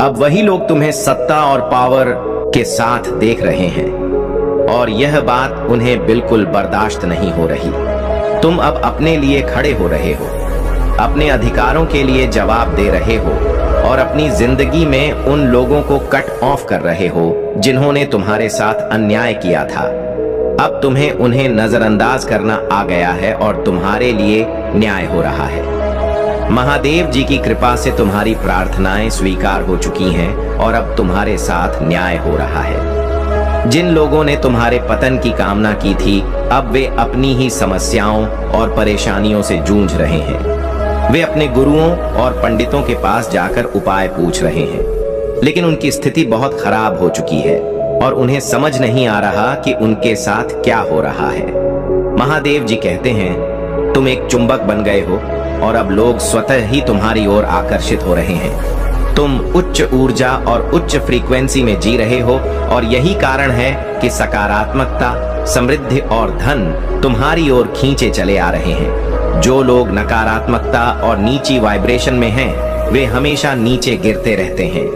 अब वही लोग तुम्हें सत्ता और पावर के साथ देख रहे हैं और यह बात उन्हें बिल्कुल बर्दाश्त नहीं हो रही। तुम अब अपने लिए खड़े हो रहे हो, अपने अधिकारों के लिए जवाब दे रहे हो और अपनी जिंदगी में उन लोगों को कट ऑफ कर रहे हो जिन्होंने तुम्हारे साथ अन्याय किया था। अब तुम्हें उन्हें नजरअंदाज करना आ गया है और तुम्हारे लिए न्याय हो रहा है। महादेव जी की कृपा से तुम्हारी प्रार्थनाएं स्वीकार हो चुकी हैं और अब तुम्हारे साथ न्याय हो रहा है। जिन लोगों ने तुम्हारे पतन की कामना की थी, अब वे अपनी ही समस्याओं और परेशानियों से जूझ रहे हैं। वे अपने गुरुओं और पंडितों के पास जाकर उपाय पूछ रहे हैं, लेकिन उनकी स्थिति बहुत खराब हो चुकी है और उन्हें समझ नहीं आ रहा कि उनके साथ क्या हो रहा है। महादेव जी कहते हैं, तुम एक चुंबक बन गए हो और अब लोग स्वतः ही तुम्हारी ओर आकर्षित हो रहे हैं। तुम उच्च ऊर्जा और उच्च फ्रीक्वेंसी में जी रहे हो और यही कारण है कि सकारात्मकता, समृद्धि और धन तुम्हारी ओर खींचे चले आ रहे हैं। जो लोग नकारात्मकता और नीची वाइब्रेशन में हैं, वे हमेशा नीचे गिरते रहते हैं।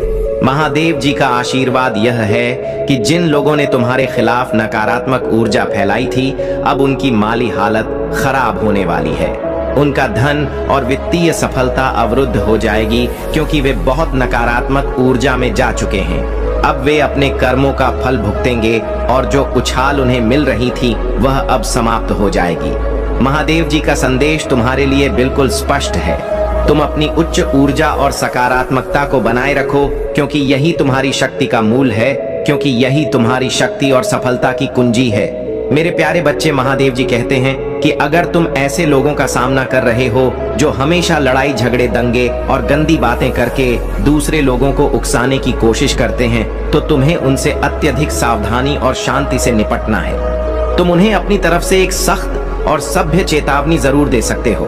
महादेव जी का आशीर्वाद यह है कि जिन लोगों ने तुम्हारे खिलाफ नकारात्मक ऊर्जा फैलाई थी, अब उनकी माली हालत खराब होने वाली है। उनका धन और वित्तीय सफलता अवरुद्ध हो जाएगी क्योंकि वे बहुत नकारात्मक ऊर्जा में जा चुके हैं। अब वे अपने कर्मों का फल भुगतेंगे और जो उछाल उन्हें मिल रही थी वह अब समाप्त हो जाएगी। महादेव जी का संदेश तुम्हारे लिए बिल्कुल स्पष्ट है। तुम अपनी उच्च ऊर्जा और सकारात्मकता को बनाए रखो क्योंकि यही तुम्हारी शक्ति का मूल है, क्योंकि यही तुम्हारी शक्ति और सफलता की कुंजी है। मेरे प्यारे बच्चे, महादेव जी कहते हैं कि अगर तुम ऐसे लोगों का सामना कर रहे हो जो हमेशा लड़ाई झगड़े, दंगे और गंदी बातें करके दूसरे लोगों को उकसाने की कोशिश करते हैं, तो तुम्हें उनसे अत्यधिक सावधानी और शांति से निपटना है। तुम उन्हें अपनी तरफ से एक सख्त और सभ्य चेतावनी जरूर दे सकते हो,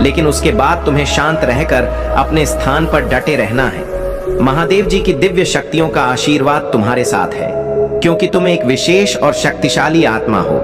लेकिन उसके बाद तुम्हें शांत रहकर अपने स्थान पर डटे रहना है। महादेव जी की दिव्य शक्तियों का आशीर्वाद तुम्हारे साथ है, क्योंकि तुम एक विशेष और शक्तिशाली आत्मा हो।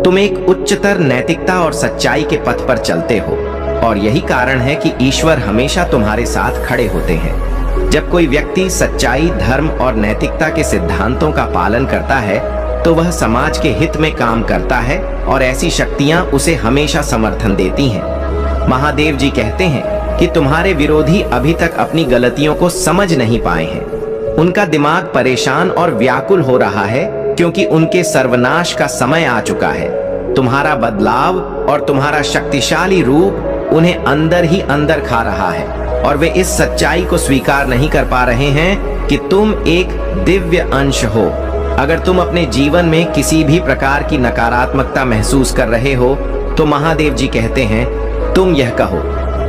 तुम एक उच्चतर नैतिकता और सच्चाई के पथ पर चलते हो और यही कारण है कि ईश्वर हमेशा तुम्हारे साथ खड़े होते हैं। जब कोई व्यक्ति सच्चाई, धर्म और नैतिकता के सिद्धांतों का पालन करता है तो वह समाज के हित में काम करता है और ऐसी शक्तियां उसे हमेशा समर्थन देती हैं। महादेव जी कहते हैं कि तुम्हारे विरोधी अभी तक अपनी गलतियों को समझ नहीं पाए हैं। उनका दिमाग परेशान और व्याकुल हो रहा है क्योंकि उनके सर्वनाश का समय आ चुका है। तुम्हारा बदलाव और तुम्हारा शक्तिशाली रूप उन्हें अंदर ही अंदर खा रहा है और वे इस सच्चाई को स्वीकार नहीं कर पा रहे हैं कि तुम एक दिव्य अंश हो। अगर तुम अपने जीवन में किसी भी प्रकार की नकारात्मकता महसूस कर रहे हो तो महादेव जी कहते हैं, तुम यह कहो,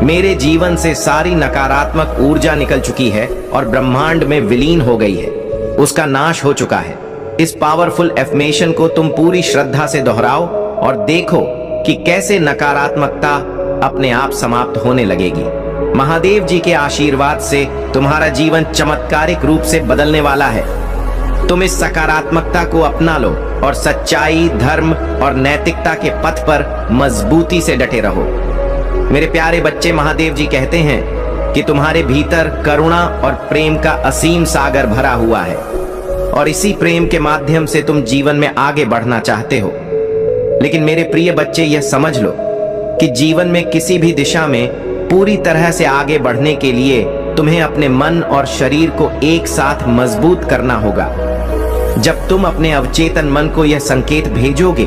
मेरे जीवन से सारी नकारात्मक ऊर्जा निकल चुकी है और ब्रह्मांड में विलीन हो गई है, उसका नाश हो चुका है। इस पावरफुल एफर्मेशन को तुम पूरी श्रद्धा से दोहराओ और देखो कि कैसे नकारात्मकता अपने आप समाप्त होने लगेगी। महादेव जी के आशीर्वाद से तुम्हारा जीवन चमत्कारिक रूप से बदलने वाला है। तुम इस सकारात्मकता को अपना लो और सच्चाई, धर्म और नैतिकता के पथ पर मजबूती से डटे रहो। मेरे प्यारे बच्चे, महादेव जी कहते हैं कि तुम्हारे भीतर करुणा और प्रेम का असीम सागर भरा हुआ है और इसी प्रेम के माध्यम से तुम जीवन में आगे बढ़ना चाहते हो। लेकिन मेरे प्रिय बच्चे, यह समझ लो कि जीवन में किसी भी दिशा में पूरी तरह से आगे बढ़ने के लिए तुम्हें अपने मन और शरीर को एक साथ मजबूत करना होगा। जब तुम अपने अवचेतन मन को यह संकेत भेजोगे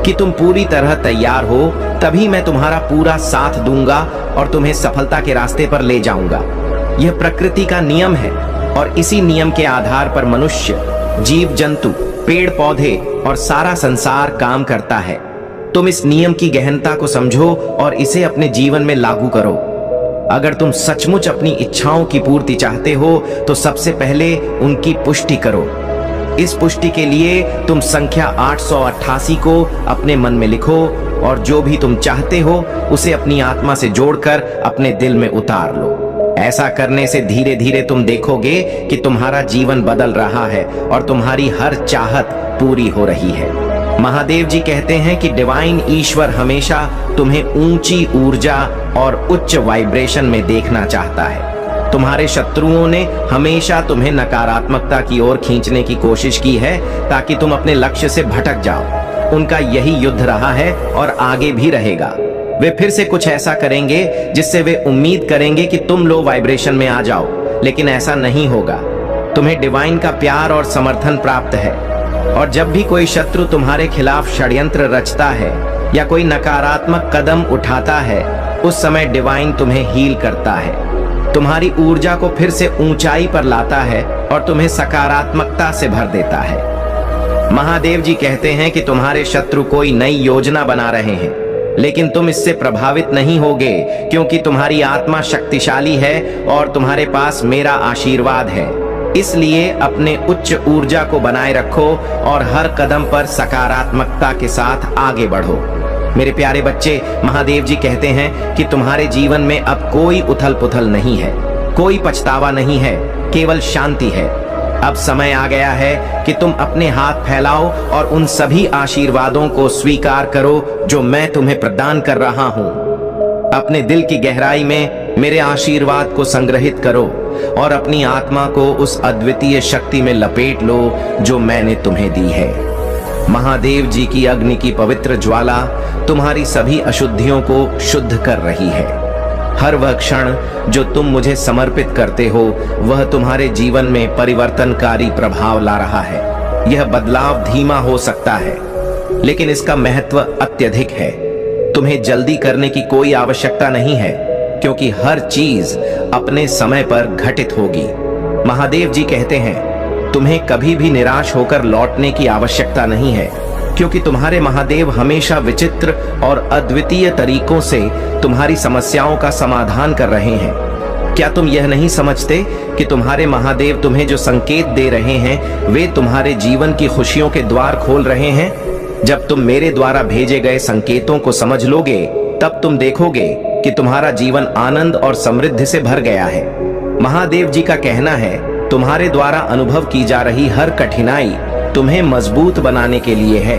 कि तुम पूरी तरह तैयार हो, तभी मैं तुम्हारा पूरा साथ दूंगा और तुम्हें सफलता के रास्ते पर ले जाऊंगा। यह प्रकृति का नियम है और इसी नियम के आधार पर मनुष्य, जीव जंतु, पेड़ पौधे और सारा संसार काम करता है। तुम इस नियम की गहनता को समझो और इसे अपने जीवन में लागू करो। अगर तुम सचमुच अपनी इच्छाओं की पूर्ति चाहते हो तो सबसे पहले उनकी पुष्टि करो। इस पुष्टि के लिए तुम संख्या 888 को अपने मन में लिखो और जो भी तुम चाहते हो उसे अपनी आत्मा से जोड़कर अपने दिल में उतार लो। ऐसा करने से धीरे धीरे तुम देखोगे कि तुम्हारा जीवन बदल रहा है और तुम्हारी हर चाहत पूरी हो रही है। महादेव जी कहते हैं कि डिवाइन ईश्वर हमेशा तुम्हें ऊंची ऊर्जा और उच्च वाइब्रेशन में देखना चाहता है। तुम्हारे शत्रुओं ने हमेशा तुम्हें नकारात्मकता की ओर खींचने की कोशिश की है ताकि तुम अपने लक्ष्य से भटक जाओ। उनका यही युद्ध रहा है और आगे भी रहेगा। वे फिर से कुछ ऐसा करेंगे जिससे वे उम्मीद करेंगे कि तुम लो वाइब्रेशन में आ जाओ, लेकिन ऐसा नहीं होगा। तुम्हें डिवाइन का प्यार और समर्थन प्राप्त है, और जब भी कोई शत्रु तुम्हारे खिलाफ षड्यंत्र रचता है या कोई नकारात्मक कदम उठाता है, उस समय डिवाइन तुम्हें हील करता है, तुम्हारी ऊर्जा को फिर से ऊंचाई पर लाता है और तुम्हें सकारात्मकता से भर देता है। महादेव जी कहते हैं कि तुम्हारे शत्रु कोई नई योजना बना रहे हैं, लेकिन तुम इससे प्रभावित नहीं होगे, क्योंकि तुम्हारी आत्मा शक्तिशाली है और तुम्हारे पास मेरा आशीर्वाद है। इसलिए अपने उच्च ऊर्जा को बनाए रखो और हर कदम पर सकारात्मकता के साथ आगे बढ़ो। मेरे प्यारे बच्चे, महादेव जी कहते हैं कि तुम्हारे जीवन में अब कोई उथल पुथल नहीं है, कोई पछतावा नहीं है, केवल शांति है। अब समय आ गया है कि तुम अपने हाथ फैलाओ और उन सभी आशीर्वादों को स्वीकार करो जो मैं तुम्हें प्रदान कर रहा हूं। अपने दिल की गहराई में मेरे आशीर्वाद को संग्रहित करो और अपनी आत्मा को उस अद्वितीय शक्ति में लपेट लो जो मैंने तुम्हें दी है। महादेव जी की अग्नि की पवित्र ज्वाला तुम्हारी सभी अशुद्धियों को शुद्ध कर रही है। हर वह क्षण जो तुम मुझे समर्पित करते हो, वह तुम्हारे जीवन में परिवर्तनकारी प्रभाव ला रहा है। यह बदलाव धीमा हो सकता है, लेकिन इसका महत्व अत्यधिक है। तुम्हें जल्दी करने की कोई आवश्यकता नहीं है, क्योंकि हर चीज अपने समय पर घटित होगी। महादेव जी कहते हैं, तुम्हें कभी भी निराश होकर लौटने की आवश्यकता नहीं है, क्योंकि तुम्हारे महादेव हमेशा विचित्र और अद्वितीय तरीकों से तुम्हारी समस्याओं का समाधान कर रहे हैं। क्या तुम यह नहीं समझते कि तुम्हारे महादेव तुम्हें जो संकेत दे रहे हैं, वे तुम्हारे जीवन की खुशियों के द्वार खोल रहे हैं? जब तुम मेरे द्वारा भेजे गए संकेतों को समझ लोगे, तब तुम देखोगे कि तुम्हारा जीवन आनंद और समृद्धि से भर गया है। महादेव जी का कहना है, तुम्हारे द्वारा अनुभव की जा रही हर कठिनाई तुम्हें मजबूत बनाने के लिए है।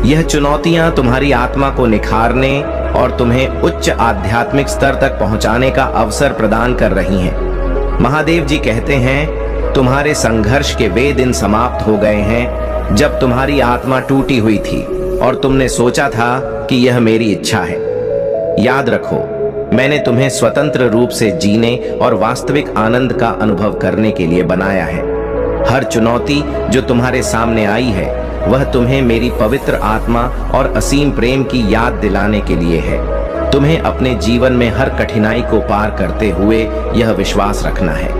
यह चुनौतियां तुम्हारी आत्मा को निखारने और तुम्हें उच्च आध्यात्मिक स्तर तक पहुंचाने का अवसर प्रदान कर रही हैं। महादेव जी कहते हैं, तुम्हारे संघर्ष के वे दिन समाप्त हो गए हैं जब तुम्हारी आत्मा टूटी हुई थी और तुमने सोचा था कि यह मेरी इच्छा है। याद रखो, मैंने तुम्हें स्वतंत्र रूप से जीने और वास्तविक आनंद का अनुभव करने के लिए बनाया है। हर चुनौती जो तुम्हारे सामने आई है, वह तुम्हें मेरी पवित्र आत्मा और असीम प्रेम की याद दिलाने के लिए है। तुम्हें अपने जीवन में हर कठिनाई को पार करते हुए यह विश्वास रखना है।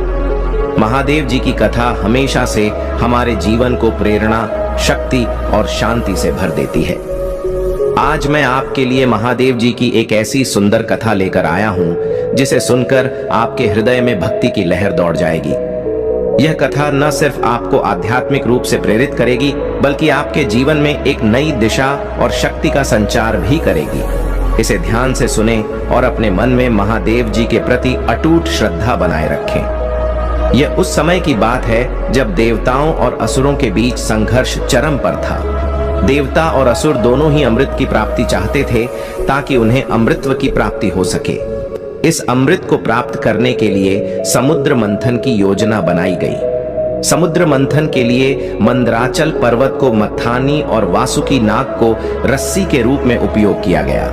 महादेव जी की कथा हमेशा से हमारे जीवन को प्रेरणा, शक्ति और शांति से भर देती है। आज मैं आपके लिए महादेव जी की एक ऐसी सुंदर कथा लेकर आया हूं, जिसे सुनकर आपके हृदय में भक्ति की लहर दौड़ जाएगी। यह कथा न सिर्फ आपको आध्यात्मिक रूप से प्रेरित करेगी, बल्कि आपके जीवन में एक नई दिशा और शक्ति का संचार भी करेगी। इसे ध्यान से सुने और अपने मन में महादेव जी के प्रति अटूट श्रद्धा बनाए रखें। यह उस समय की बात है जब देवताओं और असुरों के बीच संघर्ष चरम पर था। देवता और असुर दोनों ही अमृत की प्राप्ति चाहते थे, ताकि उन्हें अमृतत्व की प्राप्ति हो सके। इस अमृत को प्राप्त करने के लिए समुद्र मंथन की योजना बनाई गई। समुद्र मंथन के लिए मंदराचल पर्वत को मथानी और वासुकी नाग को रस्सी के रूप में उपयोग किया गया।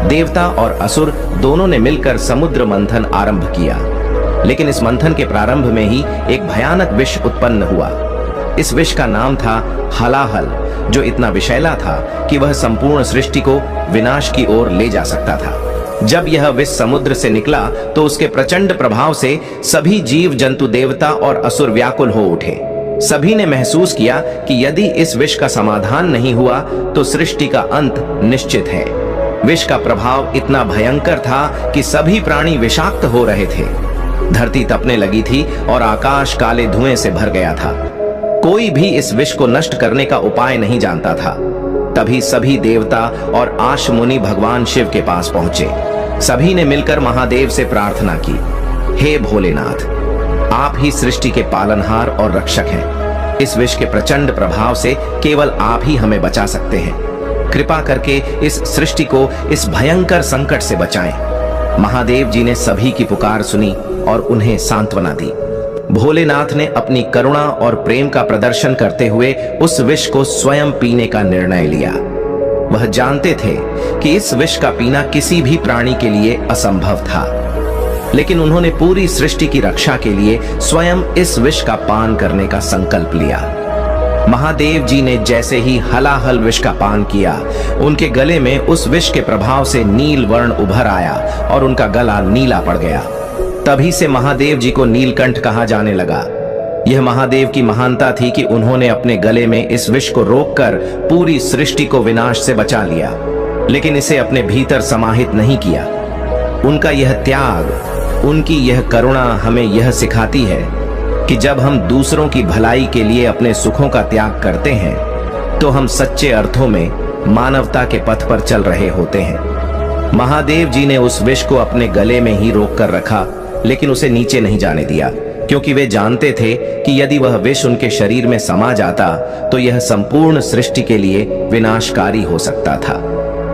देवता और असुर दोनों ने मिलकर समुद्र मंथन आरंभ किया, लेकिन इस मंथन के प्रारंभ में ही एक भयानक विष उत्पन्न हुआ। इस विष का नाम था हलाहल, जो इतना विषैला था कि वह संपूर्ण सृष्टि को विनाश की ओर ले जा सकता था। जब यह विष समुद्र से निकला तो उसके प्रचंड प्रभाव से सभी जीव जंतु, देवता और असुर व्याकुल हो उठे। सभी ने महसूस किया कि यदि इस विष का समाधान नहीं हुआ तो सृष्टि का अंत निश्चित है। विष का प्रभाव इतना भयंकर था कि सभी प्राणी विषाक्त हो रहे थे। धरती तपने लगी थी और आकाश काले धुएं से भर गया था। कोई भी इस विष को नष्ट करने का उपाय नहीं जानता था। तभी सभी देवता और आश मुनि भगवान शिव के पास पहुंचे। सभी ने मिलकर महादेव से प्रार्थना की, हे भोलेनाथ, आप ही सृष्टि के पालनहार और रक्षक हैं। इस विष के प्रचंड प्रभाव से केवल आप ही हमें बचा सकते हैं। कृपा करके इस सृष्टि को इस भयंकर संकट से बचाएं। महादेव जी ने सभी की पुकार सुनी और उन्हें सांत्वना दी। भोलेनाथ ने अपनी करुणा और प्रेम का प्रदर्शन करते हुए उस विष को स्वयं पीने का निर्णय लिया। वह जानते थे कि इस विष का पीना किसी भी प्राणी के लिए असंभव था, लेकिन उन्होंने पूरी सृष्टि की रक्षा के लिए स्वयं इस विष का पान करने का संकल्प लिया। महादेव जी ने जैसे ही हलाहल विष का पान किया, उनके गले में उस विष के प्रभाव से नील वर्ण उभर आया और उनका गला नीला पड़ गया। तभी से महादेव जी को नीलकंठ कहा जाने लगा। यह महादेव की महानता थी कि उन्होंने अपने गले में इस विष को रोककर पूरी सृष्टि को विनाश से बचा लिया, लेकिन इसे अपने भीतर समाहित नहीं किया। उनका यह त्याग, उनकी यह करुणा हमें यह सिखाती है कि जब हम दूसरों की भलाई के लिए अपने सुखों का त्याग करते हैं तो हम सच्चे अर्थों में मानवता के पथ पर चल रहे होते हैं। महादेव जी ने उस विष को अपने गले में ही रोक कर रखा, लेकिन उसे नीचे नहीं जाने दिया, क्योंकि वे जानते थे कि यदि वह विष उनके शरीर में समा जाता तो यह संपूर्ण सृष्टि के लिए विनाशकारी हो सकता था।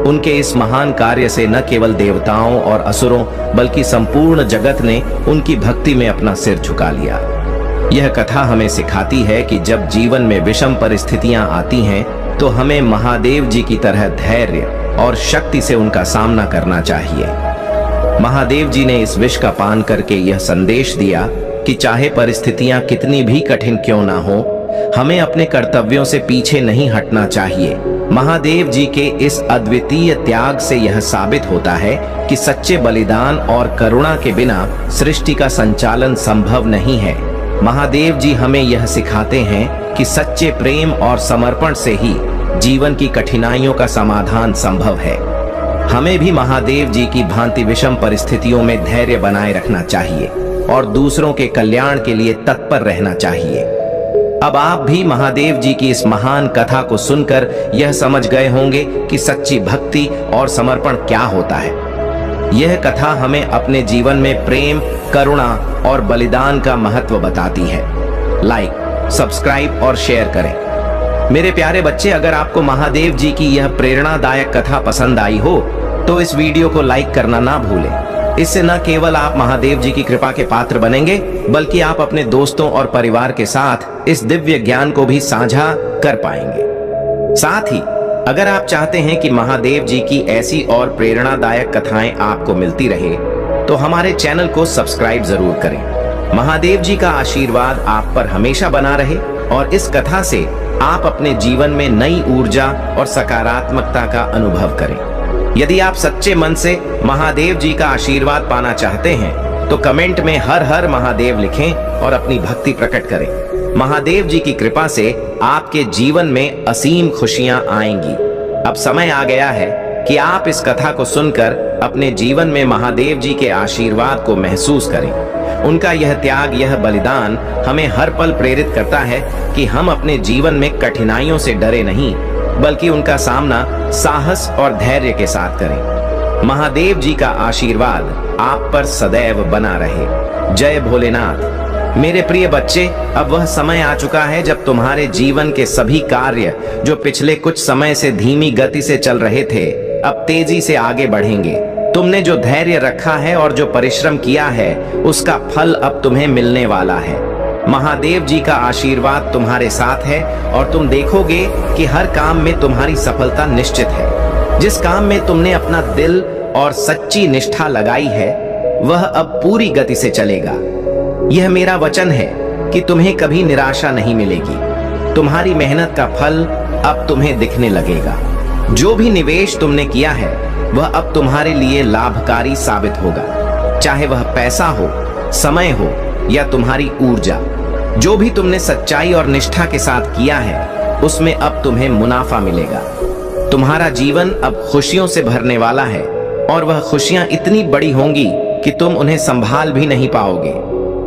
उनके इस महान कार्य से न केवल देवताओं और असुरों बल्कि संपूर्ण जगत ने उनकी भक्ति में अपना सिर झुका लिया। यह कथा हमें सिखाती है कि जब जीवन में विषम परिस्थितियां आती हैं तो हमें महादेव जी की तरह धैर्य और शक्ति से उनका सामना करना चाहिए। महादेव जी ने इस विष का पान करके यह संदेश दिया कि चाहे परिस्थितियां कितनी भी कठिन क्यों ना हो, हमें अपने कर्तव्यों से पीछे नहीं हटना चाहिए। महादेव जी के इस अद्वितीय त्याग से यह साबित होता है कि सच्चे बलिदान और करुणा के बिना सृष्टि का संचालन संभव नहीं है। महादेव जी हमें यह सिखाते हैं कि सच्चे प्रेम और समर्पण से ही जीवन की कठिनाइयों का समाधान संभव है। हमें भी महादेव जी की भांति विषम परिस्थितियों में धैर्य बनाए रखना चाहिए और दूसरों के कल्याण के लिए तत्पर रहना चाहिए। अब आप भी महादेव जी की इस महान कथा को सुनकर यह समझ गए होंगे कि सच्ची भक्ति और समर्पण क्या होता है। यह कथा हमें अपने जीवन में प्रेम, करुणा और बलिदान का महत्व बताती है। लाइक, सब्सक्राइब और शेयर करें। मेरे प्यारे बच्चे, अगर आपको महादेव जी की यह प्रेरणादायक कथा पसंद आई हो तो इस वीडियो को लाइक करना ना भूलें। इससे न केवल आप महादेव जी की कृपा के पात्र बनेंगे, बल्कि आप अपने दोस्तों और परिवार के साथ इस दिव्य ज्ञान को भी साझा कर पाएंगे। साथ ही अगर आप चाहते हैं कि महादेव जी की ऐसी और प्रेरणादायक कथाएं आपको मिलती रहे तो हमारे चैनल को सब्सक्राइब जरूर करें। महादेव जी का आशीर्वाद आप पर हमेशा बना रहे और इस कथा से आप अपने जीवन में नई ऊर्जा और सकारात्मकता का अनुभव करें। यदि आप सच्चे मन से महादेव जी का आशीर्वाद पाना चाहते हैं तो कमेंट में हर हर महादेव लिखें और अपनी भक्ति प्रकट करें। महादेव जी की कृपा से आपके जीवन में असीम खुशियां आएंगी। अब समय आ गया है कि आप इस कथा को सुनकर अपने जीवन में महादेव जी के आशीर्वाद को महसूस करें। उनका यह त्याग, यह बलिदान हमें हर पल प्रेरित करता है कि हम अपने जीवन में कठिनाइयों से डरे नहीं, बल्कि उनका सामना साहस और धैर्य के साथ करें। महादेव जी का आशीर्वाद आप पर सदैव बना रहे। जय भोलेनाथ। मेरे प्रिय बच्चे, अब वह समय आ चुका है जब तुम्हारे जीवन के सभी कार्य जो पिछले कुछ समय से धीमी गति से चल रहे थे, अब तेजी से आगे बढ़ेंगे। तुमने जो धैर्य रखा है और जो परिश्रम किया है, उसका फल अब तुम्हें मिलने वाला है। महादेव जी का आशीर्वाद तुम्हारे साथ है और तुम देखोगे कि हर काम में तुम्हारी सफलता निश्चित है। जिस काम में तुमने अपना दिल और सच्ची निष्ठा लगाई है, वह अब पूरी गति से चलेगा। यह मेरा वचन है कि तुम्हें कभी निराशा नहीं मिलेगी। तुम्हारी मेहनत का फल अब तुम्हें दिखने लगेगा। जो भी निवेश तुमने किया है, वह अब तुम्हारे लिए लाभकारी साबित होगा। चाहे वह पैसा हो, समय हो या तुम्हारी ऊर्जा, जो भी तुमने सच्चाई और निष्ठा के साथ किया है, उसमें अब तुम्हें मुनाफा मिलेगा। तुम्हारा जीवन अब खुशियों से भरने वाला है और वह खुशियां इतनी बड़ी होंगी कि तुम उन्हें संभाल भी नहीं पाओगे।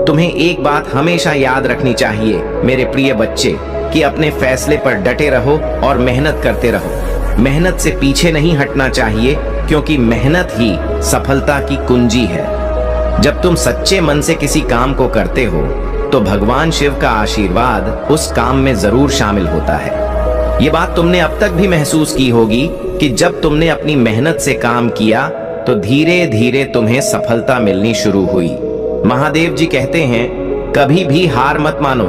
तुम्हें एक बात हमेशा याद रखनी चाहिए मेरे प्रिय बच्चे, कि अपने फैसले पर डटे रहो और मेहनत करते रहो। मेहनत से पीछे नहीं हटना चाहिए, क्योंकि मेहनत ही सफलता की कुंजी है। जब तुम सच्चे मन से किसी काम को करते हो तो भगवान शिव का आशीर्वाद उस काम में जरूर शामिल होता है। ये बात तुमने अब तक भी महसूस की होगी कि जब तुमने अपनी मेहनत से काम किया तो धीरे धीरे तुम्हें सफलता मिलनी शुरू हुई। महादेव जी कहते हैं, कभी भी हार मत मानो,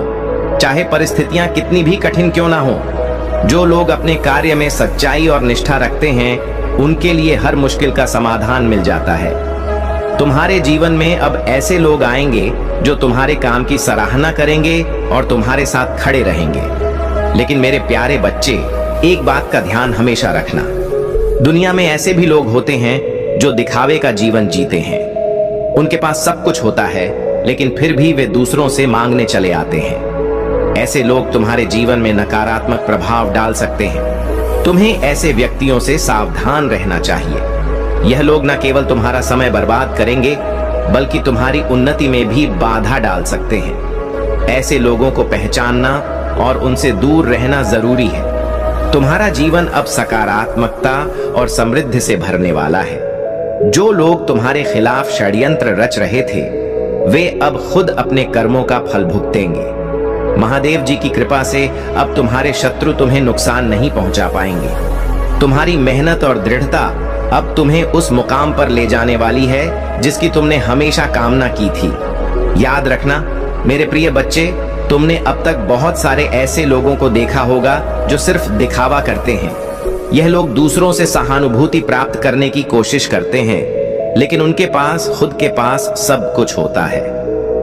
चाहे परिस्थितियां कितनी भी कठिन क्यों ना हो। जो लोग अपने कार्य में सच्चाई और निष्ठा रखते हैं, उनके लिए हर मुश्किल का समाधान मिल जाता है। तुम्हारे जीवन में अब ऐसे लोग आएंगे जो तुम्हारे काम की सराहना करेंगे और तुम्हारे साथ खड़े रहेंगे। लेकिन मेरे प्यारे बच्चे, एक बात का ध्यान हमेशा रखना, दुनिया में ऐसे भी लोग होते हैं जो दिखावे का जीवन जीते हैं। उनके पास सब कुछ होता है, लेकिन फिर भी वे दूसरों से मांगने चले आते हैं। ऐसे लोग तुम्हारे जीवन में नकारात्मक प्रभाव डाल सकते हैं। तुम्हें ऐसे व्यक्तियों से सावधान रहना चाहिए। यह लोग न केवल तुम्हारा समय बर्बाद करेंगे, बल्कि तुम्हारी उन्नति में भी बाधा डाल सकते हैं। ऐसे लोगों को पहचानना और उनसे दूर रहना जरूरी है। तुम्हारा जीवन अब सकारात्मकता और समृद्धि से भरने वाला है। जो लोग तुम्हारे खिलाफ षड्यंत्र रच रहे थे, वे अब खुद अपने कर्मों का फल भुगतेंगे। महादेव जी की कृपा से अब तुम्हारे शत्रु तुम्हें नुकसान नहीं पहुंचा पाएंगे। तुम्हारी मेहनत और दृढ़ता अब तुम्हें उस मुकाम पर ले जाने वाली है जिसकी तुमने हमेशा कामना की थी। याद रखना मेरे प्रिय बच्चे, तुमने अब तक बहुत सारे ऐसे लोगों को देखा होगा जो सिर्फ दिखावा करते हैं। यह लोग दूसरों से सहानुभूति प्राप्त करने की कोशिश करते हैं, लेकिन उनके पास खुद के पास सब कुछ होता है।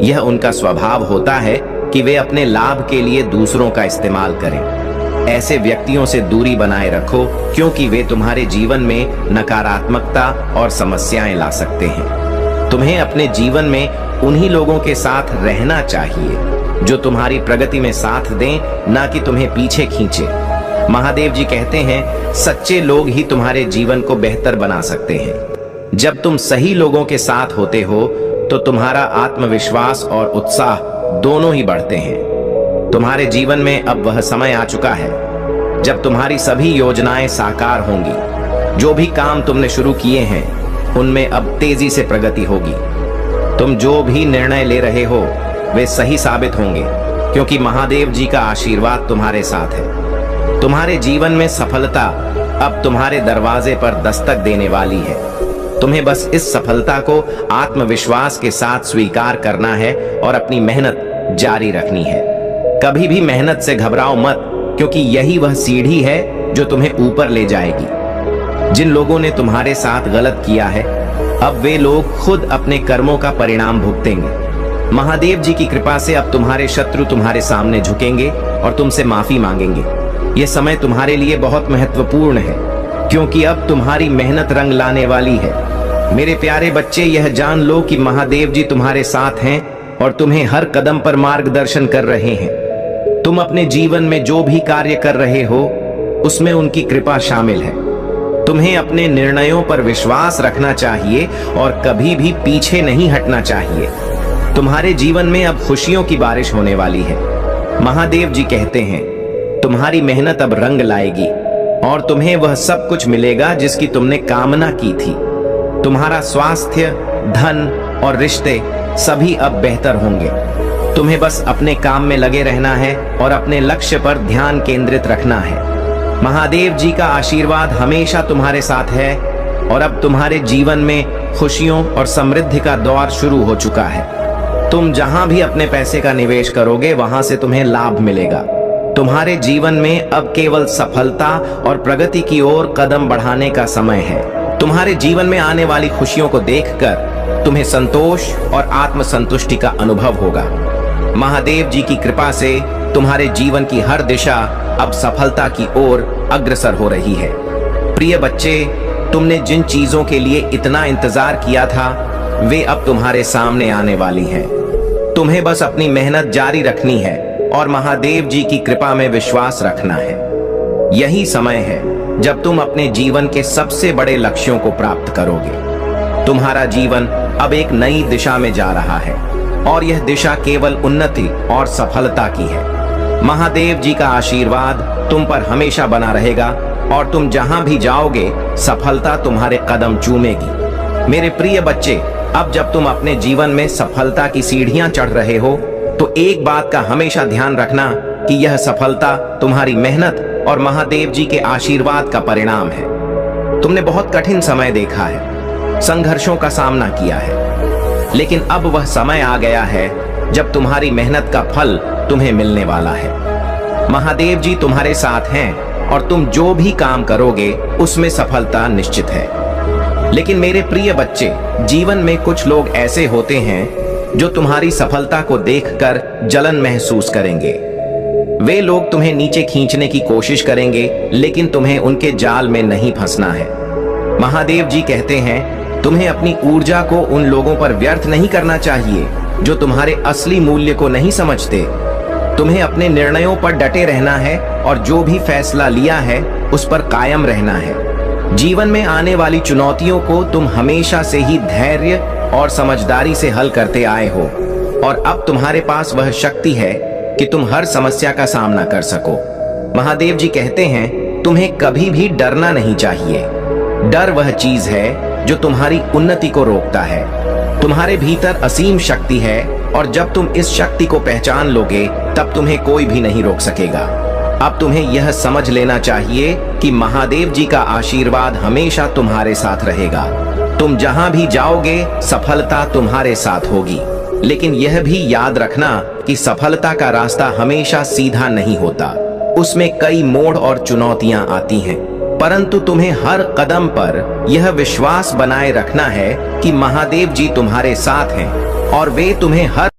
यह उनका स्वभाव होता है कि वे अपने लाभ के लिए दूसरों का इस्तेमाल करें। ऐसे व्यक्तियों से दूरी बनाए रखो, क्योंकि वे तुम्हारे जीवन में नकारात्मकता और समस्याएं ला सकते हैं। तुम्हें अपने जीवन में उन्हीं लोगों के साथ रहना चाहिए जो तुम्हारी प्रगति में साथ दें, ना कि तुम्हें पीछे खींचे। महादेव जी कहते हैं, सच्चे लोग ही तुम्हारे जीवन को बेहतर बना सकते हैं। जब तुम सही लोगों के साथ होते हो तो तुम्हारा आत्मविश्वास और उत्साह दोनों ही बढ़ते हैं। तुम्हारे जीवन में अब वह समय आ चुका है जब तुम्हारी सभी योजनाएं साकार होंगी। जो भी काम तुमने शुरू किए हैं, उनमें अब तेजी से प्रगति होगी। तुम जो भी निर्णय ले रहे हो, वे सही साबित होंगे, क्योंकि महादेव जी का आशीर्वाद तुम्हारे साथ है। तुम्हारे जीवन में सफलता अब तुम्हारे दरवाजे पर दस्तक देने वाली है। तुम्हें बस इस सफलता को आत्मविश्वास के साथ स्वीकार करना है और अपनी मेहनत जारी रखनी है। कभी भी मेहनत से घबराओ मत, क्योंकि यही वह सीढ़ी है जो तुम्हें ऊपर ले जाएगी। जिन लोगों ने तुम्हारे साथ गलत किया है, अब वे लोग खुद अपने कर्मों का परिणाम भुगतेंगे। महादेव जी की कृपा से अब तुम्हारे शत्रु तुम्हारे सामने झुकेंगे और तुमसे माफी मांगेंगे। यह समय तुम्हारे लिए बहुत महत्वपूर्ण है, क्योंकि अब तुम्हारी मेहनत रंग लाने वाली है। मेरे प्यारे बच्चे, यह जान लो कि महादेव जी तुम्हारे साथ हैं और तुम्हें हर कदम पर मार्गदर्शन कर रहे हैं। तुम अपने जीवन में जो भी कार्य कर रहे हो, उसमें उनकी कृपा शामिल है। तुम्हें अपने निर्णयों पर विश्वास रखना चाहिए और कभी भी पीछे नहीं हटना चाहिए। तुम्हारे जीवन में अब खुशियों की बारिश होने वाली है। महादेव जी कहते हैं, तुम्हारी मेहनत अब रंग लाएगी और तुम्हें वह सब कुछ मिलेगा जिसकी तुमने कामना की थी। तुम्हारा स्वास्थ्य, धन और रिश्ते सभी अब बेहतर होंगे। तुम्हें बस अपने काम में लगे रहना है और अपने लक्ष्य पर ध्यान केंद्रित रखना है। महादेव जी का आशीर्वाद हमेशा तुम्हारे साथ है और अब तुम्हारे जीवन में खुशियों और समृद्धि का दौर शुरू हो चुका है। तुम जहां भी अपने पैसे का निवेश करोगे, वहां से तुम्हें लाभ मिलेगा। तुम्हारे जीवन में अब केवल सफलता और प्रगति की ओर कदम बढ़ाने का समय है। तुम्हारे जीवन में आने वाली खुशियों को देखकर तुम्हें संतोष और आत्मसंतुष्टि का अनुभव होगा। महादेव जी की कृपा से तुम्हारे जीवन की हर दिशा अब सफलता की ओर अग्रसर हो रही है। प्रिय बच्चे, तुमने जिन चीजों के लिए इतना इंतजार किया था, वे अब तुम्हारे सामने आने वाली हैं। तुम्हें बस अपनी मेहनत जारी रखनी है और महादेव जी की कृपा में विश्वास रखना है। यही समय है जब तुम अपने जीवन के सबसे बड़े लक्ष्यों को प्राप्त करोगे। तुम्हारा जीवन अब एक नई दिशा में जा रहा है और यह दिशा केवल उन्नति और सफलता की है। महादेव जी का आशीर्वाद तुम पर हमेशा बना रहेगा और तुम जहां भी जाओगे, सफलता तुम्हारे कदम चूमेगी। मेरे प्रिय बच्चे, अब जब तुम अपने जीवन में सफलता की सीढ़ियां चढ़ रहे हो, तो एक बात का हमेशा ध्यान रखना कि यह सफलता तुम्हारी मेहनत और महादेव जी के आशीर्वाद का परिणाम है। तुमने बहुत कठिन समय देखा है, संघर्षों का सामना किया है, लेकिन अब वह समय आ गया है जब तुम्हारी मेहनत का फल तुम्हें मिलने वाला है। महादेव जी तुम्हारे साथ हैं और तुम जो भी काम करोगे उसमें सफलता निश्चित है। लेकिन मेरे प्रिय बच्चे, जीवन में कुछ लोग ऐसे होते हैं जो तुम्हारी सफलता को देखकर जलन महसूस करेंगे। वे लोग तुम्हें नीचे खींचने की कोशिश करेंगे, लेकिन तुम्हें उनके जाल में नहीं फंसना है। महादेव जी कहते हैं, तुम्हें अपनी ऊर्जा को उन लोगों पर व्यर्थ नहीं करना चाहिए जो तुम्हारे असली मूल्य को नहीं समझते। तुम्हें अपने निर्णयों पर डटे रहना है और जो भी फैसला लिया है उस पर कायम रहना है। जीवन में आने वाली चुनौतियों को तुम हमेशा से ही धैर्य और समझदारी से हल करते आए हो और अब तुम्हारे पास वह शक्ति है कि तुम हर समस्या का सामना कर सको। महादेव जी कहते हैं, तुम्हें कभी भी डरना नहीं चाहिए। डर वह चीज है जो तुम्हारी उन्नति को रोकता है। तुम्हारे भीतर असीम शक्ति है और जब तुम इस शक्ति को पहचान लोगे तब तुम्हें कोई भी नहीं रोक सकेगा। अब तुम्हें यह समझ लेना चाहिए कि महादेव जी का आशीर्वाद हमेशा तुम्हारे साथ रहेगा। तुम जहां भी जाओगे सफलता तुम्हारे साथ होगी। लेकिन यह भी याद रखना कि सफलता का रास्ता हमेशा सीधा नहीं होता, उसमें कई मोड़ और चुनौतियां आती हैं। परंतु तुम्हें हर कदम पर यह विश्वास बनाए रखना है कि महादेव जी तुम्हारे साथ हैं और वे तुम्हें हर